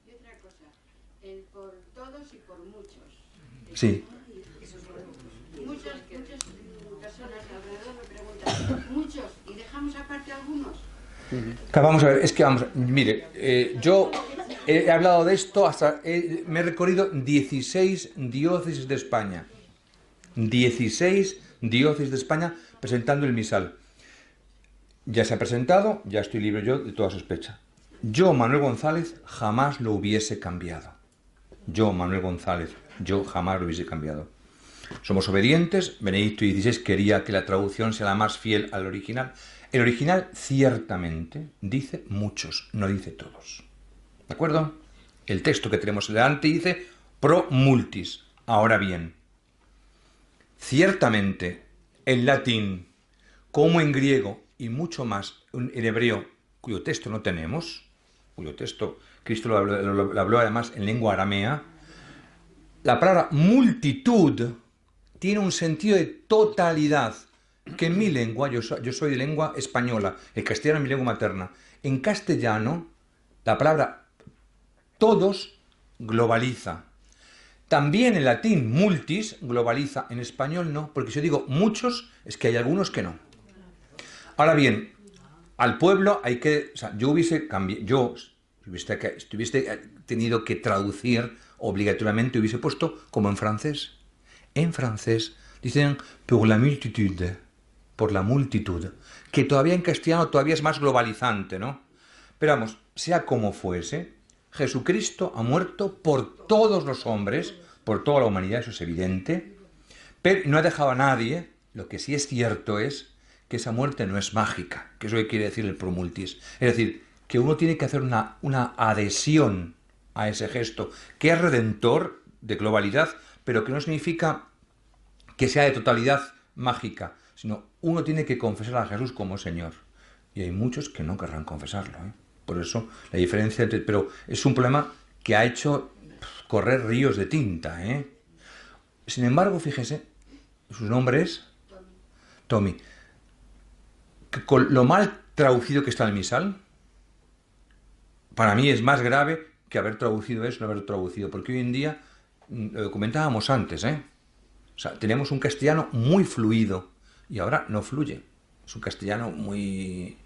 Y otra cosa, el por todos y por muchos. Sí. Muchas personas alrededor me preguntan, muchos, y dejamos aparte algunos. Vamos a ver, es que mire, yo he hablado de esto me he recorrido 16 diócesis de España. 16 diócesis de España presentando el misal. Ya se ha presentado, ya estoy libre yo de toda sospecha. Yo, Manuel González, jamás lo hubiese cambiado. Yo, Manuel González, yo jamás lo hubiese cambiado. Somos obedientes, Benedicto XVI quería que la traducción sea la más fiel al original. El original ciertamente dice muchos, no dice todos. ¿De acuerdo? El texto que tenemos delante dice pro multis. Ahora bien, ciertamente en latín, como en griego y mucho más en hebreo, cuyo texto no tenemos, cuyo texto Cristo lo habló además en lengua aramea, la palabra multitud tiene un sentido de totalidad, que en mi lengua, yo soy de lengua española, el castellano es mi lengua materna, en castellano la palabra todos globaliza. También en latín multis globaliza, en español no, porque si yo digo muchos, es que hay algunos que no. Ahora bien, al pueblo hay que... O sea, yo hubiese cambiado... si hubiese tenido que traducir obligatoriamente, hubiese puesto como en francés. En francés dicen pour la multitude, por la multitud, que todavía en castellano todavía es más globalizante, ¿no? Pero vamos, sea como fuese, Jesucristo ha muerto por todos los hombres, por toda la humanidad, eso es evidente, pero no ha dejado a nadie. Lo que sí es cierto es que esa muerte no es mágica, que es lo que quiere decir el pro multis. Es decir, que uno tiene que hacer una adhesión a ese gesto, que es redentor de globalidad, pero que no significa que sea de totalidad mágica, sino uno tiene que confesar a Jesús como Señor. Y hay muchos que no querrán confesarlo, ¿eh? Por eso la diferencia entre... Pero es un problema que ha hecho correr ríos de tinta, ¿eh? Sin embargo, fíjese, su nombre es Tommy. Que con lo mal traducido que está el misal, para mí es más grave que haber traducido eso, no haber traducido, porque hoy en día, lo comentábamos antes, ¿eh? O sea, tenemos un castellano muy fluido y ahora no fluye. Es un castellano muy...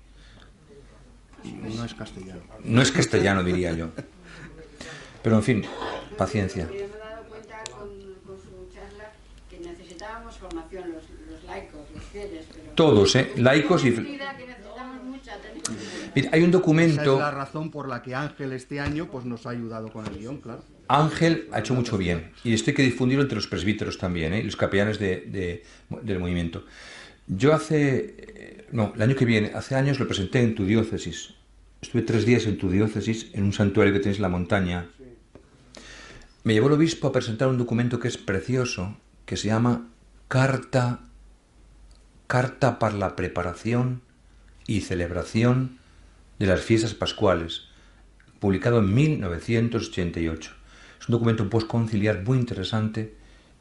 No es castellano. No es castellano, diría yo. Pero en fin, paciencia. Yo me he dado cuenta con su charla que necesitábamos formación, los laicos, los fieles. Pero Todos, laicos y... que necesitamos mucha atención. Mira, hay un Esa documento... es la razón por la que Ángel este año pues, nos ha ayudado con el guión, claro. Ángel ha hecho mucho bien y esto hay que difundirlo entre los presbíteros también, y los capellanes del movimiento. Yo el año que viene, hace años lo presenté en tu diócesis. Estuve 3 días en tu diócesis, en un santuario que tienes en la montaña. Me llevó el obispo a presentar un documento que es precioso, que se llama Carta para la preparación y celebración de las fiestas pascuales, publicado en 1988. Es un documento postconciliar muy interesante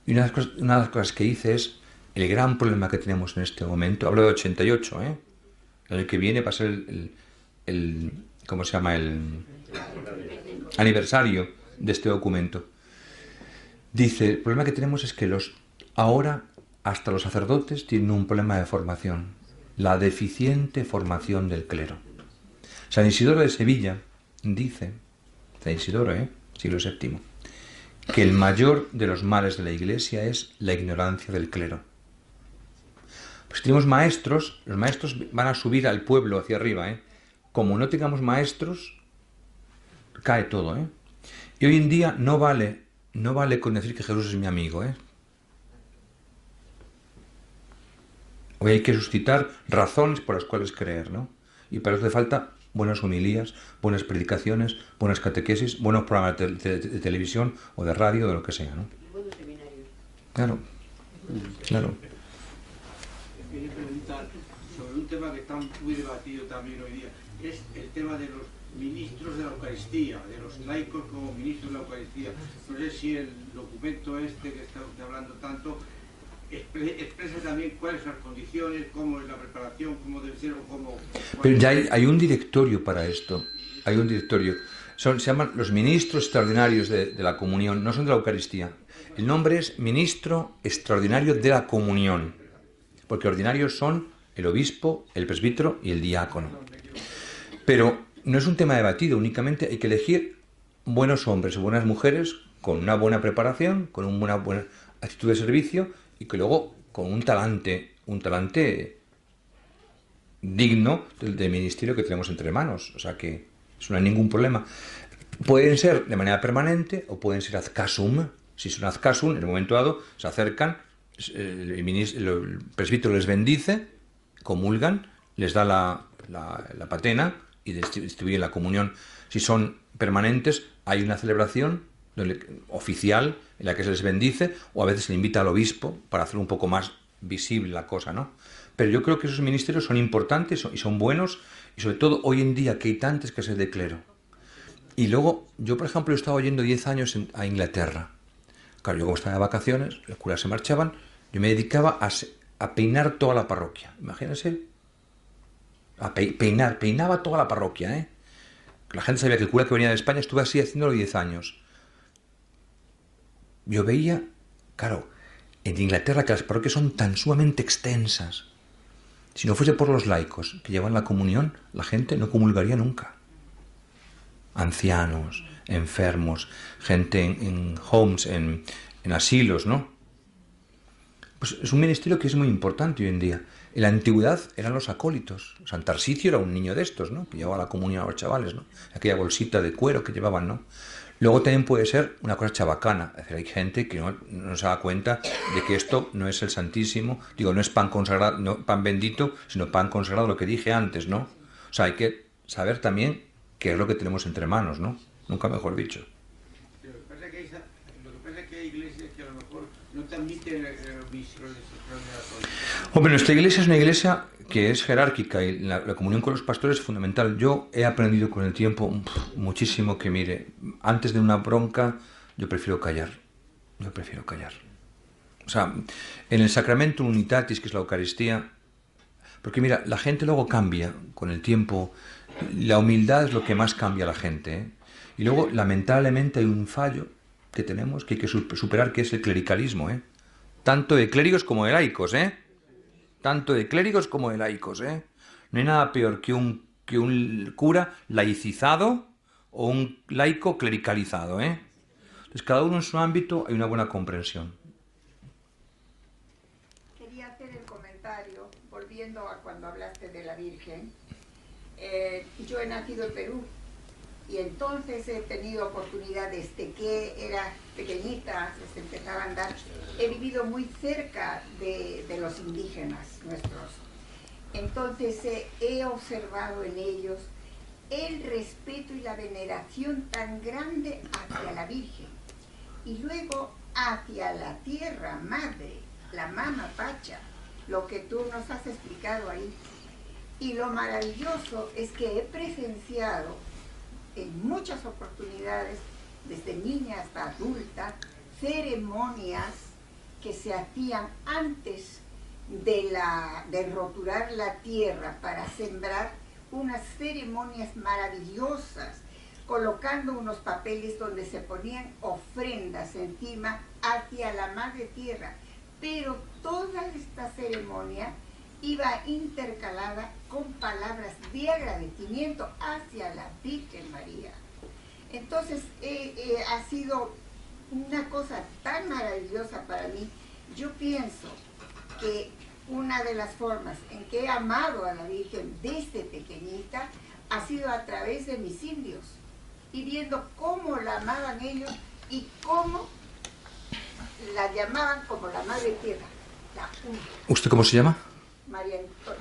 y una de las cosas que hice es el gran problema que tenemos en este momento. Hablo de 88, ¿eh? El año que viene va a ser ¿cómo se llama? El aniversario de este documento. Dice, el problema que tenemos es que ahora hasta los sacerdotes tienen un problema de formación, la deficiente formación del clero. San Isidoro de Sevilla dice, San Isidoro, siglo VII, que el mayor de los males de la Iglesia es la ignorancia del clero. Pues si tenemos maestros, los maestros van a subir al pueblo hacia arriba, Como no tengamos maestros, cae todo, Y hoy en día no vale con decir que Jesús es mi amigo, Hoy hay que suscitar razones por las cuales creer, ¿no? Y para eso hace falta buenas homilías, buenas predicaciones, buenas catequesis, buenos programas de televisión o de radio o de lo que sea, ¿no? Buenos seminarios. Claro, claro. Quería preguntar sobre un tema que está muy debatido también hoy día, es el tema de los ministros de la Eucaristía, de los laicos como ministros de la Eucaristía. No sé si el documento este que está usted hablando tanto expresa también cuáles son las condiciones, cómo es la preparación, cómo debe ser o cómo... Pero ya hay un directorio para esto, hay un directorio. Se llaman los ministros extraordinarios de la comunión, no son de la Eucaristía. El nombre es ministro extraordinario de la comunión, porque ordinarios son el obispo, el presbítero y el diácono. Pero no es un tema debatido, únicamente hay que elegir buenos hombres o buenas mujeres con una buena preparación, con una buena actitud de servicio y que luego con un talante digno del ministerio que tenemos entre manos. O sea que eso no hay ningún problema. Pueden ser de manera permanente o pueden ser ad casum. Si son ad casum, en el momento dado se acercan, el presbítero les bendice, comulgan, les da la patena y distribuyen la comunión. Si son permanentes, hay una celebración oficial en la que se les bendice, o a veces se le invita al obispo para hacer un poco más visible la cosa, ¿no? Pero yo creo que esos ministerios son importantes y son buenos, y sobre todo hoy en día que hay tantas escasez de clero. Y luego, yo por ejemplo he estado yendo 10 años a Inglaterra. Claro, yo como estaba de vacaciones, los curas se marchaban, yo me dedicaba a peinar toda la parroquia. Imagínense, peinaba toda la parroquia, La gente sabía que el cura que venía de España, estuve así haciéndolo 10 años. Yo veía, claro, en Inglaterra que las parroquias son tan sumamente extensas. Si no fuese por los laicos que llevan la comunión, la gente no comulgaría nunca. Ancianos, enfermos, gente en homes, en asilos, ¿no? Pues es un ministerio que es muy importante hoy en día. En la antigüedad eran los acólitos. San Tarsicio era un niño de estos, ¿no? Que llevaba la comunión a los chavales, ¿no? Aquella bolsita de cuero que llevaban, ¿no? Luego también puede ser una cosa chabacana. Es decir, hay gente que no se da cuenta de que esto no es el Santísimo, no es pan consagrado, no pan bendito, sino pan consagrado, lo que dije antes, ¿no? O sea, hay que saber también qué es lo que tenemos entre manos, ¿no? Nunca mejor dicho. Lo que pasa es que hay iglesias que a lo mejor no te admiten los ministros de la política? Hombre, nuestra iglesia es una iglesia que es jerárquica y la comunión con los pastores es fundamental. Yo he aprendido con el tiempo muchísimo que, mire, antes de una bronca yo prefiero callar. Yo prefiero callar. O sea, en el Sacramento Unitatis, que es la Eucaristía, porque mira, la gente luego cambia con el tiempo. La humildad es lo que más cambia a la gente, ¿eh? Y luego, lamentablemente, hay un fallo que tenemos que hay que superar, que es el clericalismo, ¿eh? Tanto de clérigos como de laicos, ¿eh? Tanto de clérigos como de laicos, ¿eh? No hay nada peor que un cura laicizado o un laico clericalizado, ¿eh? Entonces, cada uno en su ámbito hay una buena comprensión. Quería hacer el comentario, volviendo a cuando hablaste de la Virgen. Yo he nacido en Perú y entonces he tenido oportunidad desde que era pequeñita, se empezaba a andar, he vivido muy cerca de los indígenas nuestros. Entonces he observado en ellos el respeto y la veneración tan grande hacia la Virgen y luego hacia la tierra madre, la Mama Pacha, lo que tú nos has explicado ahí. Y lo maravilloso es que he presenciado en muchas oportunidades, desde niña hasta adulta, ceremonias que se hacían antes de roturar la tierra para sembrar, unas ceremonias maravillosas, colocando unos papeles donde se ponían ofrendas encima hacia la Madre Tierra. Pero toda esta ceremonia iba intercalada con palabras de agradecimiento hacia la Virgen María. Entonces, ha sido una cosa tan maravillosa para mí. Yo pienso que una de las formas en que he amado a la Virgen desde pequeñita ha sido a través de mis indios, y viendo cómo la amaban ellos y cómo la llamaban como la Madre Tierra, la única. ¿Usted cómo se llama?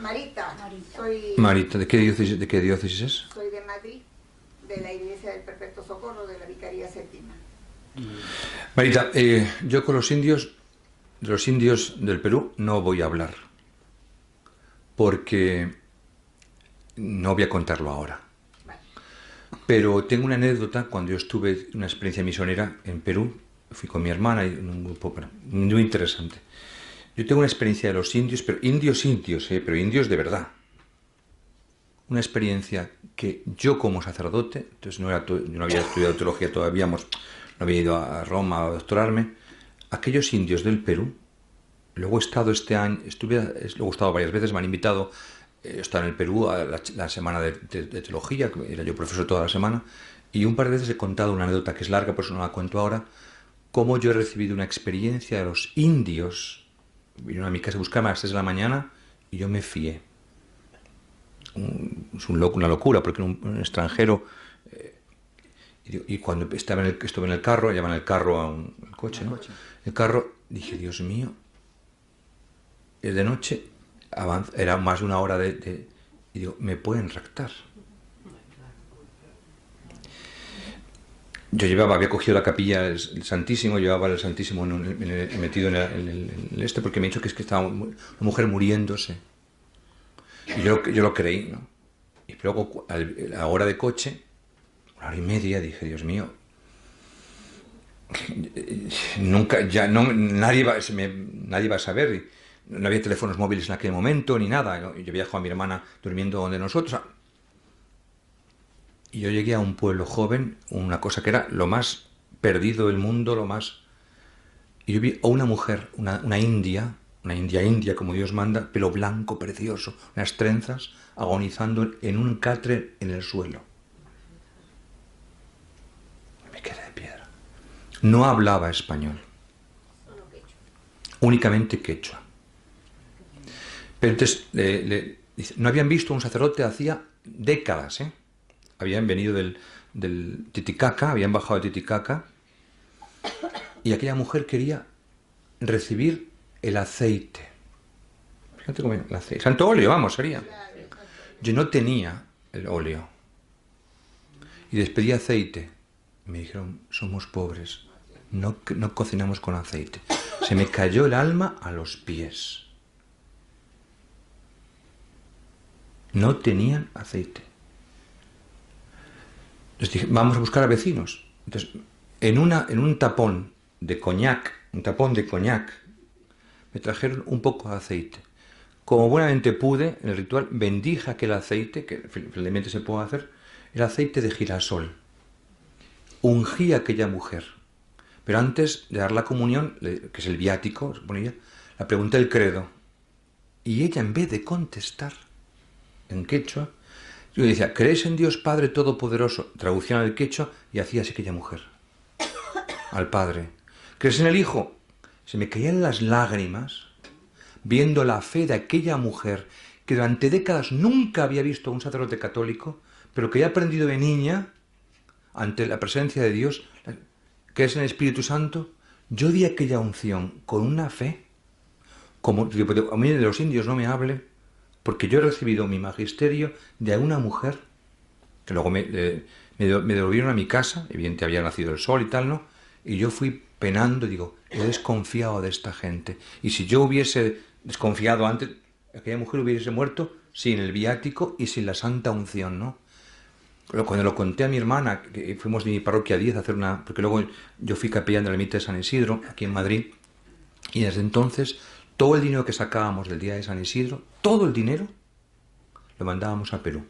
Marita. Soy, Marita, ¿de qué diócesis es? Soy de Madrid, de la Iglesia del Perpetuo Socorro, de la Vicaría Séptima. Marita, yo con los indios del Perú no voy a hablar, porque no voy a contarlo ahora. Vale. Pero tengo una anécdota cuando yo estuve en una experiencia misionera en Perú, fui con mi hermana en un grupo muy interesante. Yo tengo una experiencia de los indios, pero indios, pero indios de verdad. Una experiencia que yo como sacerdote, entonces yo no había estudiado teología todavía, no había ido a Roma a doctorarme, aquellos indios del Perú, luego he estado este año, luego he estado varias veces, me han invitado, he estado en el Perú a la semana de teología, que era yo profesor toda la semana, y un par de veces he contado una anécdota que es larga, por eso no la cuento ahora, cómo yo he recibido una experiencia de los indios. Vinieron a mi casa a buscarme a las 3 de la mañana y yo me fié. Es una locura, porque era un extranjero. Y cuando estuve en el carro, llevan el carro a un coche, ¿no? El carro, dije, Dios mío, es de noche, era más de una hora y digo, me pueden raptar. Yo había cogido la capilla, el Santísimo, llevaba el Santísimo metido en el porque me ha dicho que es que estaba una mujer muriéndose. Y yo lo creí, ¿no? Y luego, a la hora de coche, 1 hora y media, dije, Dios mío, nadie va a saber. No había teléfonos móviles en aquel momento, ni nada. Yo había dejado a mi hermana durmiendo donde nosotros. Y yo llegué a un pueblo joven, una cosa que era lo más perdido del mundo, lo más... Y yo vi a una mujer, una india, como Dios manda, pelo blanco, precioso, unas trenzas, agonizando en un catre en el suelo. Me quedé de piedra. No hablaba español. Únicamente quechua. Pero entonces, no habían visto a un sacerdote hacía décadas, ¿eh? Habían venido del Titicaca, habían bajado de Titicaca, y aquella mujer quería recibir el aceite. Fíjate cómo el aceite. Santo óleo, vamos, sería. Yo no tenía el óleo. Y les pedí aceite. Me dijeron, somos pobres, no cocinamos con aceite. Se me cayó el alma a los pies. No tenían aceite. Les dije, vamos a buscar a vecinos. Entonces, en un tapón de coñac, me trajeron un poco de aceite. Como buenamente pude, en el ritual bendije aquel aceite, que finalmente se puede hacer, el aceite de girasol. Ungí a aquella mujer. Pero antes de dar la comunión, que es el viático, le pregunté el credo. Y ella, en vez de contestar en quechua, yo decía, ¿crees en Dios Padre Todopoderoso? Traducción al quechua, y hacía así aquella mujer. Al Padre. ¿Crees en el Hijo? Se me caían las lágrimas viendo la fe de aquella mujer que durante décadas nunca había visto a un sacerdote católico, pero que había aprendido de niña, ante la presencia de Dios, que es en el Espíritu Santo. Yo di aquella unción con una fe, como a mí de los indios no me hable, porque yo he recibido mi magisterio de una mujer, que luego me devolvieron a mi casa, evidentemente había nacido el sol y tal, ¿no? Y yo fui penando, digo, he desconfiado de esta gente. Y si yo hubiese desconfiado antes, aquella mujer hubiese muerto sin el viático y sin la santa unción, ¿no? Cuando lo conté a mi hermana, que fuimos de mi parroquia 10 a hacer una... Porque luego yo fui capellán de la ermita de San Isidro, aquí en Madrid, y desde entonces todo el dinero que sacábamos del día de San Isidro, todo el dinero, lo mandábamos a Perú.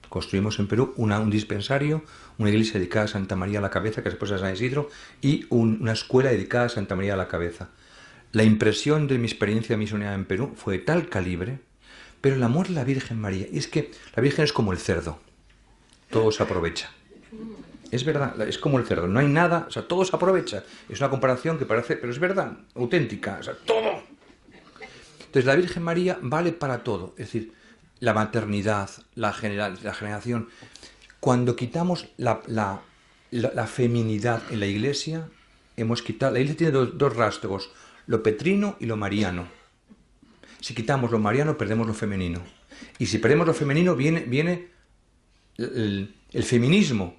Construimos en Perú un dispensario, una iglesia dedicada a Santa María la Cabeza, que se puso a San Isidro, y una escuela dedicada a Santa María la Cabeza. La impresión de mi experiencia misionera en Perú fue de tal calibre, pero el amor de la Virgen María, es que la Virgen es como el cerdo, todo se aprovecha. Es verdad, es como el cerdo, no hay nada, o sea, todo se aprovecha. Es una comparación que parece, pero es verdad, auténtica, o sea, todo. Entonces la Virgen María vale para todo, es decir, la maternidad, la generación. Cuando quitamos la feminidad en la Iglesia, hemos quitado... La Iglesia tiene dos rasgos, lo petrino y lo mariano. Si quitamos lo mariano, perdemos lo femenino. Y si perdemos lo femenino, viene el feminismo,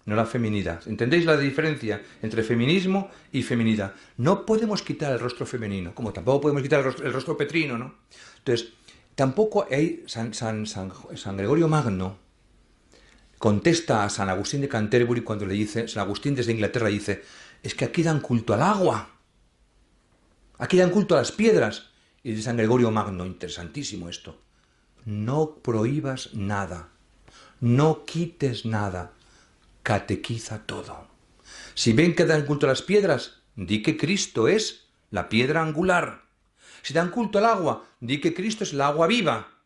no la feminidad. ¿Entendéis la diferencia entre feminismo y feminidad? No podemos quitar el rostro femenino, como tampoco podemos quitar el rostro petrino, ¿no? Entonces, tampoco hay... San Gregorio Magno contesta a San Agustín de Canterbury cuando le dice, San Agustín desde Inglaterra dice, es que aquí dan culto al agua, aquí dan culto a las piedras. Y dice San Gregorio Magno, interesantísimo esto, no prohíbas nada, no quites nada, catequiza todo. Si ven que dan culto a las piedras, di que Cristo es la piedra angular. Si dan culto al agua, di que Cristo es el agua viva.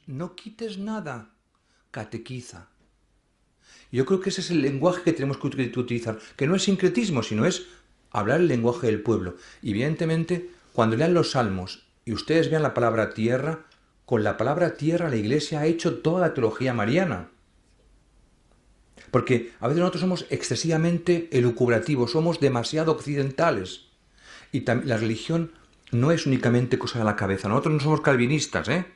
No quites nada, catequiza. Yo creo que ese es el lenguaje que tenemos que utilizar, que no es sincretismo, sino es hablar el lenguaje del pueblo. Y evidentemente, cuando lean los salmos y ustedes vean la palabra tierra, con la palabra tierra la Iglesia ha hecho toda la teología mariana. Porque a veces nosotros somos excesivamente elucubrativos, somos demasiado occidentales. Y la religión no es únicamente cosa de la cabeza. Nosotros no somos calvinistas, ¿eh?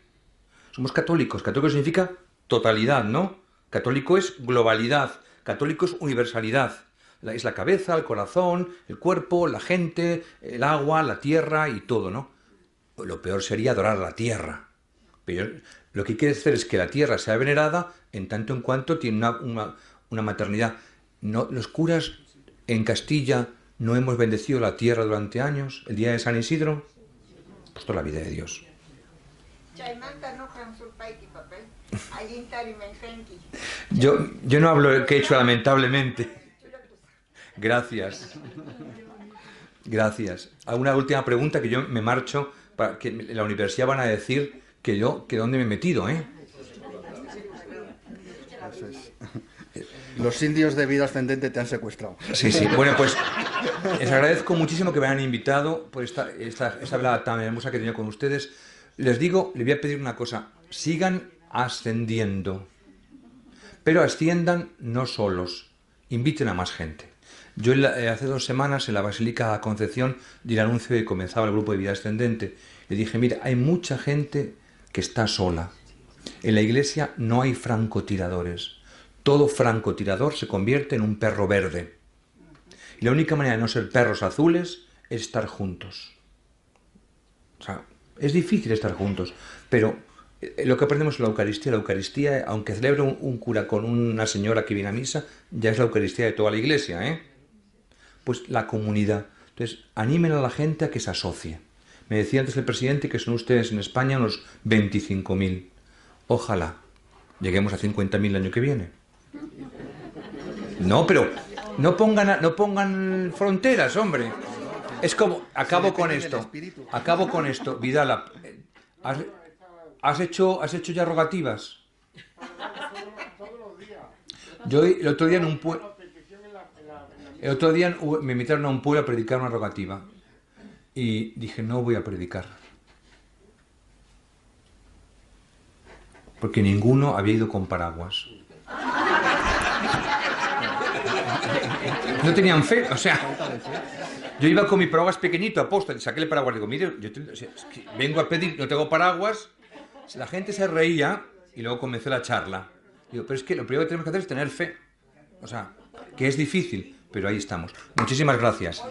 Somos católicos. Católico significa totalidad, ¿no? Católico es globalidad. Católico es universalidad. Es la cabeza, el corazón, el cuerpo, la gente, el agua, la tierra y todo, ¿no? Lo peor sería adorar a la tierra. Pero lo que quiere hacer es que la tierra sea venerada en tanto en cuanto tiene una maternidad. No, los curas en Castilla no hemos bendecido la tierra durante años, el día de San Isidro, pues toda la vida de Dios. Yo no hablo quechua, lamentablemente. Gracias. Gracias. ¿Alguna última pregunta? Que yo me marcho, para que en la universidad van a decir que dónde me he metido, ¿eh? Los indios de vida ascendente te han secuestrado. Sí, sí. Bueno, pues les agradezco muchísimo que me hayan invitado por esta velada tan hermosa que he tenido con ustedes. Les digo, les voy a pedir una cosa. Sigan ascendiendo. Pero asciendan no solos. Inviten a más gente. Yo hace 2 semanas en la Basílica de la Concepción di el anuncio de que comenzaba el grupo de vida ascendente. Le dije, mira, hay mucha gente que está sola. En la iglesia no hay francotiradores. Todo francotirador se convierte en un perro verde. Y la única manera de no ser perros azules es estar juntos. O sea, es difícil estar juntos, pero lo que aprendemos en la Eucaristía, aunque celebre un cura con una señora que viene a misa, ya es la Eucaristía de toda la Iglesia, ¿eh? Pues la comunidad. Entonces, animen a la gente a que se asocie. Me decía antes el presidente que son ustedes en España unos 25.000. Ojalá lleguemos a 50.000 el año que viene. No, pero no pongan fronteras, hombre. Es como, acabo con esto. Vidal, ¿has hecho ya rogativas? Yo el otro día me invitaron a un pueblo a predicar una rogativa y dije, no voy a predicar. Porque ninguno había ido con paraguas. No tenían fe, o sea, yo iba con mi paraguas pequeñito, aposta, saqué el paraguas, digo, mire, es que vengo a pedir, no tengo paraguas. La gente se reía y luego comenzó la charla. Digo, pero es que lo primero que tenemos que hacer es tener fe. O sea, que es difícil, pero ahí estamos. Muchísimas gracias.